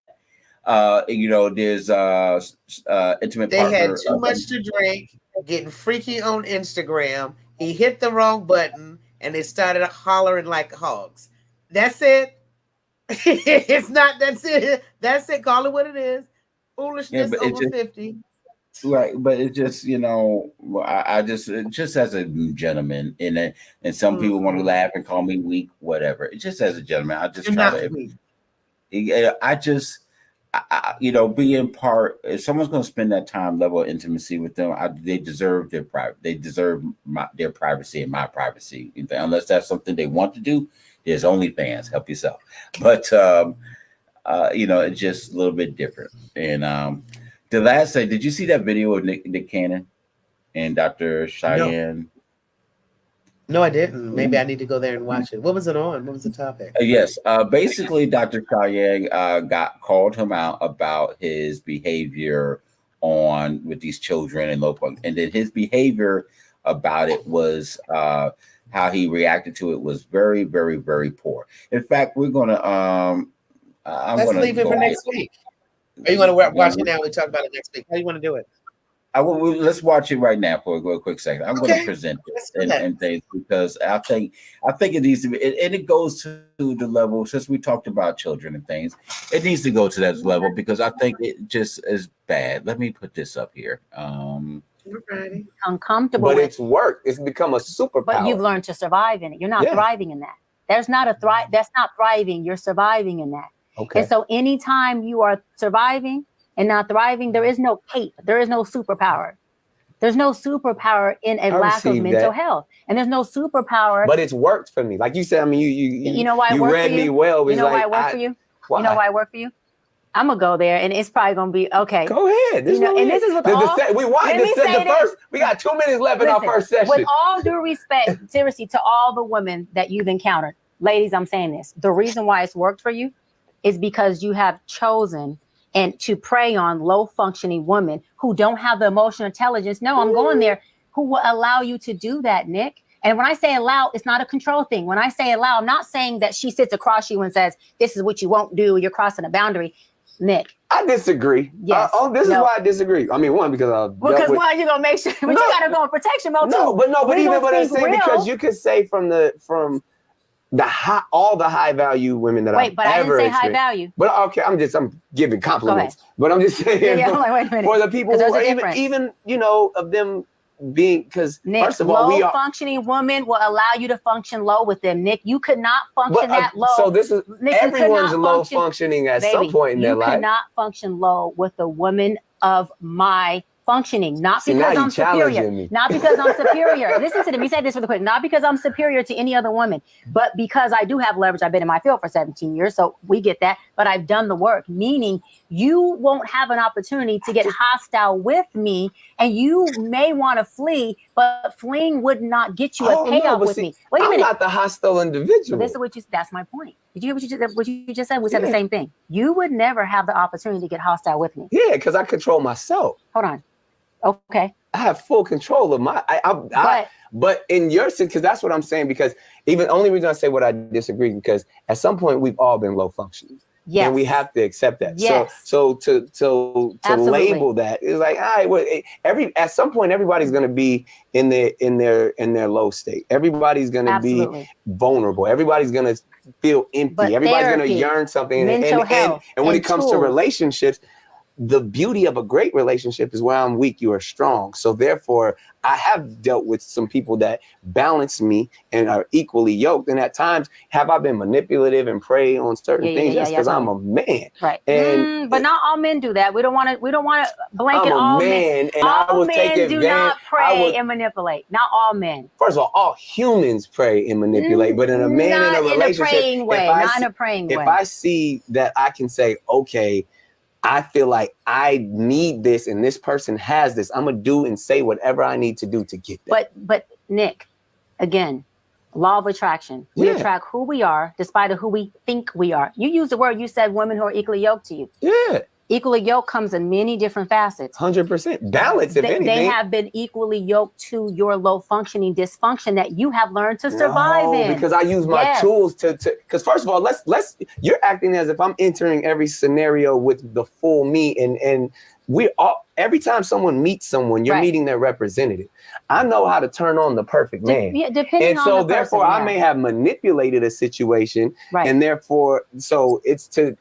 Speaker 1: There's intimate
Speaker 2: They had
Speaker 1: partner.
Speaker 2: too much to drink, getting freaky on Instagram. He hit the wrong button and they started hollering like hogs. That's it. It's not, that's it. That's it. Call it what it is.
Speaker 1: Yeah,
Speaker 2: Foolishness
Speaker 1: but it
Speaker 2: over
Speaker 1: just
Speaker 2: 50.
Speaker 1: right, but it's just I just as a gentleman, and some people want to
Speaker 2: Mm-mm.
Speaker 1: laugh and call me weak, whatever. It's just as a gentleman, I just
Speaker 2: You're
Speaker 1: try
Speaker 2: not
Speaker 1: to.
Speaker 2: weak.
Speaker 1: I just, being part. If someone's going to spend that time level of intimacy with them, they deserve their private. They deserve their privacy and my privacy. Unless that's something they want to do, there's OnlyFans. Help yourself. But it's just a little bit different. And the last thing, did you see that video of Nick Cannon and Dr.
Speaker 2: No.
Speaker 1: Cheyenne?
Speaker 2: No, I didn't. Maybe I need to go there and watch it. What was it on? What was the topic?
Speaker 1: Yes, basically, Dr. Chayang got called him out about his behavior on with these children and local, and then his behavior about it was how he reacted to it was very, very, very poor. In fact, we're gonna
Speaker 2: Let's leave it for next week. Are you going to watch it now? We talk about it next week. How do you want to do it?
Speaker 1: Let's watch it right now for a quick second. I'm going to present this and things because I think it needs to be, and it goes to the level, since we talked about children and things, it needs to go to that level because I think it just is bad. Let me put this up here.
Speaker 4: Uncomfortable,
Speaker 5: but it's work. It's become a superpower.
Speaker 4: But you've learned to survive in it. You're not thriving in that. There's not a thrive. That's not thriving. You're surviving in that.
Speaker 5: Okay.
Speaker 4: And so anytime you are surviving and not thriving, there is no cape. There is no superpower. There's no superpower in a lack of mental health. And there's no superpower.
Speaker 5: But it's worked for me. Like you said, I mean, you
Speaker 4: know why it worked
Speaker 5: read
Speaker 4: for you?
Speaker 5: me well.
Speaker 4: You know why it worked for you?
Speaker 5: Why?
Speaker 4: You know why it worked for you? I'm going to go there and it's probably going to be, okay.
Speaker 5: Go ahead.
Speaker 4: This is what
Speaker 5: we wanted to set the first. We got 2 minutes left in our first session.
Speaker 4: With all due respect, seriously, to all the women that you've encountered, ladies, I'm saying this. The reason why it's worked for you is because you have chosen and to prey on low functioning women who don't have the emotional intelligence. No, I'm going there, who will allow you to do that, Nick. And when I say allow, it's not a control thing. When I say allow, I'm not saying that she sits across you and says, this is what you won't do. You're crossing a boundary. Nick.
Speaker 5: I disagree.
Speaker 4: Yes.
Speaker 5: This is why I didisagree. I mean, one, because
Speaker 4: you're going to make sure, but you got to go in protection mode too.
Speaker 5: But even what I'm saying, because you could say from all the high value women that I've ever
Speaker 4: I didn't say high value.
Speaker 5: But okay, I'm giving compliments. But I'm just saying
Speaker 4: I'm like, wait a minute.
Speaker 5: For the people who are even of them being, because first of all,
Speaker 4: low functioning woman will allow you to function low with them. Nick, you could not function that low.
Speaker 5: So this is Nick, everyone's low functioning at some point in their life.
Speaker 4: You could not function low with a woman of my functioning, not because I'm superior. Not because I'm superior. Listen to me say this really quick. Not because I'm superior to any other woman, but because I do have leverage. I've been in my field for 17 years, so we get that. But I've done the work, meaning you won't have an opportunity to get hostile with me, and you may want to flee, but fleeing would not get you a payoff with me. Wait a minute.
Speaker 5: I'm not the hostile individual.
Speaker 4: That's my point. Did you hear what you just said? We said the same thing. You would never have the opportunity to get hostile with me.
Speaker 5: Yeah, because I control myself.
Speaker 4: Hold on. Okay.
Speaker 5: I have full control of my, but in your sense, because that's what I'm saying, because even only reason I say what I disagree, because at some point we've all been low functioning. Yes. And we have to accept that. Yes. So to label that is like, all right, at some point everybody's going to be in their low state. Everybody's going to be vulnerable. Everybody's going to feel empty. But everybody's going to yearn something. And when it comes to relationships, the beauty of a great relationship is where I'm weak, you are strong. So therefore, I have dealt with some people that balance me and are equally yoked. And at times, have I been manipulative and prey on certain things? Yes, because I'm a man.
Speaker 4: Right. And but not all men do that. We don't want to blanket all men.
Speaker 5: And
Speaker 4: all men do not prey and manipulate. Not all men.
Speaker 5: First of all humans prey and manipulate, but in a man in a relationship,
Speaker 4: not in a praying way.
Speaker 5: If I see that I can say, okay, I feel like I need this and this person has this, I'm going to do and say whatever I need to do to get that.
Speaker 4: But Nick, again, law of attraction. We attract who we are despite of who we think we are. You used the word, you said women who are equally yoked to you.
Speaker 5: Yeah.
Speaker 4: Equally yoked comes in many different facets.
Speaker 5: 100%. Balance, if anything.
Speaker 4: They have been equally yoked to your low functioning dysfunction that you have learnned to survive in.
Speaker 5: Because I use my tools to because first of all, you're acting as if I'm entering every scenario with the full me, and we all, every time someone meets someone, you're meeting their representative. I know how to turn on the perfect man.
Speaker 4: Depending
Speaker 5: and so on the therefore person, I may have manipulated a situation, and therefore, so it's to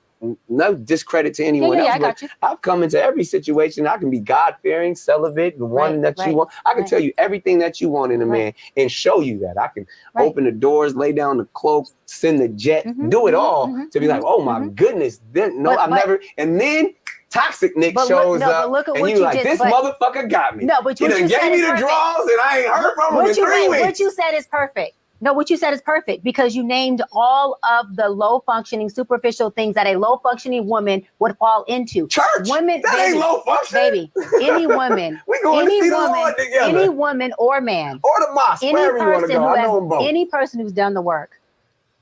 Speaker 5: no discredit to anyone else, but I've come into every situation. I can be God-fearing, celibate, the one that you want. I can tell you everything that you want in a man and show you that. I can open the doors, lay down the cloak, send the jet, do it all to be like, oh my goodness. I've never. And then Toxic Nick shows up, and you like, this motherfucker got me.
Speaker 4: No, but
Speaker 5: he done gave me the draws, and I ain't heard from him in 3 weeks.
Speaker 4: What you said is perfect. No, what you said is perfect because you named all of the low functioning, superficial things that a low functioning woman would fall into.
Speaker 5: Church,
Speaker 4: women,
Speaker 5: that
Speaker 4: baby,
Speaker 5: ain't low functioning.
Speaker 4: Baby, any woman,
Speaker 5: we going to see the Lord together.
Speaker 4: Any woman or man,
Speaker 5: or the mosque, wherever you want to go. I know them both.
Speaker 4: Any person who's done the work,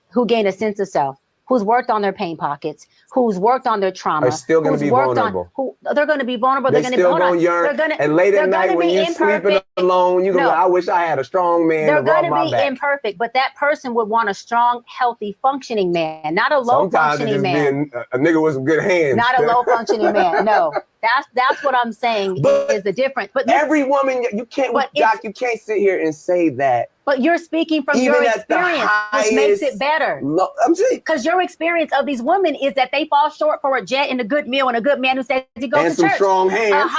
Speaker 4: who gained a sense of self, who's worked on their pain pockets, who's worked on their trauma,
Speaker 5: are still going to be vulnerable.
Speaker 4: They're going to be vulnerable.
Speaker 5: They're going to yearn. And late at night when you're sleeping alone, you're going to go, I wish I had a strong man.
Speaker 4: They're going to be imperfect, but that person would want a strong, healthy, functioning man, not a low functioning man.
Speaker 5: A nigga with some good hands.
Speaker 4: Not a low functioning man. No, that's what I'm saying is the difference. But
Speaker 5: every woman, you can't, Doc, you can't sit here and say that.
Speaker 4: But you're speaking from your experience, which makes it better.
Speaker 5: I'm saying,
Speaker 4: because your experience of these women is that they fall short for a jet and a good meal and a good man who says he goes to church.
Speaker 5: And some strong hands.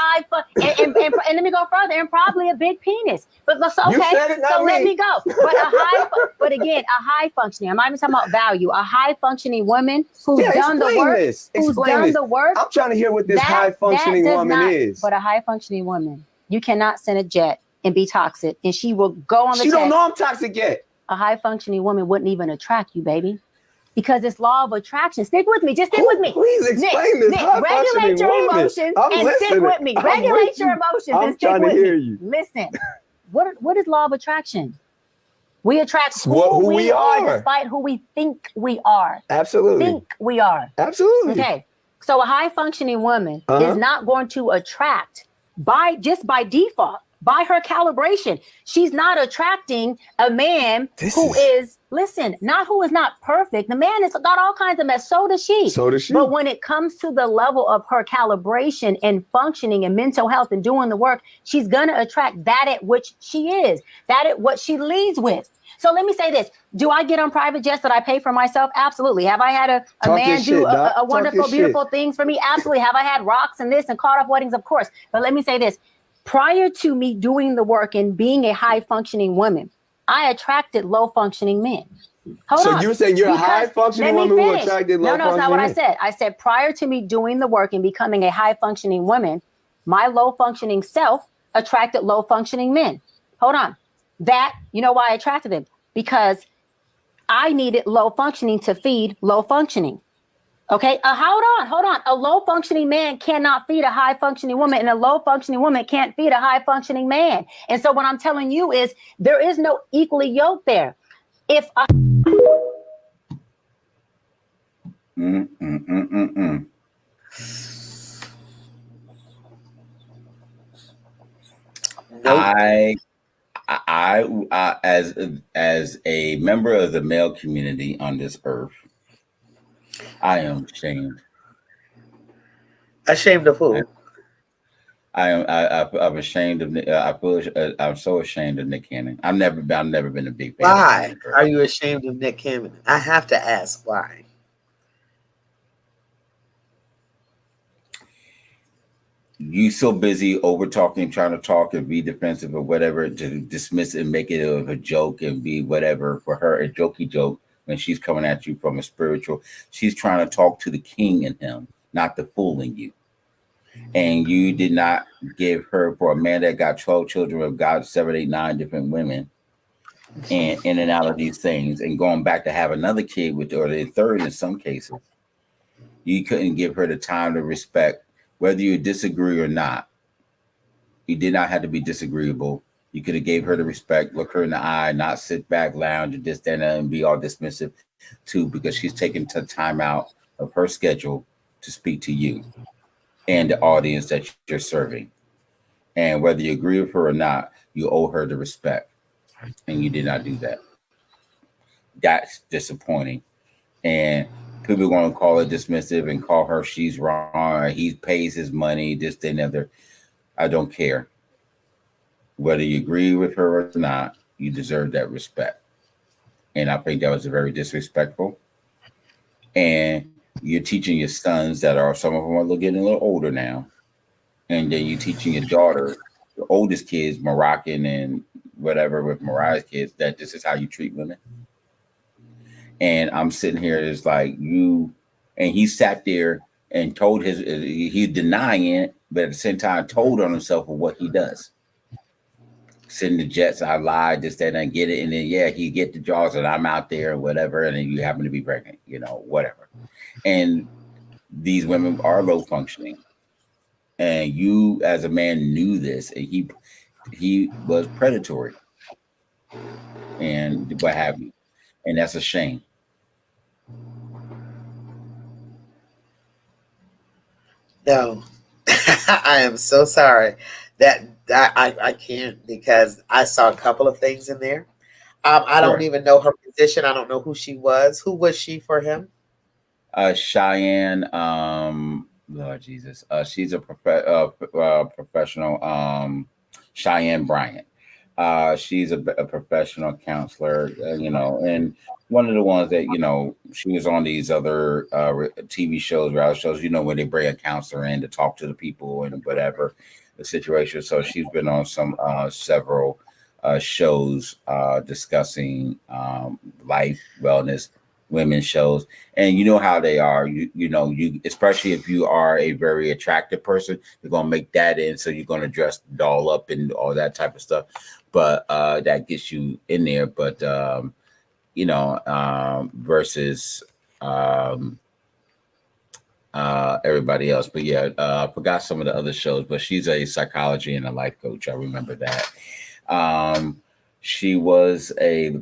Speaker 4: And let me go further, and probably a big penis. But okay,
Speaker 5: you said it, not
Speaker 4: so
Speaker 5: me.
Speaker 4: let me go. But again, a high functioning. I'm not even talking about value. A high functioning woman who's done the work.
Speaker 5: I'm trying to hear what this high functioning woman is.
Speaker 4: But a high functioning woman, you cannot send a jet and be toxic, and she will go on the.
Speaker 5: She don't know I'm toxic yet.
Speaker 4: A high functioning woman wouldn't even attract you, baby, because it's law of attraction. Stick with me. Just stick with me.
Speaker 5: Please explain this.
Speaker 4: Nick, regulate your emotions and stick with me. Regulate your emotions and stick with me. Listen, what is law of attraction? We attract who we are despite who we think we are.
Speaker 5: Absolutely.
Speaker 4: Think we are.
Speaker 5: Absolutely.
Speaker 4: Okay. So a high functioning woman is not going to attract by default. By her calibration, she's not attracting a man who is not perfect. The man has got all kinds of mess. So does she. But when it comes to the level of her calibration and functioning and mental health and doing the work, she's going to attract that at which she is, that at what she leads with. So let me say this. Do I get on private jets that I pay for myself? Absolutely. Have I had a man do a wonderful, beautiful things for me? Absolutely. Have I had rocks and this and caught off weddings? Of course. But let me say this. Prior to me doing the work and being a high functioning woman, I attracted low functioning men. Hold on.
Speaker 5: So you're saying you're a high functioning woman who attracted low functioning men? No, it's not what I said. I said prior to me doing the work and becoming a high functioning woman, my low functioning self attracted low functioning men. Hold on. You know why I attracted them? Because I needed low functioning to feed low functioning. Okay, hold on. A low functioning man cannot feed a high functioning woman, and a low functioning woman can't feed a high functioning man. And so what I'm telling you is there is no equally yoked there. If I
Speaker 1: as a member of the male community on this earth, I am ashamed.
Speaker 2: Ashamed of who?
Speaker 1: I'm ashamed of. I'm so ashamed of Nick Cannon. I've never been a big fan.
Speaker 2: Why are you ashamed of Nick Cannon? I have to ask why.
Speaker 1: You so busy over talking, trying to talk and be defensive or whatever, to dismiss it and make it a joke and be whatever for her, a jokey joke. When she's coming at you from a spiritual, she's trying to talk to the king in him, not the fool in you. And you did not give her, for a man that got 12 children of God, 7, 8, 9 different women, and in and out of these things, and going back to have another kid with, or the third in some cases, you couldn't give her the time to respect, whether you disagree or not. You did not have to be disagreeable. You could have gave her the respect, look her in the eye, not sit back, lounge, and just stand there and be all dismissive too, because she's taking time out of her schedule to speak to you and the audience that you're serving. And whether you agree with her or not, you owe her the respect. And you did not do that. That's disappointing. And people are going to call her dismissive and call her she's wrong, or he pays his money, this, that, and other. I don't care. Whether you agree with her or not, you deserve that respect. And I think that was very disrespectful. And you're teaching your sons that are, some of them are getting a little older now. And then you're teaching your daughter, the oldest kids, Moroccan and whatever with Mariah's kids, that this is how you treat women. And I'm sitting here, it's like you, and he sat there and told he's denying it, but at the same time told on himself of what he does. send the jets, I lied, this, that, and I get it. And then, yeah, he get the jobs and I'm out there and whatever. And then you happen to be pregnant, whatever. And these women are low functioning. And you, as a man, knew this. And he was predatory and what have you. And that's a shame.
Speaker 2: No, I am so sorry that I can't, because I saw a couple of things in there. I don't even know her position. I don't know who she was. Who was she for him?
Speaker 1: Cheyenne, Lord Jesus, she's a professional. Cheyenne Bryant. She's a professional counselor, and one of the ones that, she was on these other TV shows, reality shows, where they bring a counselor in to talk to the people and whatever the situation. So she's been on some several shows discussing life, wellness, women's shows, and you know how they are. You especially if you are a very attractive person, you're gonna make that in, so you're gonna dress doll up and all that type of stuff. But that gets you in there. But versus everybody else. But yeah, I forgot some of the other shows. But she's a psychology and a life coach. I remember that. She was a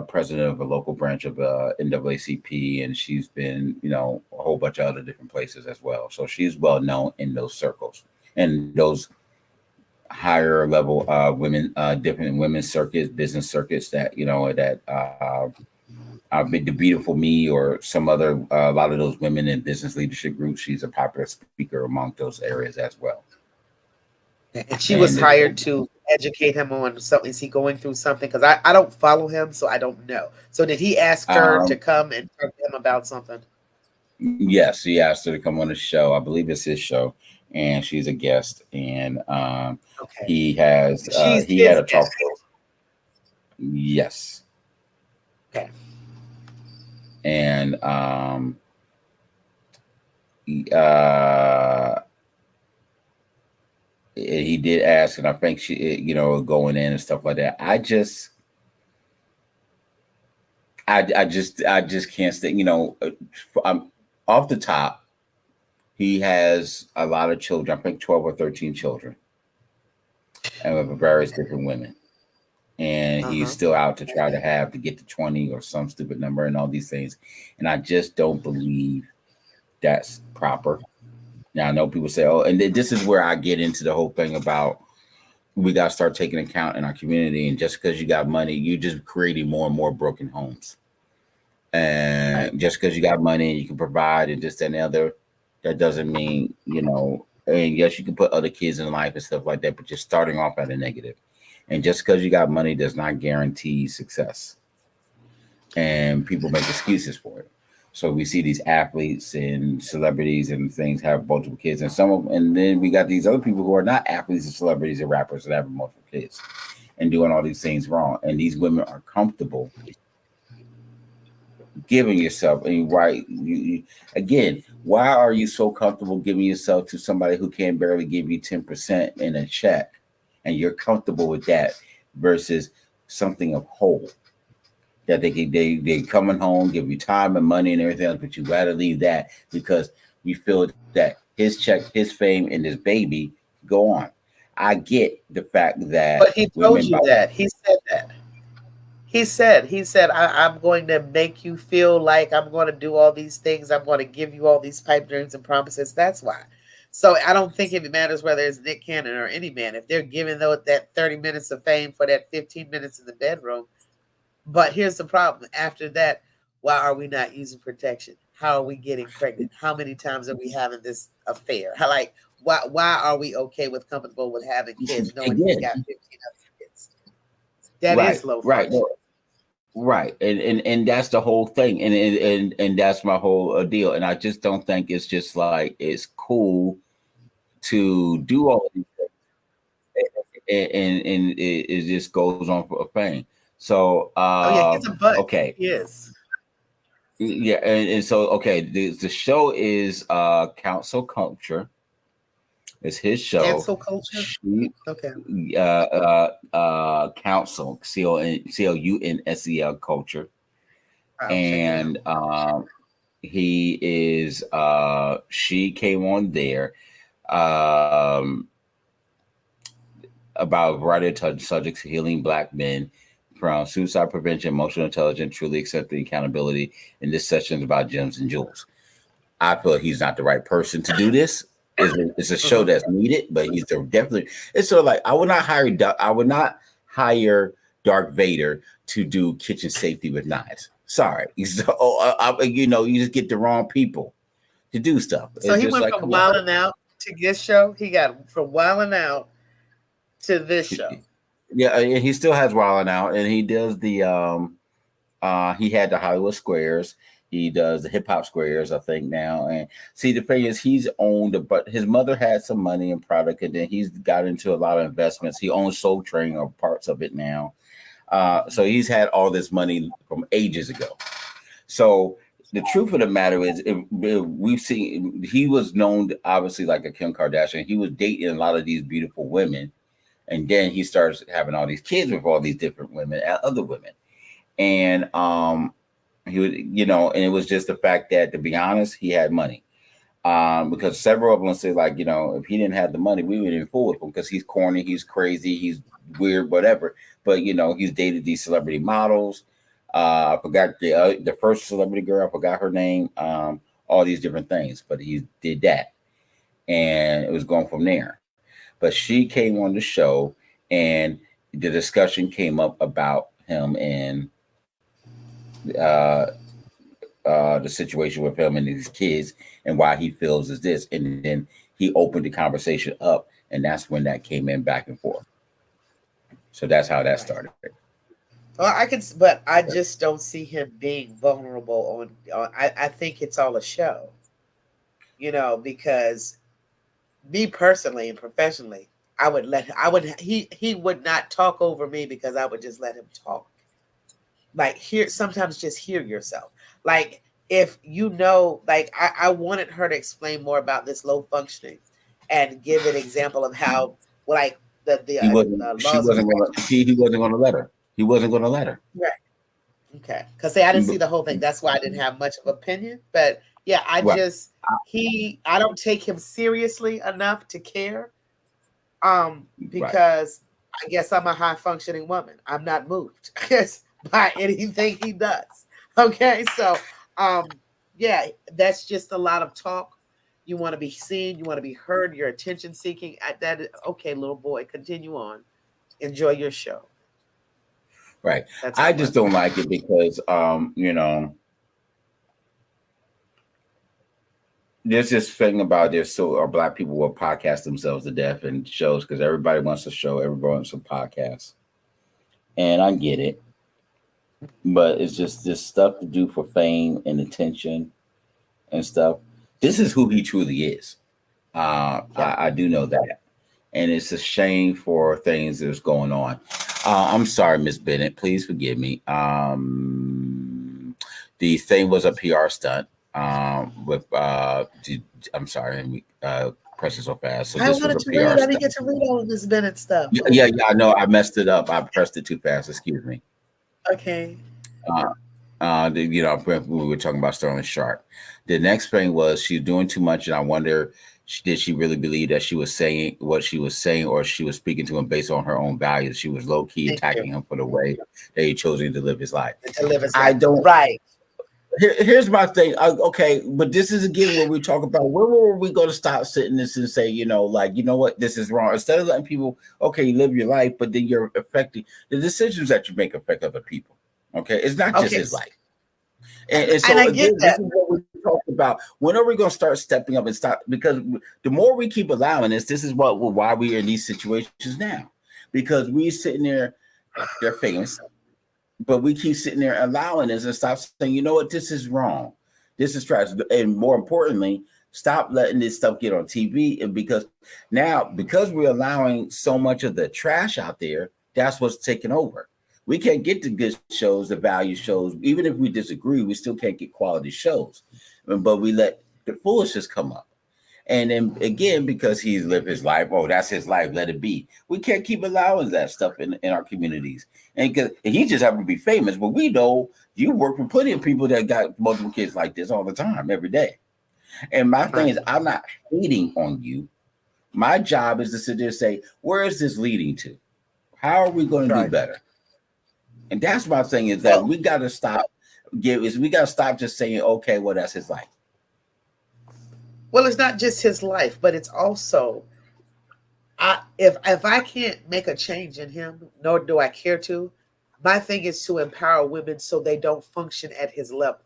Speaker 1: president of a local branch of NAACP, and she's been, a whole bunch of other different places as well. So she's well known in those circles and those higher level women, different women's circuits, business circuits that the Beautiful Me or some other a lot of those women in business leadership groups. She's a popular speaker among those areas as well.
Speaker 2: And she was hired to educate him on something. Is he going through something? Because I don't follow him, so I don't know. So did he ask her to come and talk to him about something?
Speaker 1: Yes, he asked her to come on the show. I believe it's his show, and she's a guest. And he has he had a talk show. Yes.
Speaker 2: Okay.
Speaker 1: And he did ask, and I think she, going in and stuff like that. I just can't stay. I'm off the top. He has a lot of children. I think 12 or 13 children, and with various different women. And he's still out to try to get to 20 or some stupid number and all these things. And I just don't believe that's proper. Now, I know people say, oh, and this is where I get into the whole thing about we got to start taking account in our community. And just because you got money, you're just creating more and more broken homes. And just because you got money and you can provide and this and the other, that doesn't mean, and yes, you can put other kids in life and stuff like that, but you're starting off at a negative. And just because you got money does not guarantee success. And people make excuses for it. So we see these athletes and celebrities and things have multiple kids, and then we got these other people who are not athletes and celebrities and rappers that have multiple kids and doing all these things wrong. And these women are comfortable giving yourself, and again, why are you so comfortable giving yourself to somebody who can barely give you 10% in a check? And you're comfortable with that versus something of whole that they coming home, give you time and money and everything else, but you rather leave that because you feel that his check, his fame, and his baby go on. I get the fact that,
Speaker 2: but he told you that. He said that. He said, I'm going to make you feel like I'm going to do all these things. I'm going to give you all these pipe dreams and promises. That's why. So I don't think it matters whether it's Nick Cannon or any man. If they're giving that 30 minutes of fame for that 15 minutes in the bedroom. But here's the problem. After that, why are we not using protection? How are we getting pregnant? How many times are we having this affair? Why are we okay with comfortable with having kids knowing he's got 15 other kids? That is low function.
Speaker 1: Right. And that's the whole thing. And that's my whole deal. And I just don't think it's just like it's cool to do all these things. And it just goes on for a fame. So
Speaker 2: he's a butt.
Speaker 1: Okay.
Speaker 2: Yes.
Speaker 1: Yeah, and so okay, the show is council culture. It's his show.
Speaker 2: Cancel culture. Okay.
Speaker 1: Council, COUNSEL culture. And he is she came on there about a variety of subjects, healing Black men from suicide prevention, emotional intelligence, truly accepting accountability. And this session is about gems and jewels. I feel he's not the right person to do this. It's a show that's needed, but he's definitely. It's sort of like I would not hire Darth Vader to do kitchen safety with knives. Sorry, you just get the wrong people to do stuff.
Speaker 2: So he went from Wildin' Out to this show. He got from Wildin' Out to this show.
Speaker 1: Yeah, he still has Wildin' Out, and he does the he had the Hollywood Squares. He does the hip hop squares, I think, now. And see, the thing is, he's owned, but his mother had some money and product, and then he's got into a lot of investments. He owns Soul Train or parts of it now. So he's had all this money from ages ago. So the truth of the matter is, we've seen he was known, obviously, like a Kim Kardashian. He was dating a lot of these beautiful women, and then he starts having all these kids with all these different women and other women, and he would, and it was just the fact that, to be honest, he had money. Because several of them say, like, if he didn't have the money, we wouldn't even fool with him because he's corny, he's crazy, he's weird, whatever. But he's dated these celebrity models. I forgot the first celebrity girl. I forgot her name. All these different things, but he did that, and it was going from there. But she came on the show, and the discussion came up about him and the situation with him and his kids and why he feels is this, and then he opened the conversation up, and that's when that came in back and forth. So that's how that started.
Speaker 2: Well, I just don't see him being vulnerable on I think it's all a show, because me personally and professionally, he would not talk over me because I would just let him talk. Like, sometimes just hear yourself. Like, if I wanted her to explain more about this low functioning and give an example of how, like, he wasn't
Speaker 1: going to let her. He wasn't going to let her.
Speaker 2: Right. Okay. Because I didn't see the whole thing. That's why I didn't have much of opinion. But yeah, I don't take him seriously enough to care. Because I guess I'm a high functioning woman. I'm not moved by anything he does. Okay. So that's just a lot of talk. You want to be seen, you want to be heard, you're attention seeking. Okay, little boy, continue on. Enjoy your show.
Speaker 1: Right. I just don't like it because there's this thing about Black people will podcast themselves to death in shows because everybody wants a show, everybody wants a podcast. And I get it. But it's just this stuff to do for fame and attention and stuff. This is who he truly is. I do know that. And it's a shame for things that's going on. I'm sorry, Miss Bennett. Please forgive me. The thing was a PR stunt. I'm sorry, pressing so fast. So this was a PR stunt.
Speaker 2: I didn't get to read all of Miss Bennett stuff.
Speaker 1: Yeah, I know. I messed it up. I pressed it too fast. Excuse me.
Speaker 2: Okay.
Speaker 1: We were talking about Sterling Sharp. The next thing was she's doing too much, and I wonder, did she really believe that she was saying what she was saying, or she was speaking to him based on her own values? She was low key attacking him for the way that he chose to live his life. I don't.
Speaker 2: Right.
Speaker 1: Here's my thing. Okay, but this is again where we talk about where were we going to stop sitting this and say, what, this is wrong. Instead of letting people, you live your life, but then you're affecting the decisions that you make affect other people. Okay, it's not just his life. And so
Speaker 2: I get that.
Speaker 1: This is what we talked about. When are we going to start stepping up and stop? Because the more we keep allowing this is why we're in these situations now. Because we're sitting there, they're famous, but we keep sitting there allowing this and stop saying, you know what, this is wrong. This is trash. And more importantly, stop letting this stuff get on TV. And because we're allowing so much of the trash out there, that's what's taking over. We can't get the good shows, the value shows. Even if we disagree, we still can't get quality shows. But we let the foolishness come up. And then again, because he's lived his life, oh, that's his life, let it be. We can't keep allowing that stuff in our communities. And because he just happened to be famous, but we know you work with plenty of people that got multiple kids like this all the time, every day. And my thing is, I'm not hating on you. My job is to sit there and say, where is this leading to? How are we going to do better? And that's my thing is that we got to stop. We got to stop just saying, okay, well, that's his life.
Speaker 2: Well, it's not just his life, but it's also, if I can't make a change in him, nor do I care to, my thing is to empower women so they don't function at his level.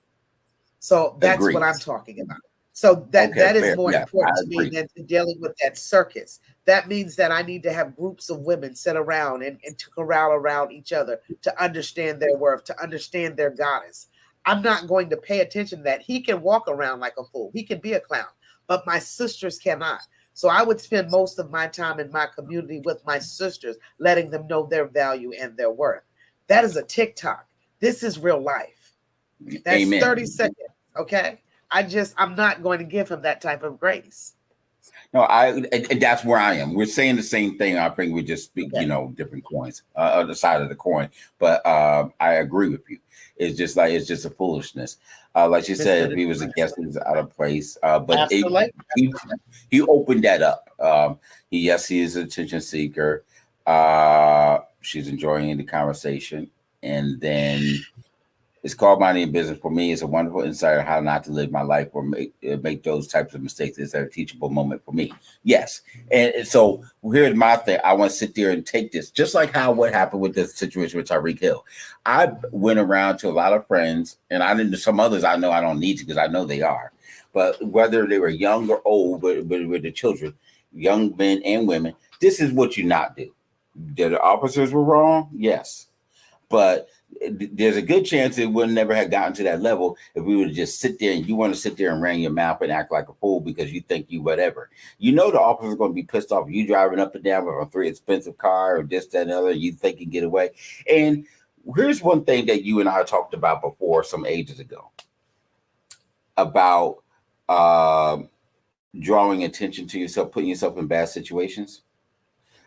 Speaker 2: So that's what I'm talking about. So that is more important to me than dealing with that circus. That means that I need to have groups of women sit around and to corral around each other to understand their worth, to understand their goddess. I'm not going to pay attention to that. He can walk around like a fool. He can be a clown, but my sisters cannot. So I would spend most of my time in my community with my sisters, letting them know their value and their worth. That is a TikTok. This is real life. That's 30 seconds. Okay. I'm not going to give him that type of grace.
Speaker 1: No, and that's where I am. We're saying the same thing. I think we just speak, different coins, other side of the coin. But I agree with you. It's just a foolishness. Like you said, if he was a guest, he was out of place. But he opened that up. He is an attention seeker. She's enjoying the conversation, and then it's called Minding Your Business. For me, it's a wonderful insight on how not to live my life or make those types of mistakes. It's a teachable moment for me. Yes. And so here's my thing. I want to sit there and take this, just like what happened with the situation with Tyreek Hill. I went around to a lot of friends, and I didn't. Some others I know I don't need to because I know they are. But whether they were young or old, but with the children, young men and women, this is what you not do. The officers were wrong, yes. But there's a good chance it would never have gotten to that level if we would just sit there and you want to sit there and ring your mouth and act like a fool because you think you whatever. The officer's going to be pissed off you driving up and down with a very expensive car or this, that, and other. You think you get away. And here's one thing that you and I talked about before some ages ago about drawing attention to yourself, putting yourself in bad situations.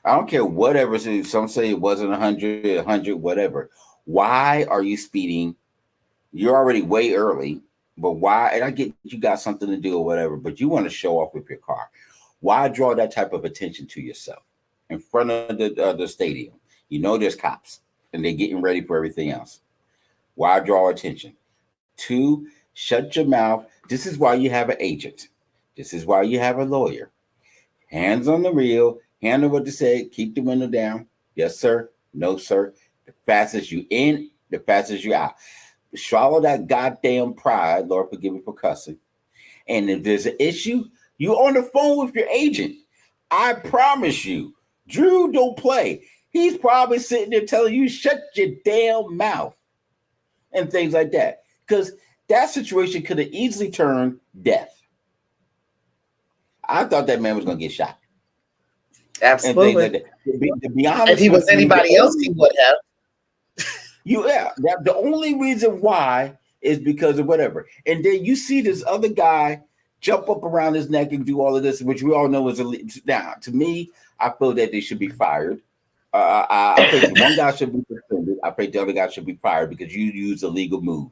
Speaker 1: I don't care whatever. Some say it wasn't 100, whatever. Why are you speeding? You're already way early, but why? And I get you got something to do or whatever, but you want to show off with your car. Why draw that type of attention to yourself in front of the stadium? There's cops and they're getting ready for everything else. Why draw attention? 2, shut your mouth. This is why you have an agent. This is why you have a lawyer. Hands on the wheel. Handle what to say. Keep the window down. Yes, sir. No, sir. The fastest you in, the fastest you out. Swallow that goddamn pride. Lord, forgive me for cussing. And if there's an issue, you on the phone with your agent. I promise you, Drew don't play. He's probably sitting there telling you, shut your damn mouth and things like that. Because that situation could have easily turned death. I thought that man was going to get shot.
Speaker 2: Absolutely.
Speaker 1: Like to be honest,
Speaker 2: if he was anybody else, he would have.
Speaker 1: The only reason why is because of whatever. And then you see this other guy jump up around his neck and do all of this, which we all know is illegal. Now, to me, I feel that they should be fired. I think one guy should be suspended. I think the other guy should be fired because you used a legal move.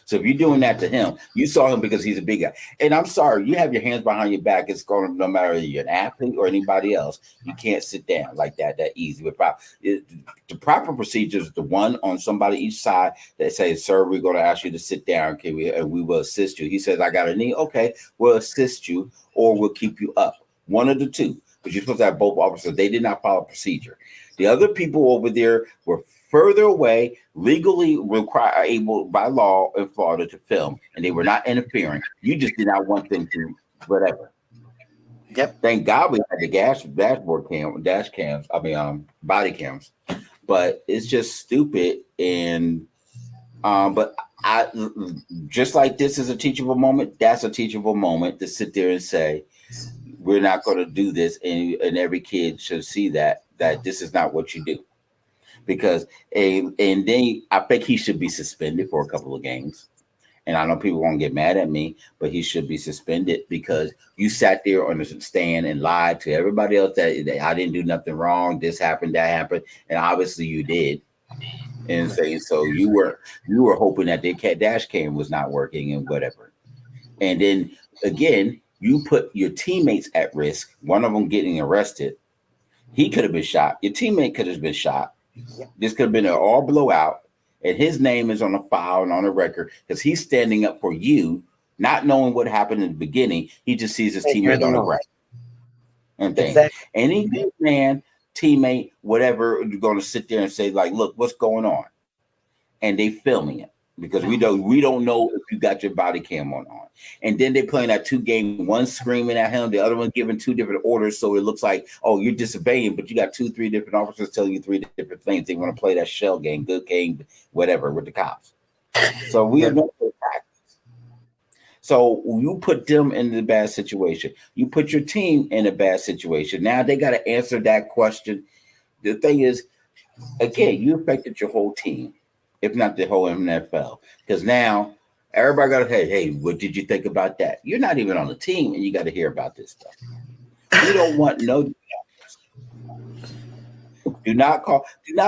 Speaker 1: So if you're doing that to him, you saw him because he's a big guy. And I'm sorry, you have your hands behind your back. It's going to, no matter if you're an athlete or anybody else, you can't sit down like that easy. The proper procedure is the one on somebody each side that says, sir, we're going to ask you to sit down. And we will assist you. He says, I got a knee. Okay, we'll assist you or we'll keep you up. One of the two. But you're supposed to have both officers. They did not follow procedure. The other people over there were further away, legally able by law in Florida to film, and they were not interfering. You just did not want them to, whatever.
Speaker 2: Yep.
Speaker 1: Thank God we had the body cams. But it's just stupid. And but I just like this is a teachable moment. That's a teachable moment to sit there and say, we're not going to do this, and every kid should see that this is not what you do. Because and then I think he should be suspended for a couple of games, And I know people won't get mad at me, but he should be suspended because you sat there on the stand and lied to everybody else that I didn't do nothing wrong. This happened, that happened, and obviously you did. And saying so you were hoping that the dash cam was not working and whatever. And then again, you put your teammates at risk. One of them getting arrested. He could have been shot. Your teammate could have been shot. This could have been an all blowout. And his name is on the file and on the record because he's standing up for you, not knowing what happened in the beginning. He just sees his teammate on the ground and things. Exactly. Any good man, teammate, whatever, you're going to sit there and say, like, look, what's going on? And they filming it because we don't know if you got your body cam on. And then they're playing that 2-game, one screaming at him, the other one giving 2 different orders. So it looks like, oh, you're disobeying, but you got 2-3 different officers telling you 3 different things. They want to play that shell game, good game, whatever, with the cops. So we have no practice. So you put them in a bad situation. You put your team in a bad situation. Now they got to answer that question. The thing is, again, you affected your whole team, if not the whole NFL, because now everybody got to hey, what did you think about that? You're not even on the team, and you got to hear about this stuff. You don't want no. Do not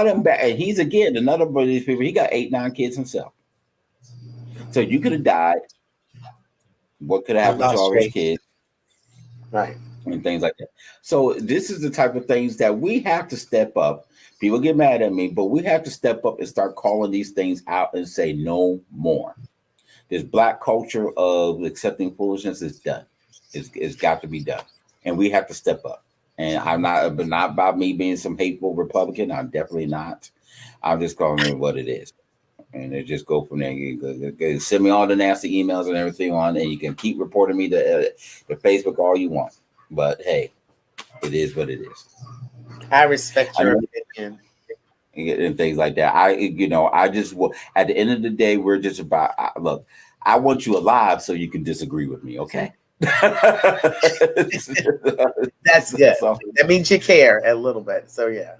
Speaker 1: embarrass. And he's again another one of these people. He got 8-9 kids himself, so you could have died. What could have happened to all his kids,
Speaker 2: right? And
Speaker 1: things like that. So this is the type of things that we have to step up. People get mad at me, but we have to step up and start calling these things out and say no more. This black culture of accepting foolishness is done. It's got to be done. And we have to step up. And I'm not about me being some hateful Republican. I'm definitely not. I'm just calling it what it is. And they just go from there. You send me all the nasty emails and everything on, and you can keep reporting me to Facebook all you want. But hey, it is what it is.
Speaker 2: I respect your opinion
Speaker 1: and things like that. I just at the end of the day, we're just about look. I want you alive so you can disagree with me, okay?
Speaker 2: That's good. That means you care a little bit. So yeah,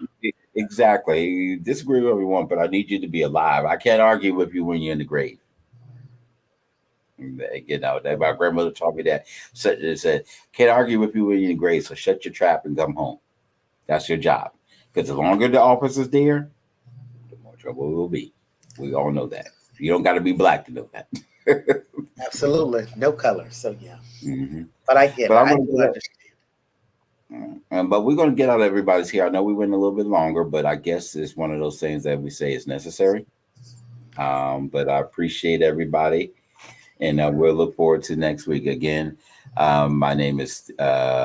Speaker 1: exactly. You disagree with everyone, but I need you to be alive. I can't argue with you when you're in the grave. You know, that my grandmother taught me that. Said, can't argue with you when you're in the grave, so shut your trap and come home. That's your job. Because the longer the officer's there, the more trouble it will be. We all know that. You don't got to be black to know that.
Speaker 2: Absolutely. No color. So, yeah. Mm-hmm. But I get it. I do
Speaker 1: understand. But we're going to get out everybody's here. I know we went a little bit longer, but I guess it's one of those things that we say is necessary. But I appreciate everybody. And we'll look forward to next week again. My name is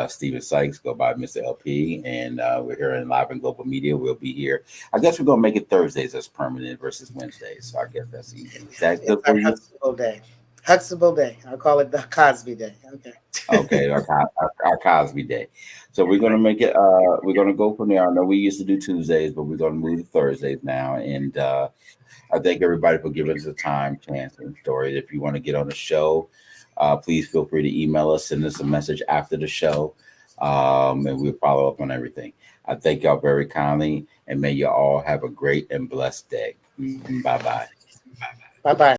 Speaker 1: Stephen Sykes, go by Mr. LP, and we're here in Enliven Global Media. We'll be here. I guess we're going to make it Thursdays as permanent versus Wednesdays. So I guess that's easy. Is that good for you?
Speaker 2: Huxtable Day. Huxtable Day. I'll call it the Cosby Day. Okay.
Speaker 1: Okay, our Cosby Day. So we're going to make it, we're going to go from there. I know we used to do Tuesdays, but we're going to move to Thursdays now. And I thank everybody for giving us a time, chance, and story. If you want to get on the show, please feel free to email us, send us a message after the show, and we'll follow up on everything. I thank y'all very kindly, and may you all have a great and blessed day. Bye-bye.
Speaker 2: Bye-bye.